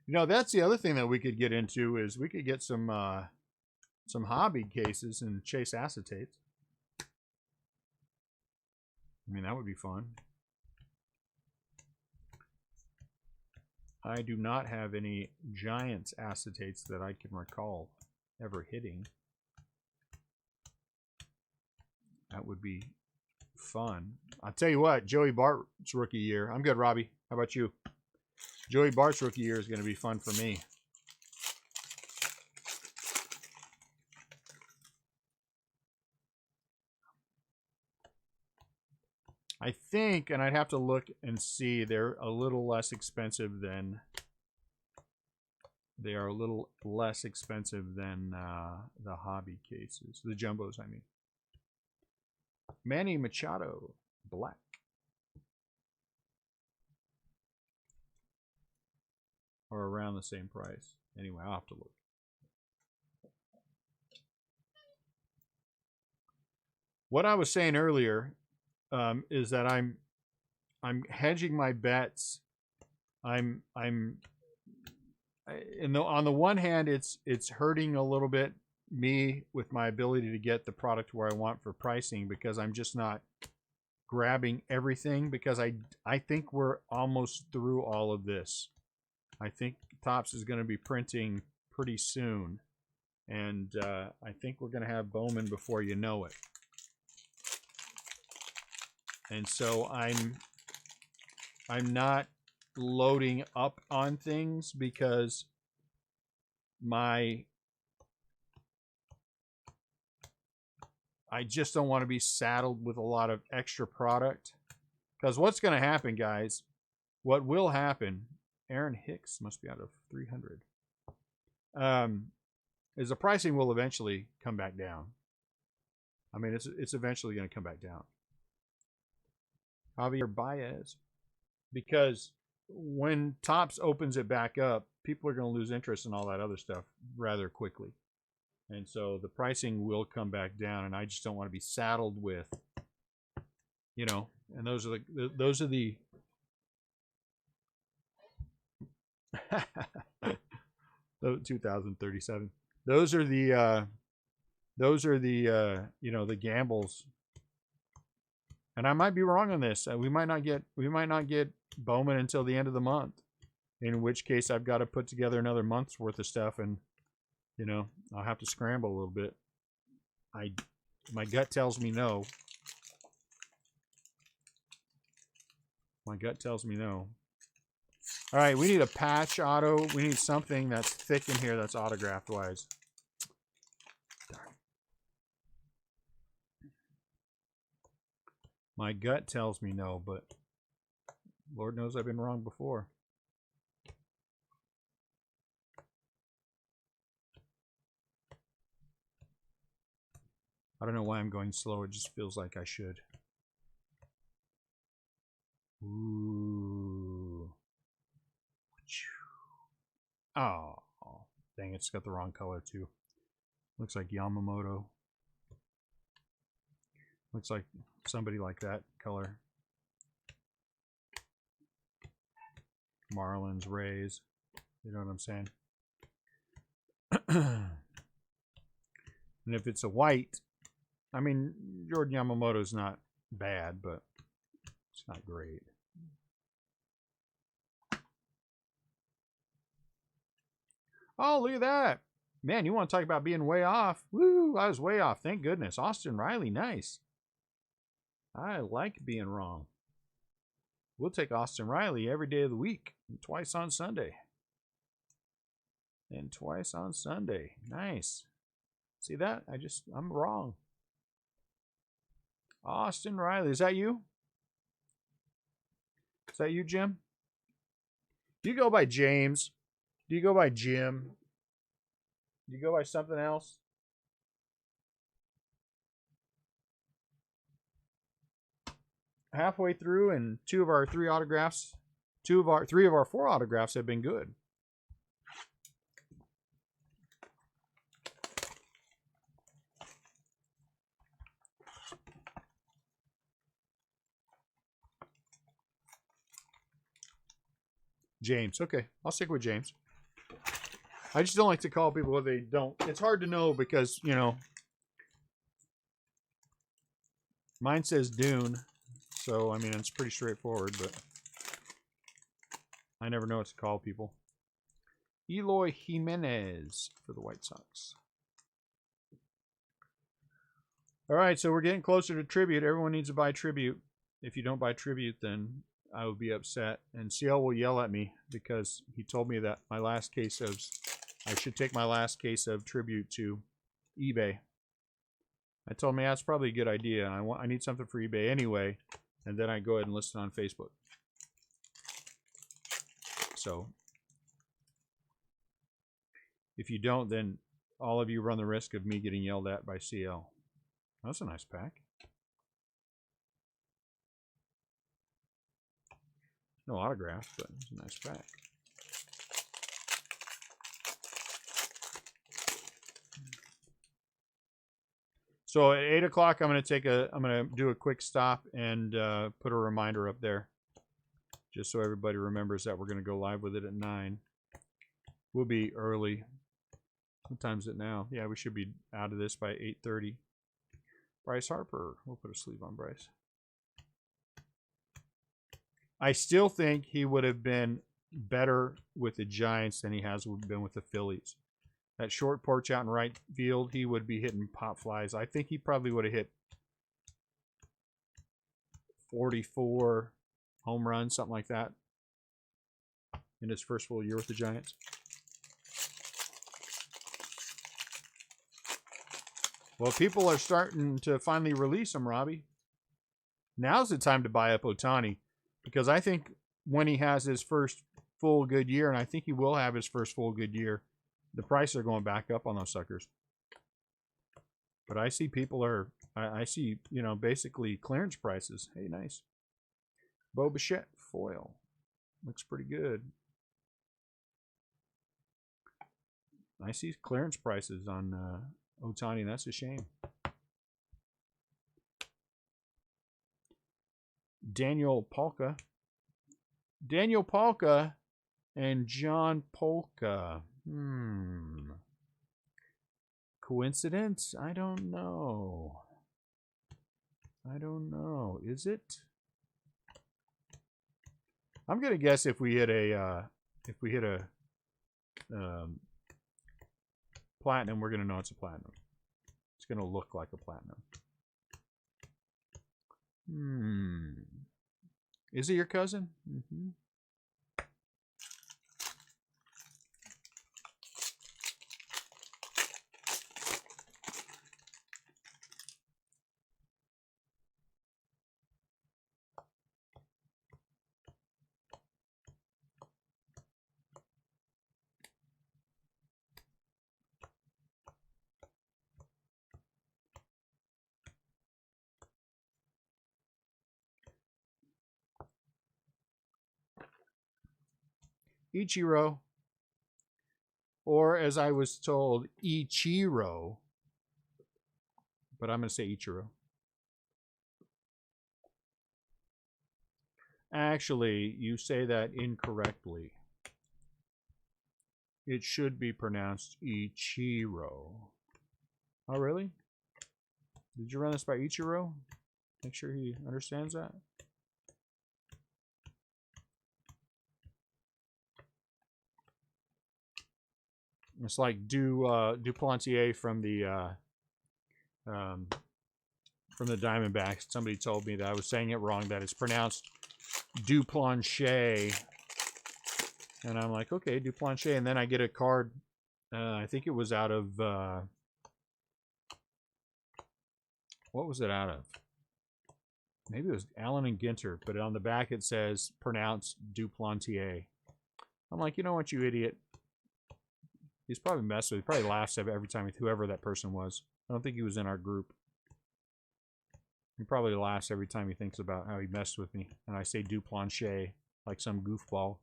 You know, that's the other thing that we could get into is we could get some hobby cases and chase acetates. I mean, that would be fun. I do not have any Giants acetates that I can recall ever hitting. That would be fun. I'll tell you what, Joey Bart's rookie year. I'm good, Robbie. How about you? Joey Bart's rookie year is going to be fun for me. I think, and I'd have to look and see, they're a little less expensive than the hobby cases, the jumbos, I mean. Manny Machado, black. Or around the same price. Anyway, I'll have to look. what I was saying earlier is that I'm hedging my bets. I'm on the one hand, it's hurting a little bit me with my ability to get the product where I want for pricing, because I'm just not grabbing everything, because I think we're almost through all of this. I think Topps is going to be printing pretty soon, and I think we're going to have Bowman before you know it. And so I'm not loading up on things because I just don't want to be saddled with a lot of extra product. Because what's going to happen, guys, what will happen, Aaron Hicks must be out of 300, is the pricing will eventually come back down. I mean, it's eventually going to come back down. Javier Baez. Because when Topps opens it back up, people are going to lose interest in all that other stuff rather quickly. And so the pricing will come back down, and I just don't want to be saddled with, you know, and those are the 2037. Those are the you know, the gambles. And I might be wrong on this. We might not get Bowman until the end of the month, in which case I've got to put together another month's worth of stuff, and you know, I'll have to scramble a little bit. My gut tells me no. My gut tells me no. All right, we need a patch auto. We need something that's thick in here that's autographed wise. Darn. My gut tells me no, but Lord knows I've been wrong before. I don't know why I'm going slow. It just feels like I should. Ooh. Oh, dang, it's got the wrong color too. Looks like Yamamoto. Looks like somebody like that color. Marlins, Rays. You know what I'm saying? And if it's a white, I mean, Jordan Yamamoto's not bad, but it's not great. Oh, look at that. Man, you want to talk about being way off? Woo, I was way off. Thank goodness. Austin Riley, nice. I like being wrong. We'll take Austin Riley every day of the week, and twice on Sunday. And twice on Sunday. Nice. See that? I'm wrong. Austin Riley. Is that you? Is that you, Jim? Do you go by James? Do you go by Jim? Do you go by something else? Halfway through, and three of our four autographs have been good. James. Okay, I'll stick with James. I just don't like to call people what they don't. It's hard to know because, you know, mine says Dune. So, I mean, it's pretty straightforward, but I never know what to call people. Eloy Jimenez for the White Sox. All right, so we're getting closer to Tribute. Everyone needs to buy Tribute. If you don't buy Tribute, then I would be upset. And CL will yell at me because he told me that I should take my last case of Tribute to eBay. I told him, yeah, that's probably a good idea. I need something for eBay anyway, and then I go ahead and list it on Facebook. So if you don't, then all of you run the risk of me getting yelled at by CL. That's a nice pack. No autograph, but it's a nice pack. So at 8 o'clock, I'm gonna do a quick stop and put a reminder up there, just so everybody remembers that we're gonna go live with it at 9. We'll be early. What time is it now? Yeah, we should be out of this by 8:30. Bryce Harper. We'll put a sleeve on Bryce. I still think he would have been better with the Giants than he has been with the Phillies. That short porch out in right field, he would be hitting pop flies. I think he probably would have hit 44 home runs, something like that, in his first full year with the Giants. Well, people are starting to finally release him, Robbie. Now's the time to buy up Ohtani, because I think when he has his first full good year, and I think he will have his first full good year, the prices are going back up on those suckers. But I see people are, I see, you know, basically clearance prices. Hey, nice. Bo Bichette foil. Looks pretty good. I see clearance prices on Ohtani. That's a shame. Daniel Polka. Daniel Polka and John Polka. Coincidence? I don't know. I don't know. Is it? I'm gonna guess if we hit a platinum, we're gonna know it's a platinum. It's gonna look like a platinum. Is it your cousin? Mm-hmm. Ichiro, or as I was told, Ichiro, but I'm going to say Ichiro. Actually, you say that incorrectly. It should be pronounced Ichiro. Oh, really? Did you run this by Ichiro? Make sure he understands that. It's like Duplantier from the Diamondbacks. Somebody told me that I was saying it wrong, that it's pronounced Duplantier. And I'm like, okay, Duplantier. And then I get a card, I think it was out of, what was it out of? Maybe it was Allen and Ginter, but on the back it says pronounced Duplantier. I'm like, you know what, you idiot. He's probably messed with. He probably laughs every time, whoever that person was. I don't think he was in our group. He probably laughs every time he thinks about how he messed with me. And I say Duplantier like some goofball.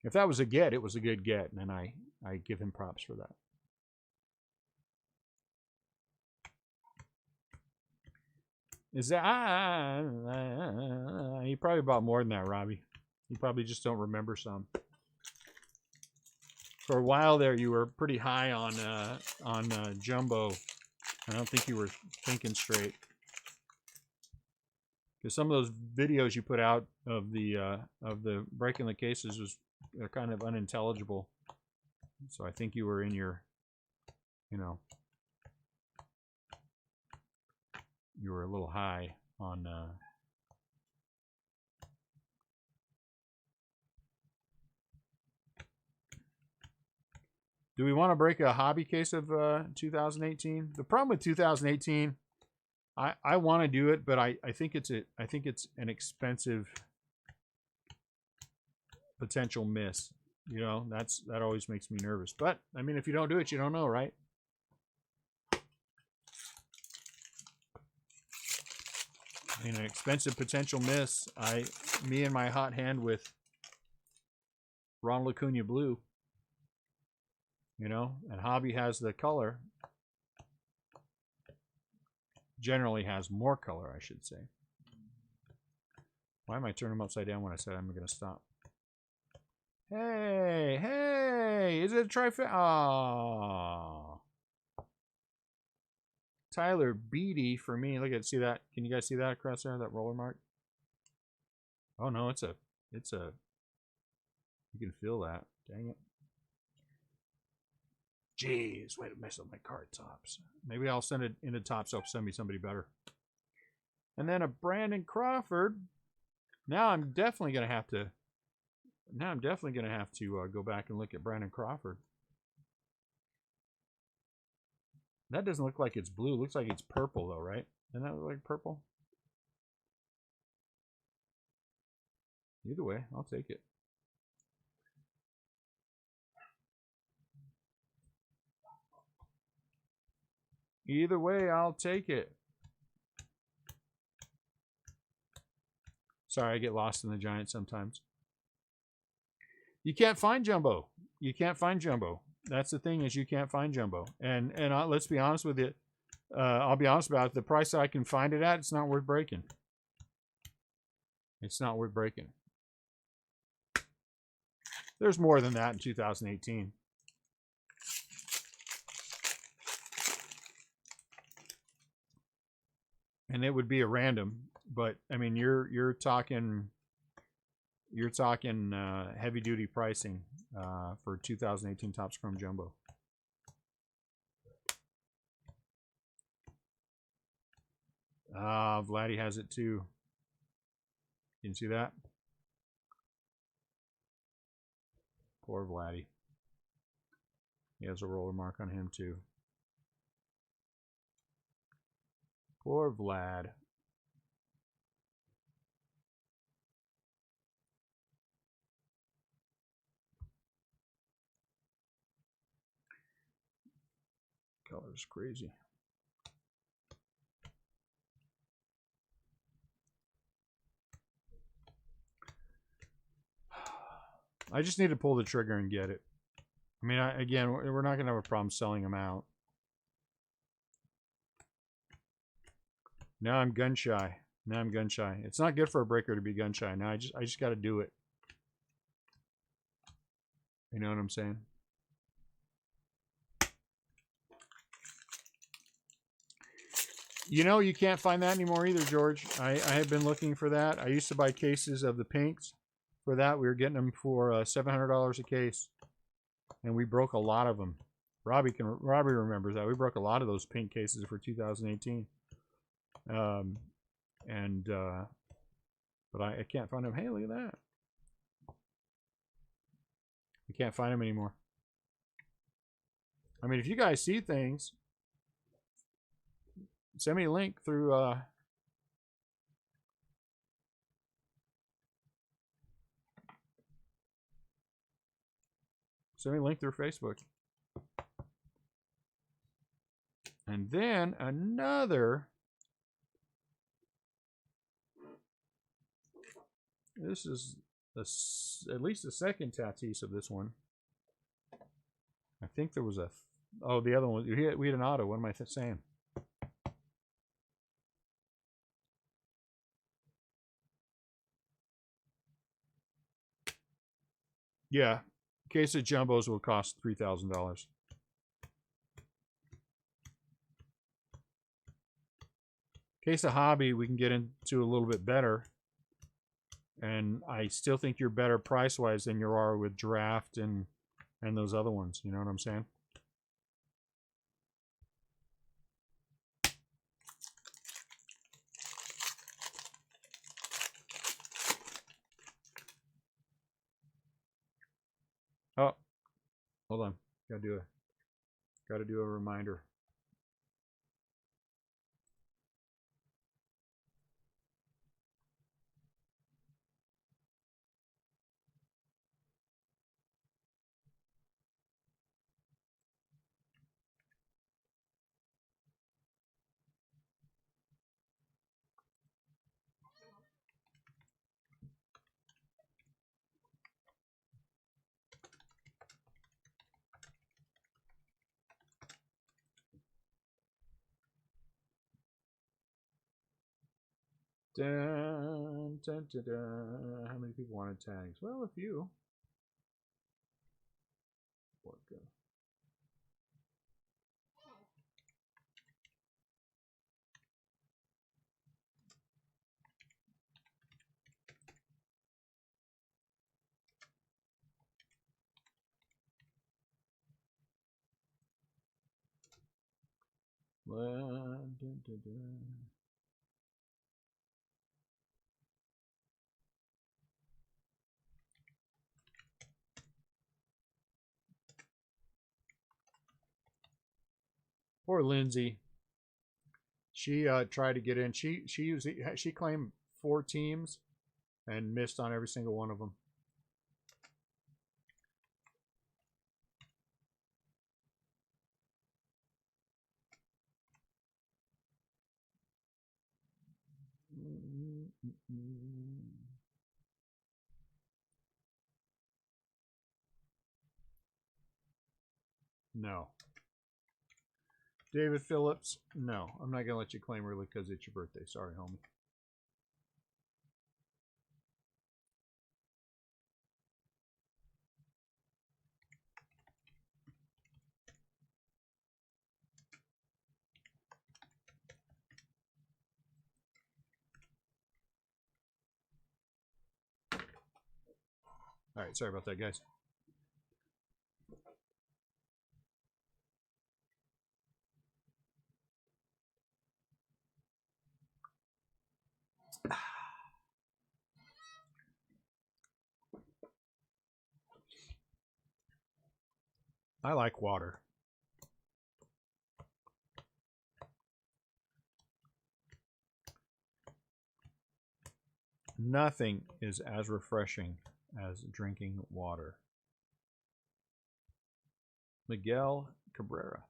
If that was a get, it was a good get. And I give him props for that. Is that... he probably bought more than that, Robbie. You probably just don't remember some. For a while there, you were pretty high on Jumbo. I don't think you were thinking straight. Because some of those videos you put out of the breaking the cases they're kind of unintelligible. So I think you were in your, you know, you were a little high on. Do we want to break a hobby case of 2018? The problem with 2018, I want to do it, but I think it's an expensive potential miss. You know, that always makes me nervous. But I mean, if you don't do it, you don't know, right? I mean, an expensive potential miss. Me and my hot hand with Ronald Acuna Blue. You know, and Hobby has the color. Generally has more color, I should say. Why am I turning them upside down when I said I'm going to stop? Hey, hey, is it a trifecta? Oh. Tyler Beatty for me. Look at, see that? Can you guys see that across there, that roller mark? Oh no, it's a, you can feel that. Dang it. Jeez, wait, I messed up my card tops. Maybe I'll send it into top, so send me somebody better. And then a Brandon Crawford. Now I'm definitely gonna have to. Go back and look at Brandon Crawford. That doesn't look like it's blue. It looks like it's purple though, right? Doesn't that look like purple? Either way, I'll take it. Either way, I'll take it. Sorry, I get lost in the Giants sometimes. You can't find Jumbo. You can't find Jumbo. That's the thing, is you can't find Jumbo. And let's be honest with you. I'll be honest about it. The price I can find it at, it's not worth breaking. It's not worth breaking. There's more than that in 2018. And it would be a random, but I mean, you're talking heavy duty pricing for 2018 Topps Chrome Jumbo. Vladdy has it too. You can see that? Poor Vladdy. He has a roller mark on him too. Poor Vlad. Color's crazy. I just need to pull the trigger and get it. I mean, again, we're not going to have a problem selling them out. Now I'm gun shy. It's not good for a breaker to be gun shy. Now I just got to do it. You know what I'm saying? You know, you can't find that anymore either, George. I have been looking for that. I used to buy cases of the pinks. For that, we were getting them for $700 a case, and we broke a lot of them. Robbie remembers that. We broke a lot of those pink cases for 2018. But I can't find them. Hey, look at that. I can't find them anymore. I mean, if you guys see things, send me a link through Facebook. And then another. This is at least the second Tatis of this one. I think there was a. Oh, the other one. We had an auto. What am I saying? Yeah. Case of Jumbos will cost $3,000. Case of Hobby, we can get into a little bit better. And I still think you're better price-wise than you are with Draft and those other ones. You know what I'm saying? Oh, hold on. Gotta do a reminder. Dun, dun, dun, dun. How many people wanted tags? Well, a few. Dun, dun, dun. Poor Lindsay. She tried to get in. She claimed 4 teams and missed on every single one of them. No. David Phillips, no. I'm not going to let you claim early because it's your birthday. Sorry, homie. All right, sorry about that, guys. I like water. Nothing is as refreshing as drinking water. Miguel Cabrera.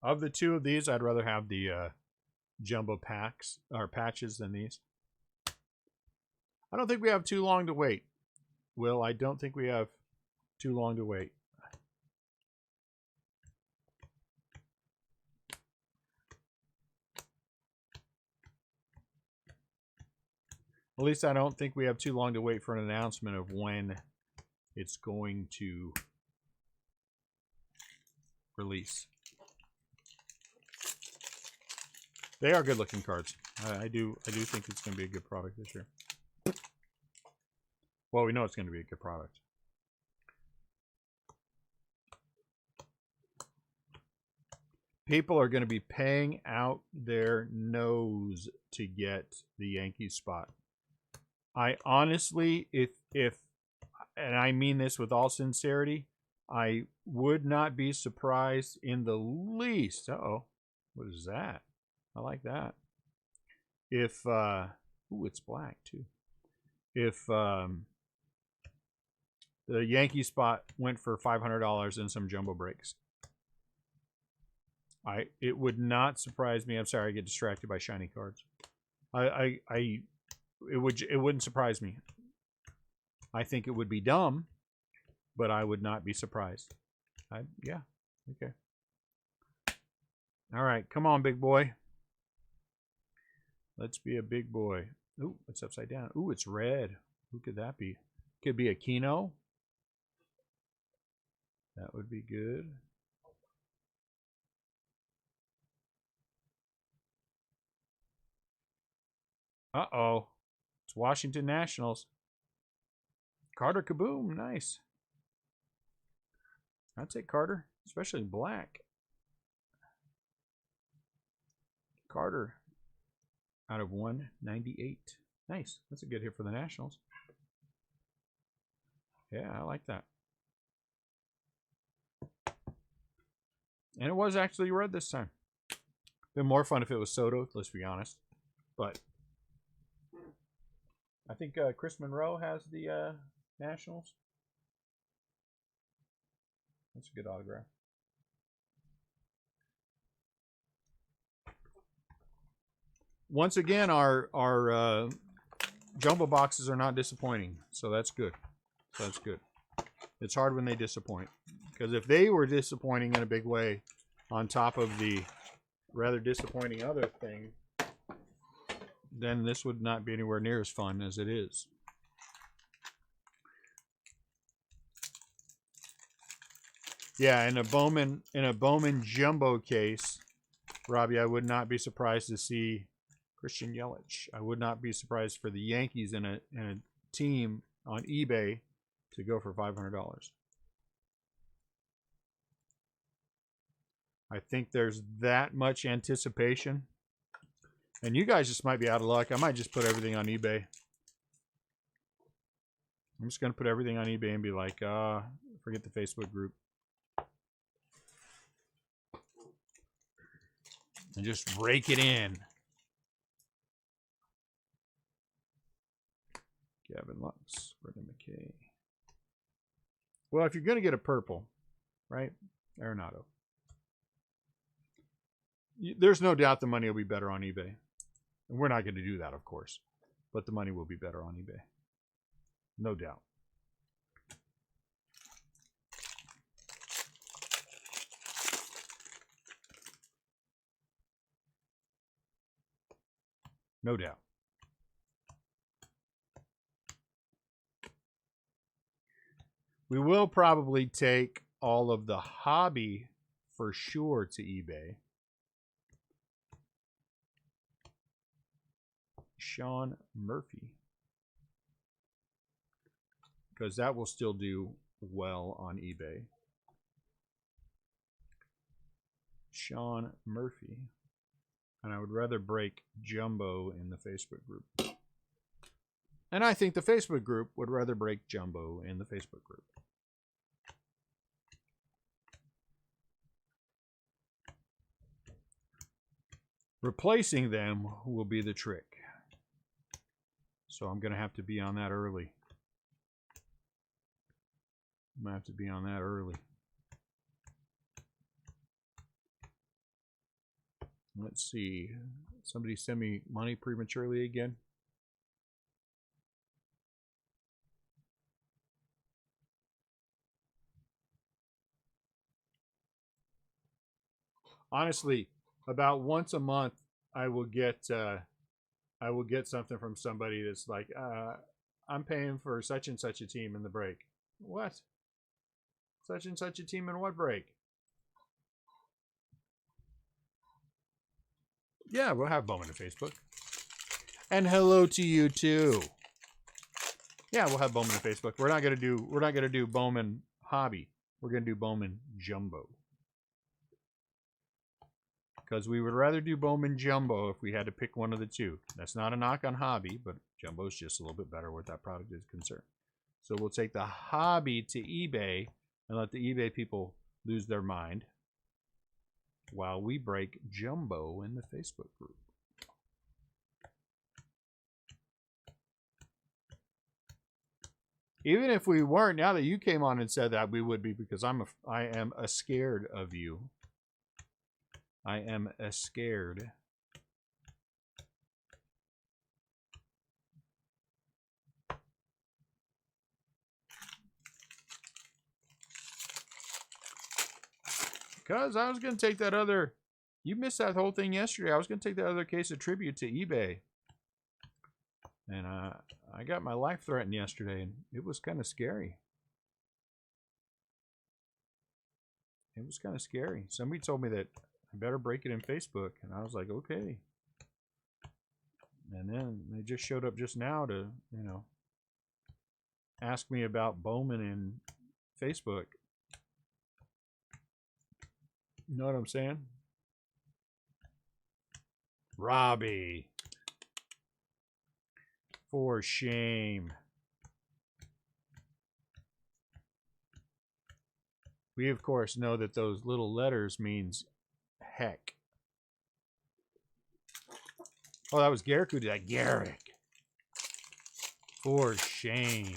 Of the two of these, I'd rather have the jumbo packs or patches than these. I don't think we have too long to wait. Will, I don't think we have too long to wait. At least I don't think we have too long to wait for an announcement of when it's going to release. They are good looking cards. I do think it's going to be a good product this year. Well, we know it's going to be a good product. People are going to be paying out their nose to get the Yankees spot. I honestly, if and I mean this with all sincerity, I would not be surprised in the least. Uh-oh. What is that? I like that. If ooh, it's black too. If the Yankee spot went for $500 in some jumbo breaks, it would not surprise me. I'm sorry, I get distracted by shiny cards. It wouldn't surprise me. I think it would be dumb, but I would not be surprised. Yeah, okay. All right, come on, big boy. Let's be a big boy. Ooh, it's upside down. Ooh, it's red. Who could that be? Could be a Kino. That would be good. Uh-oh. It's Washington Nationals. Carter Kaboom. Nice. I'd take Carter, especially black. Carter out of 198. Nice. That's a good hit for the Nationals. Yeah, I like that. And it was actually red this time. Been more fun if it was Soto, let's be honest. But I think Chris Monroe has the Nationals. That's a good autograph. Once again, our jumbo boxes are not disappointing, so that's good. So that's good. It's hard when they disappoint. Because if they were disappointing in a big way on top of the rather disappointing other thing, then this would not be anywhere near as fun as it is. Yeah, in a Bowman jumbo case, Robbie, I would not be surprised to see Christian Yelich. I would not be surprised for the Yankees in a team on eBay to go for $500. I think there's that much anticipation. And you guys just might be out of luck. I might just put everything on eBay. I'm just going to put everything on eBay and be like, forget the Facebook group. And just rake it in. Gavin Lux, Brendan McKay. Well, if you're going to get a purple, right? Arenado. There's no doubt the money will be better on eBay. And we're not going to do that, of course. But the money will be better on eBay. No doubt. No doubt. We will probably take all of the hobby for sure to eBay. Sean Murphy. Because that will still do well on eBay. Sean Murphy. And I would rather break Jumbo in the Facebook group. And I think the Facebook group would rather break Jumbo in the Facebook group. Replacing them will be the trick. So I'm going to have to be on that early. I'm going to have to be on that early. Let's see. Somebody send me money prematurely again. Honestly, about once a month, I will get something from somebody that's like, I'm paying for such and such a team in the break. What? Such and such a team in what break? Yeah, we'll have Bowman on Facebook. And hello to you too. Yeah, we'll have Bowman on Facebook. We're not gonna do Bowman Hobby. We're gonna do Bowman Jumbo. Because we would rather do Bowman Jumbo if we had to pick one of the two. That's not a knock on Hobby, but Jumbo's just a little bit better where that product is concerned. So we'll take the Hobby to eBay and let the eBay people lose their mind while we break Jumbo in the Facebook group. Even if we weren't, now that you came on and said that, we would be, because I am scared of you. I am scared. Because I was going to take that other... You missed that whole thing yesterday. I was going to take that other case of tribute to eBay. And I got my life threatened yesterday, and it was kind of scary. It was kind of scary. Somebody told me that I better break it in Facebook, and I was like, okay. And then they just showed up just now to, you know, ask me about Bowman in Facebook. You know what I'm saying? Robbie. For shame. We, of course, know that those little letters means heck. Oh, that was Garrick who did that. Garrick. For shame.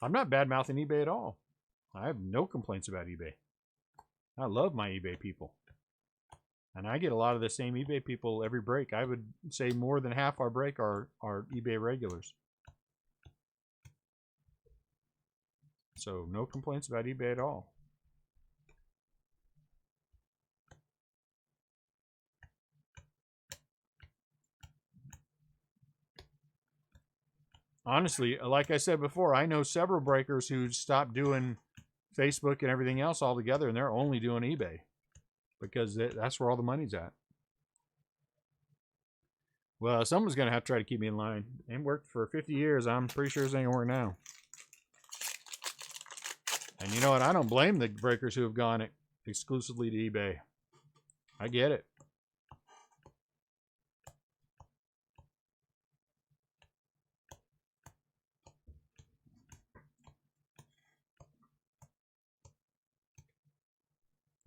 I'm not bad-mouthing eBay at all. I have no complaints about eBay. I love my eBay people. And I get a lot of the same eBay people every break. I would say more than half our break are eBay regulars. So no complaints about eBay at all. Honestly, like I said before, I know several breakers who stopped doing Facebook and everything else altogether, and they're only doing eBay because that's where all the money's at. Well, someone's going to have to try to keep me in line. Ain't worked for 50 years. I'm pretty sure it's ain't going to work now. And you know what? I don't blame the breakers who have gone exclusively to eBay. I get it.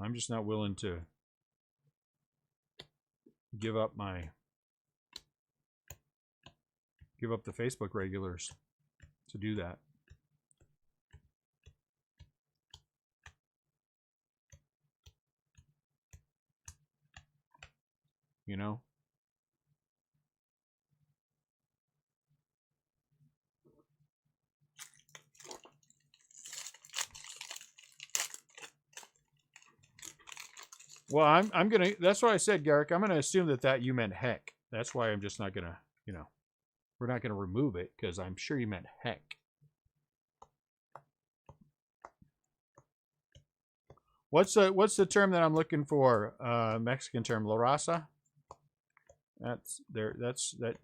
I'm just not willing to give up the Facebook regulars to do that. You know? Well, I'm gonna. That's what I said, Garrick. I'm gonna assume that you meant heck. That's why I'm just not gonna. We're not gonna remove it because I'm sure you meant heck. What's the term that I'm looking for? Mexican term, la raza. That's there. That's that.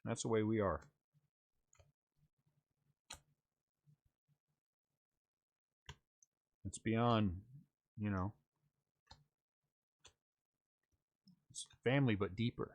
That's the way we are. It's beyond, it's family but deeper.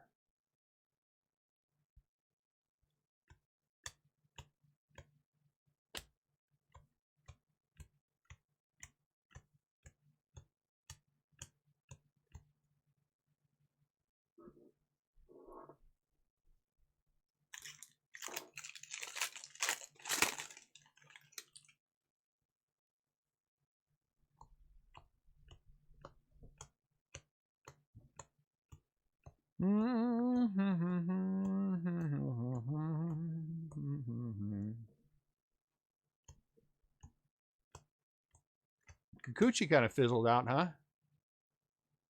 Kikuchi kind of fizzled out, huh?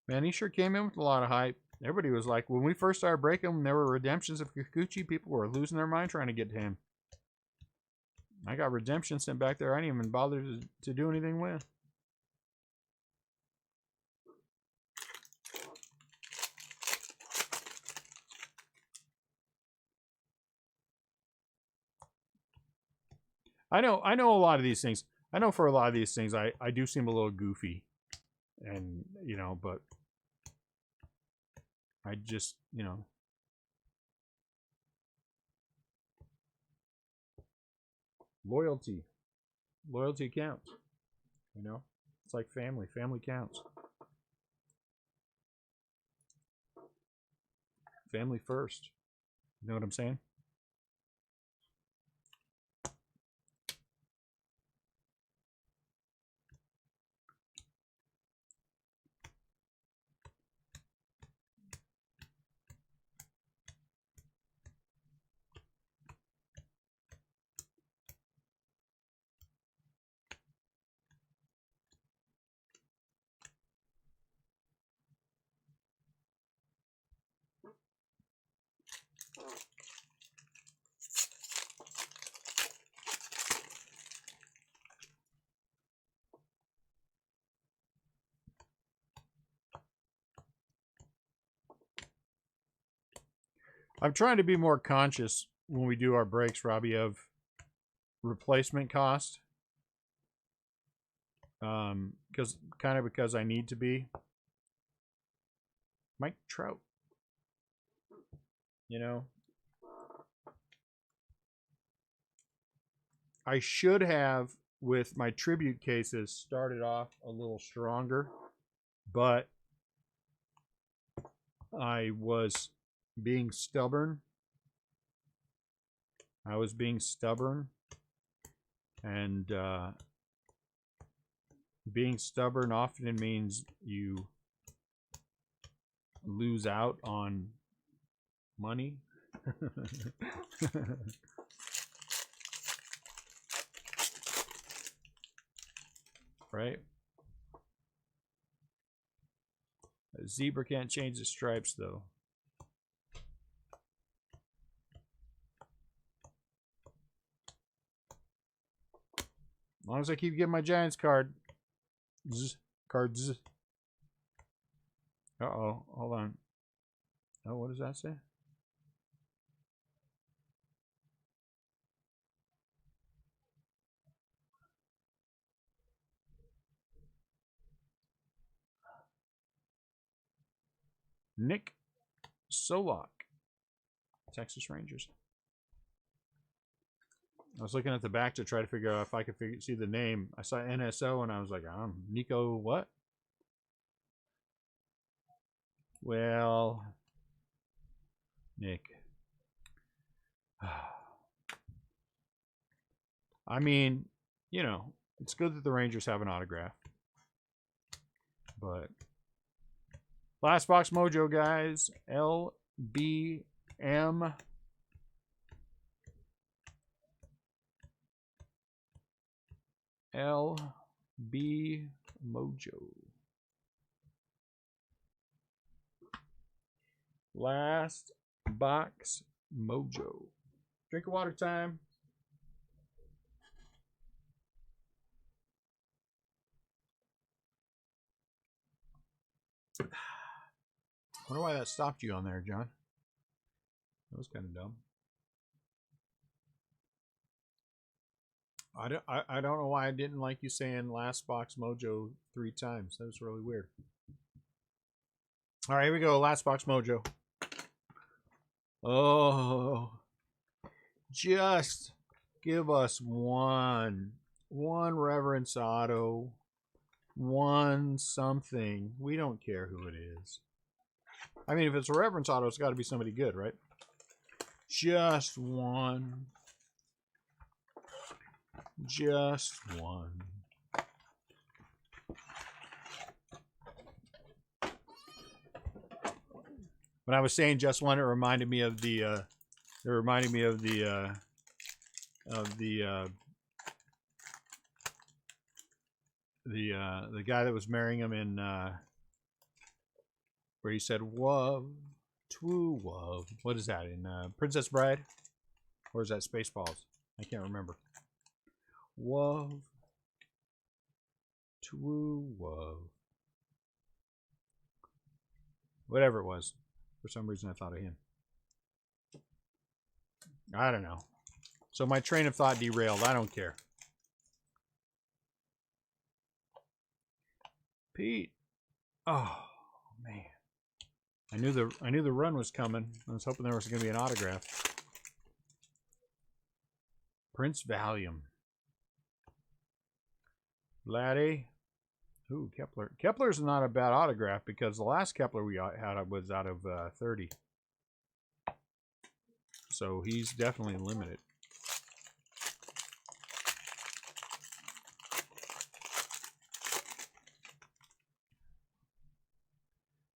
Man, he sure came in with a lot of hype. Everybody was like, when we first started breaking, when there were redemptions of Kikuchi, people were losing their mind trying to get to him. I got redemption sent back there I didn't even bother to do anything with. I know a lot of these things. I know for a lot of these things, I do seem a little goofy. And, but I just, loyalty counts. It's like family counts. Family first. You know what I'm saying? I'm trying to be more conscious when we do our breaks, Robbie, of replacement cost. Because I need to be. Mike Trout. I should have, with my tribute cases, started off a little stronger, but I was being stubborn. And being stubborn often means you lose out on money. Right? A zebra can't change the stripes, though. As long as I keep getting my Giants card. Cards. Uh-oh. Hold on. Oh, what does that say? Nick Solak, Texas Rangers. I was looking at the back to try to figure out if I could see the name. I saw NSO and I was like, Nico what? Well, Nick. I mean, you know, it's good that the Rangers have an autograph. But Last Box Mojo, guys. LBM. LB Mojo. Last Box Mojo. Drink of water time. I wonder why that stopped you on there, John. That was kind of dumb. I don't know why I didn't like you saying Last Box Mojo 3 times. That was really weird. All right, here we go. Last Box Mojo. Oh, just give us one Reverence Auto, one something. We don't care who it is. I mean, if it's a Reverence Auto, it's got to be somebody good, right? Just one. Just one. When I was saying just one, it reminded me of the the guy that was marrying him in where he said "wov, twoo wov." What is that in Princess Bride, or is that Spaceballs? I can't remember. Wov, twoo wov. Whatever it was. For some reason, I thought of him. I don't know. So my train of thought derailed. I don't care. Pete. Oh man. I knew the run was coming. I was hoping there was going to be an autograph. Prince Valium. Laddie. Ooh, Kepler. Kepler's not a bad autograph because the last Kepler we had was out of 30. So he's definitely limited.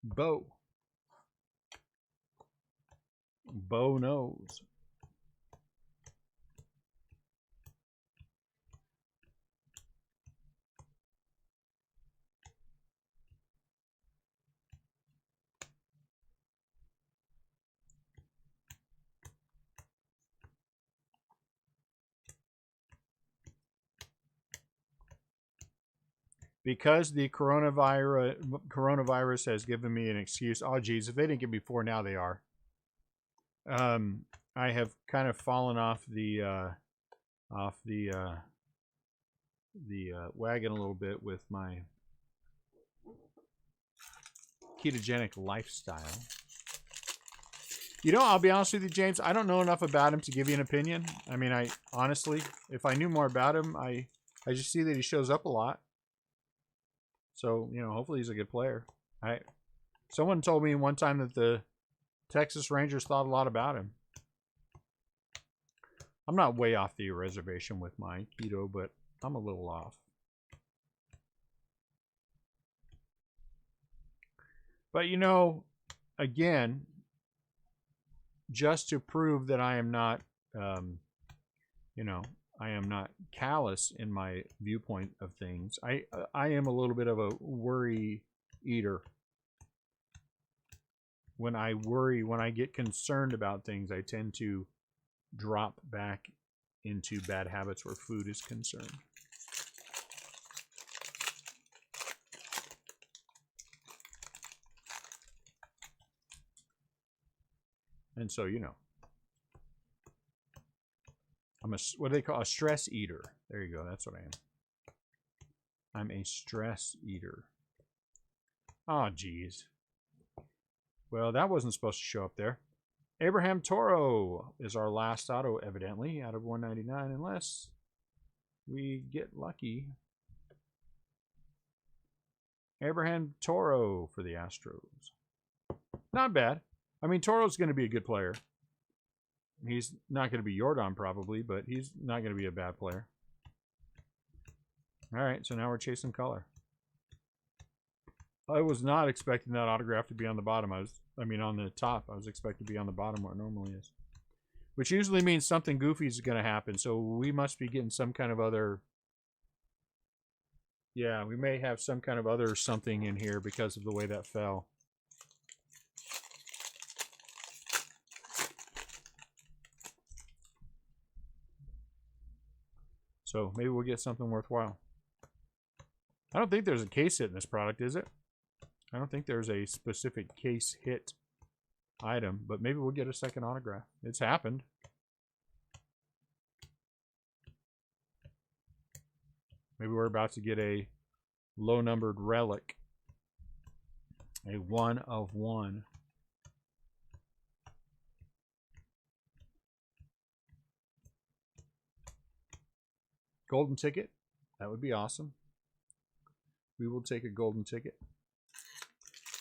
Bo. Bo knows. Because the coronavirus has given me an excuse. Oh, geez, if they didn't give me 4 now, they are. I have kind of fallen off the wagon a little bit with my ketogenic lifestyle. You know, I'll be honest with you, James. I don't know enough about him to give you an opinion. I mean, I honestly, if I knew more about him, I just see that he shows up a lot. So, you know, hopefully he's a good player. Someone told me one time that the Texas Rangers thought a lot about him. I'm not way off the reservation with my keto, but I'm a little off. But, you know, again, just to prove that I am not, you know, I am not callous in my viewpoint of things. I am a little bit of a worry eater. When I worry, when I get concerned about things, I tend to drop back into bad habits where food is concerned. And so, you know, I'm a, what do they call, a stress eater. There you go. That's what I am. I'm a stress eater. Oh, geez. Well, that wasn't supposed to show up there. Abraham Toro is our last auto, evidently, out of 199, unless we get lucky. Abraham Toro for the Astros. Not bad. I mean, Toro's going to be a good player. He's not going to be Jordan probably, but he's not going to be a bad player. All right, so now we're chasing color. I was not expecting that autograph to be on the bottom. I mean, on the top. I was expecting to be on the bottom where it normally is. Which usually means something goofy is going to happen. So we must be getting some kind of other... Yeah, we may have some kind of other something in here because of the way that fell. So maybe we'll get something worthwhile. I don't think there's a case hit in this product, is it? I don't think there's a specific case hit item, but maybe we'll get a second autograph. It's happened. Maybe we're about to get a low-numbered relic. A 1 of 1. Golden ticket. That would be awesome. We will take a golden ticket.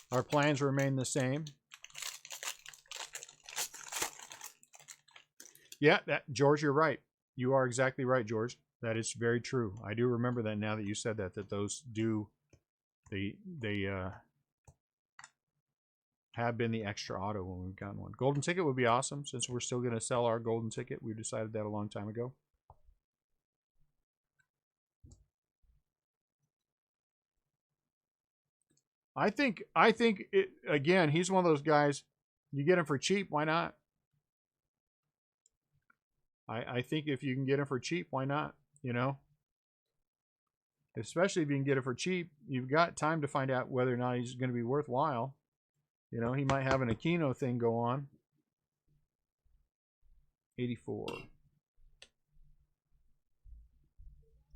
Our plans remain the same. Yeah, George, you're right. You are exactly right, George. That is very true. I do remember that now that you said that those do, they have been the extra auto when we've gotten one. Golden ticket would be awesome since we're still going to sell our golden ticket. We decided that a long time ago. I think it, again, he's one of those guys, you get him for cheap, why not? I think if you can get him for cheap, why not? You know? Especially if you can get it for cheap, you've got time to find out whether or not he's going to be worthwhile. You know, he might have an Aquino thing go on. 84.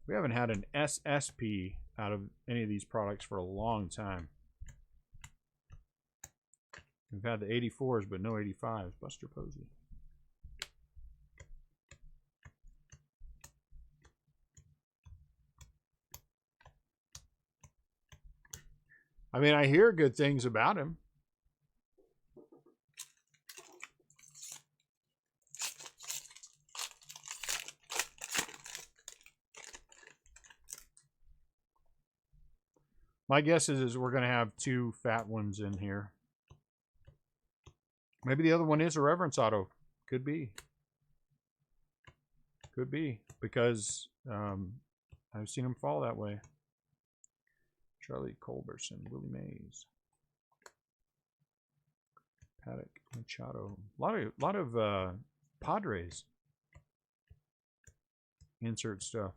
We haven't had an SSP out of any of these products for a long time. We've had the 84s, but no 85s. Buster Posey. I mean, I hear good things about him. My guess is we're going to have 2 fat ones in here. Maybe the other one is a Reverence auto. Could be. Could be. Because I've seen him fall that way. Charlie Culberson, Willie Mays. Paddock, Machado. A lot of Padres. Insert stuff.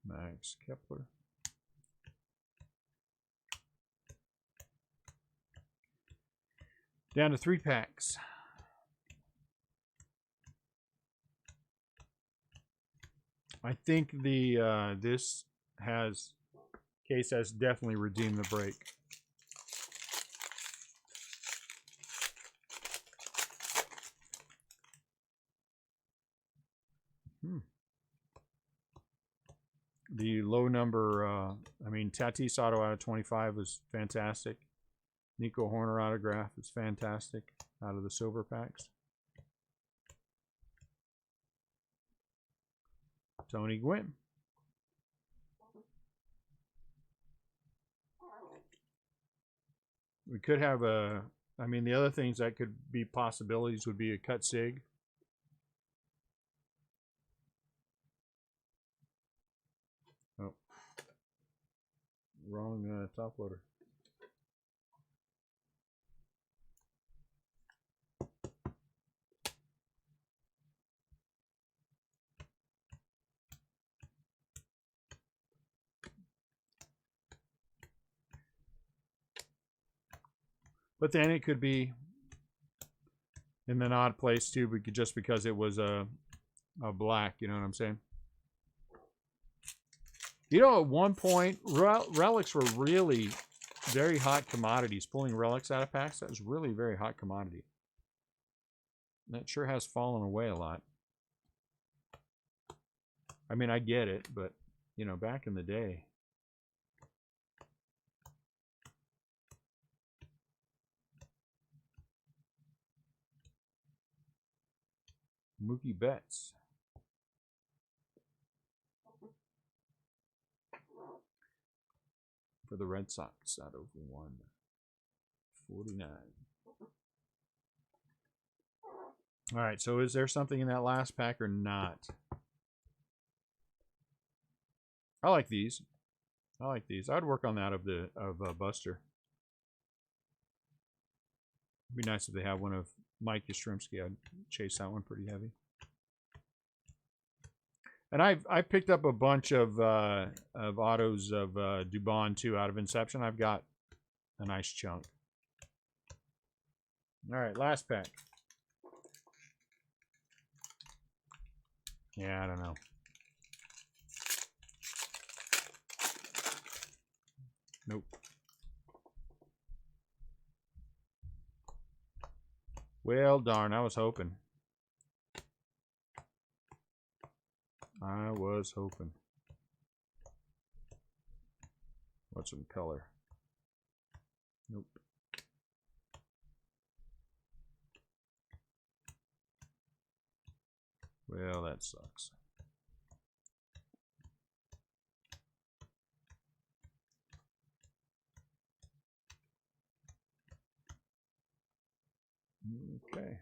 Max Kepler. Down to 3 packs. I think the this has case has definitely redeemed the break. The low number, I mean, Tatis auto out of 25 was fantastic. Nico Horner autograph is fantastic out of the silver packs. Tony Gwynn. We could have a, I mean, the other things that could be possibilities would be a cut sig. Oh, wrong top loader. But then it could be in an odd place too, just because it was a black. You know what I'm saying? You know, at one point, relics were really very hot commodities. Pulling relics out of packs, that was really a very hot commodity. That sure has fallen away a lot. I mean, I get it, but, you know, back in the day. Mookie Betts. For the Red Sox out of 149. All right, so is there something in that last pack or not? I like these. I like these. I'd work on that of Buster. It'd be nice if they have one of Mike Yastrzemski. I'd chase that one pretty heavy. And I picked up a bunch of autos of Dubon too out of Inception. I've got a nice chunk. All right, last pack. Yeah, I don't know. Nope. Well, darn, I was hoping. I was hoping. What's some color? Nope. Well, that sucks. Okay.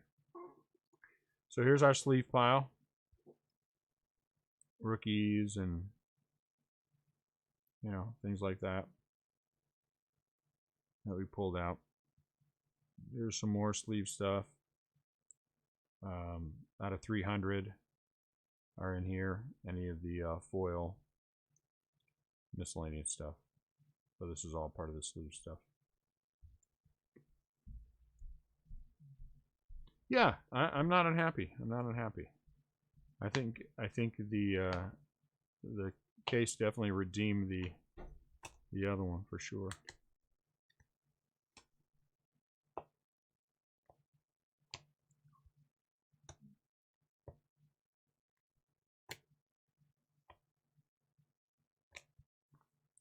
So here's our sleeve pile. Rookies and, you know, things like that that we pulled out. Here's some more sleeve stuff. Out of 300 are in here. Any of the foil miscellaneous stuff. So this is all part of the sleeve stuff. Yeah, I'm not unhappy. I'm not unhappy. I think the case definitely redeemed the other one for sure.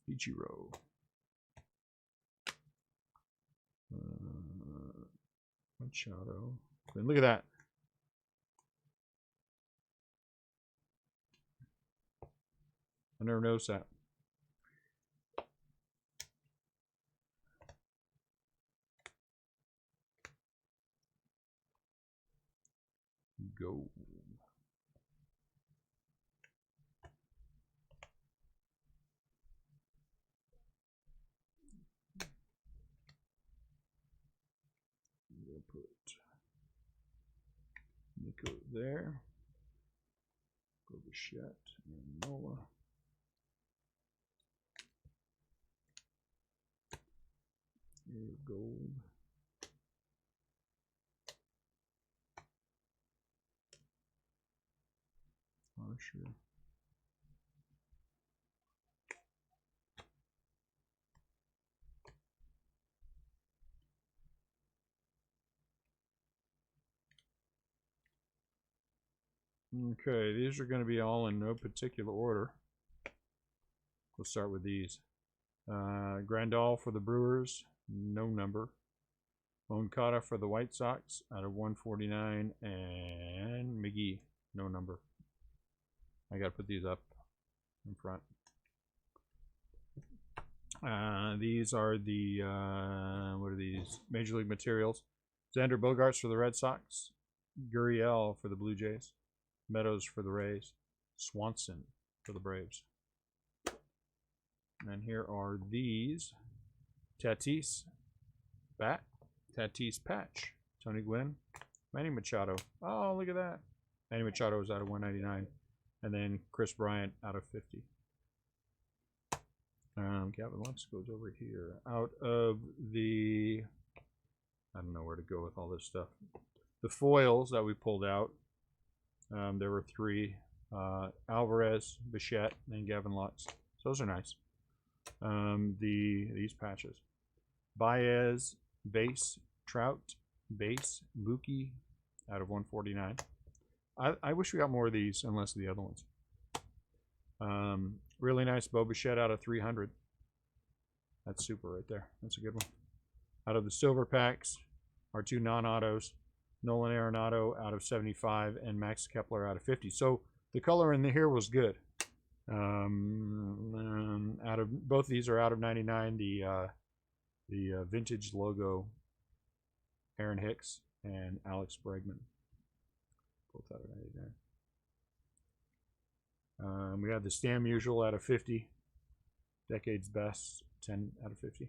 Ichiro. Machado. And look at that. I never noticed that. Go. We'll put Nico there. Go Bichette and Nola. Gold. Harsher. Okay, these are going to be all in no particular order. We'll start with these. Grandal for the Brewers, no number. Moncada for the White Sox out of 149, and McGee, no number. I got to put these up in front. These are the what are these? Major League Materials. Xander Bogaerts for the Red Sox, Gurriel for the Blue Jays, Meadows for the Rays, Swanson for the Braves. And here are these: Tatis bat, Tatis patch, Tony Gwynn, Manny Machado. Oh, look at that! Manny Machado is out of 199, and then Chris Bryant out of 50. Gavin Lux goes over here. Out of the, I don't know where to go with all this stuff. The foils that we pulled out, there were 3. Alvarez, Bichette, and Gavin Lux. So those are nice. These patches. Baez, base, Trout, base, Mookie, out of 149. I wish we got more of these and less of the other ones. Really nice Bo Bichette out of 300. That's super right there. That's a good one. Out of the silver packs, our 2 non-autos, Nolan Arenado out of 75 and Max Kepler out of 50. So the color in here was good. Out of both of these are out of 99. The vintage logo, Aaron Hicks and Alex Bregman, both out of 99. We had the Stam Usual out of 50. Decade's Best, 10 out of 50.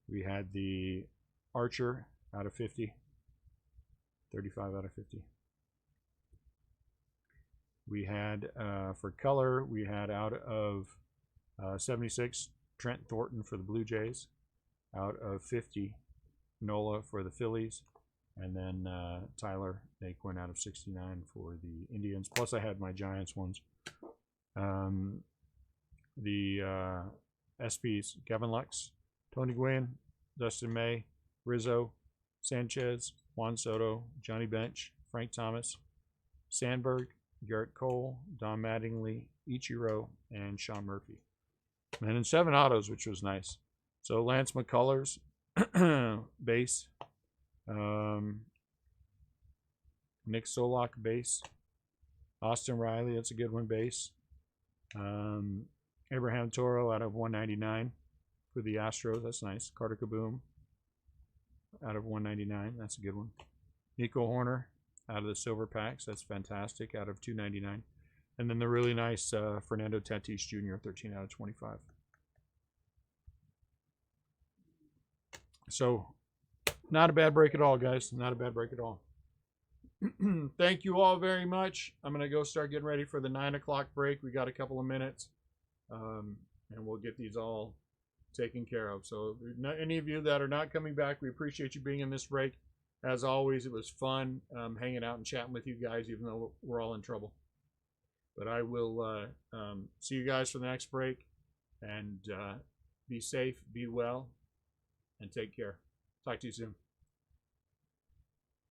We had the Archer out of 50. 35 out of 50. We had, for color, we had out of 76, Trent Thornton for the Blue Jays. Out of 50, Nola for the Phillies. And then Tyler Naquin out of 69 for the Indians. Plus I had my Giants ones. The SPs, Gavin Lux, Tony Gwynn, Dustin May, Rizzo, Sanchez, Juan Soto, Johnny Bench, Frank Thomas, Sandberg, Garrett Cole, Don Mattingly, Ichiro, and Sean Murphy. And then 7 autos, which was nice. So Lance McCullers, base. Nick Solak, base. Austin Riley, that's a good one, base. Abraham Toro out of 199 for the Astros, that's nice. Carter Kaboom out of 199, that's a good one. Nico Horner out of the silver packs, that's fantastic, out of 299. And then the really nice Fernando Tatis Jr., 13 out of 25. So, not a bad break at all, guys. Not a bad break at all. Thank you all very much. I'm going to go start getting ready for the 9 o'clock break. We got a couple of minutes. And we'll get these all taken care of. So, any of you that are not coming back, we appreciate you being in this break. As always, it was fun hanging out and chatting with you guys, even though we're all in trouble. But I will see you guys for the next break. And be safe, be well, and take care. Talk to you soon.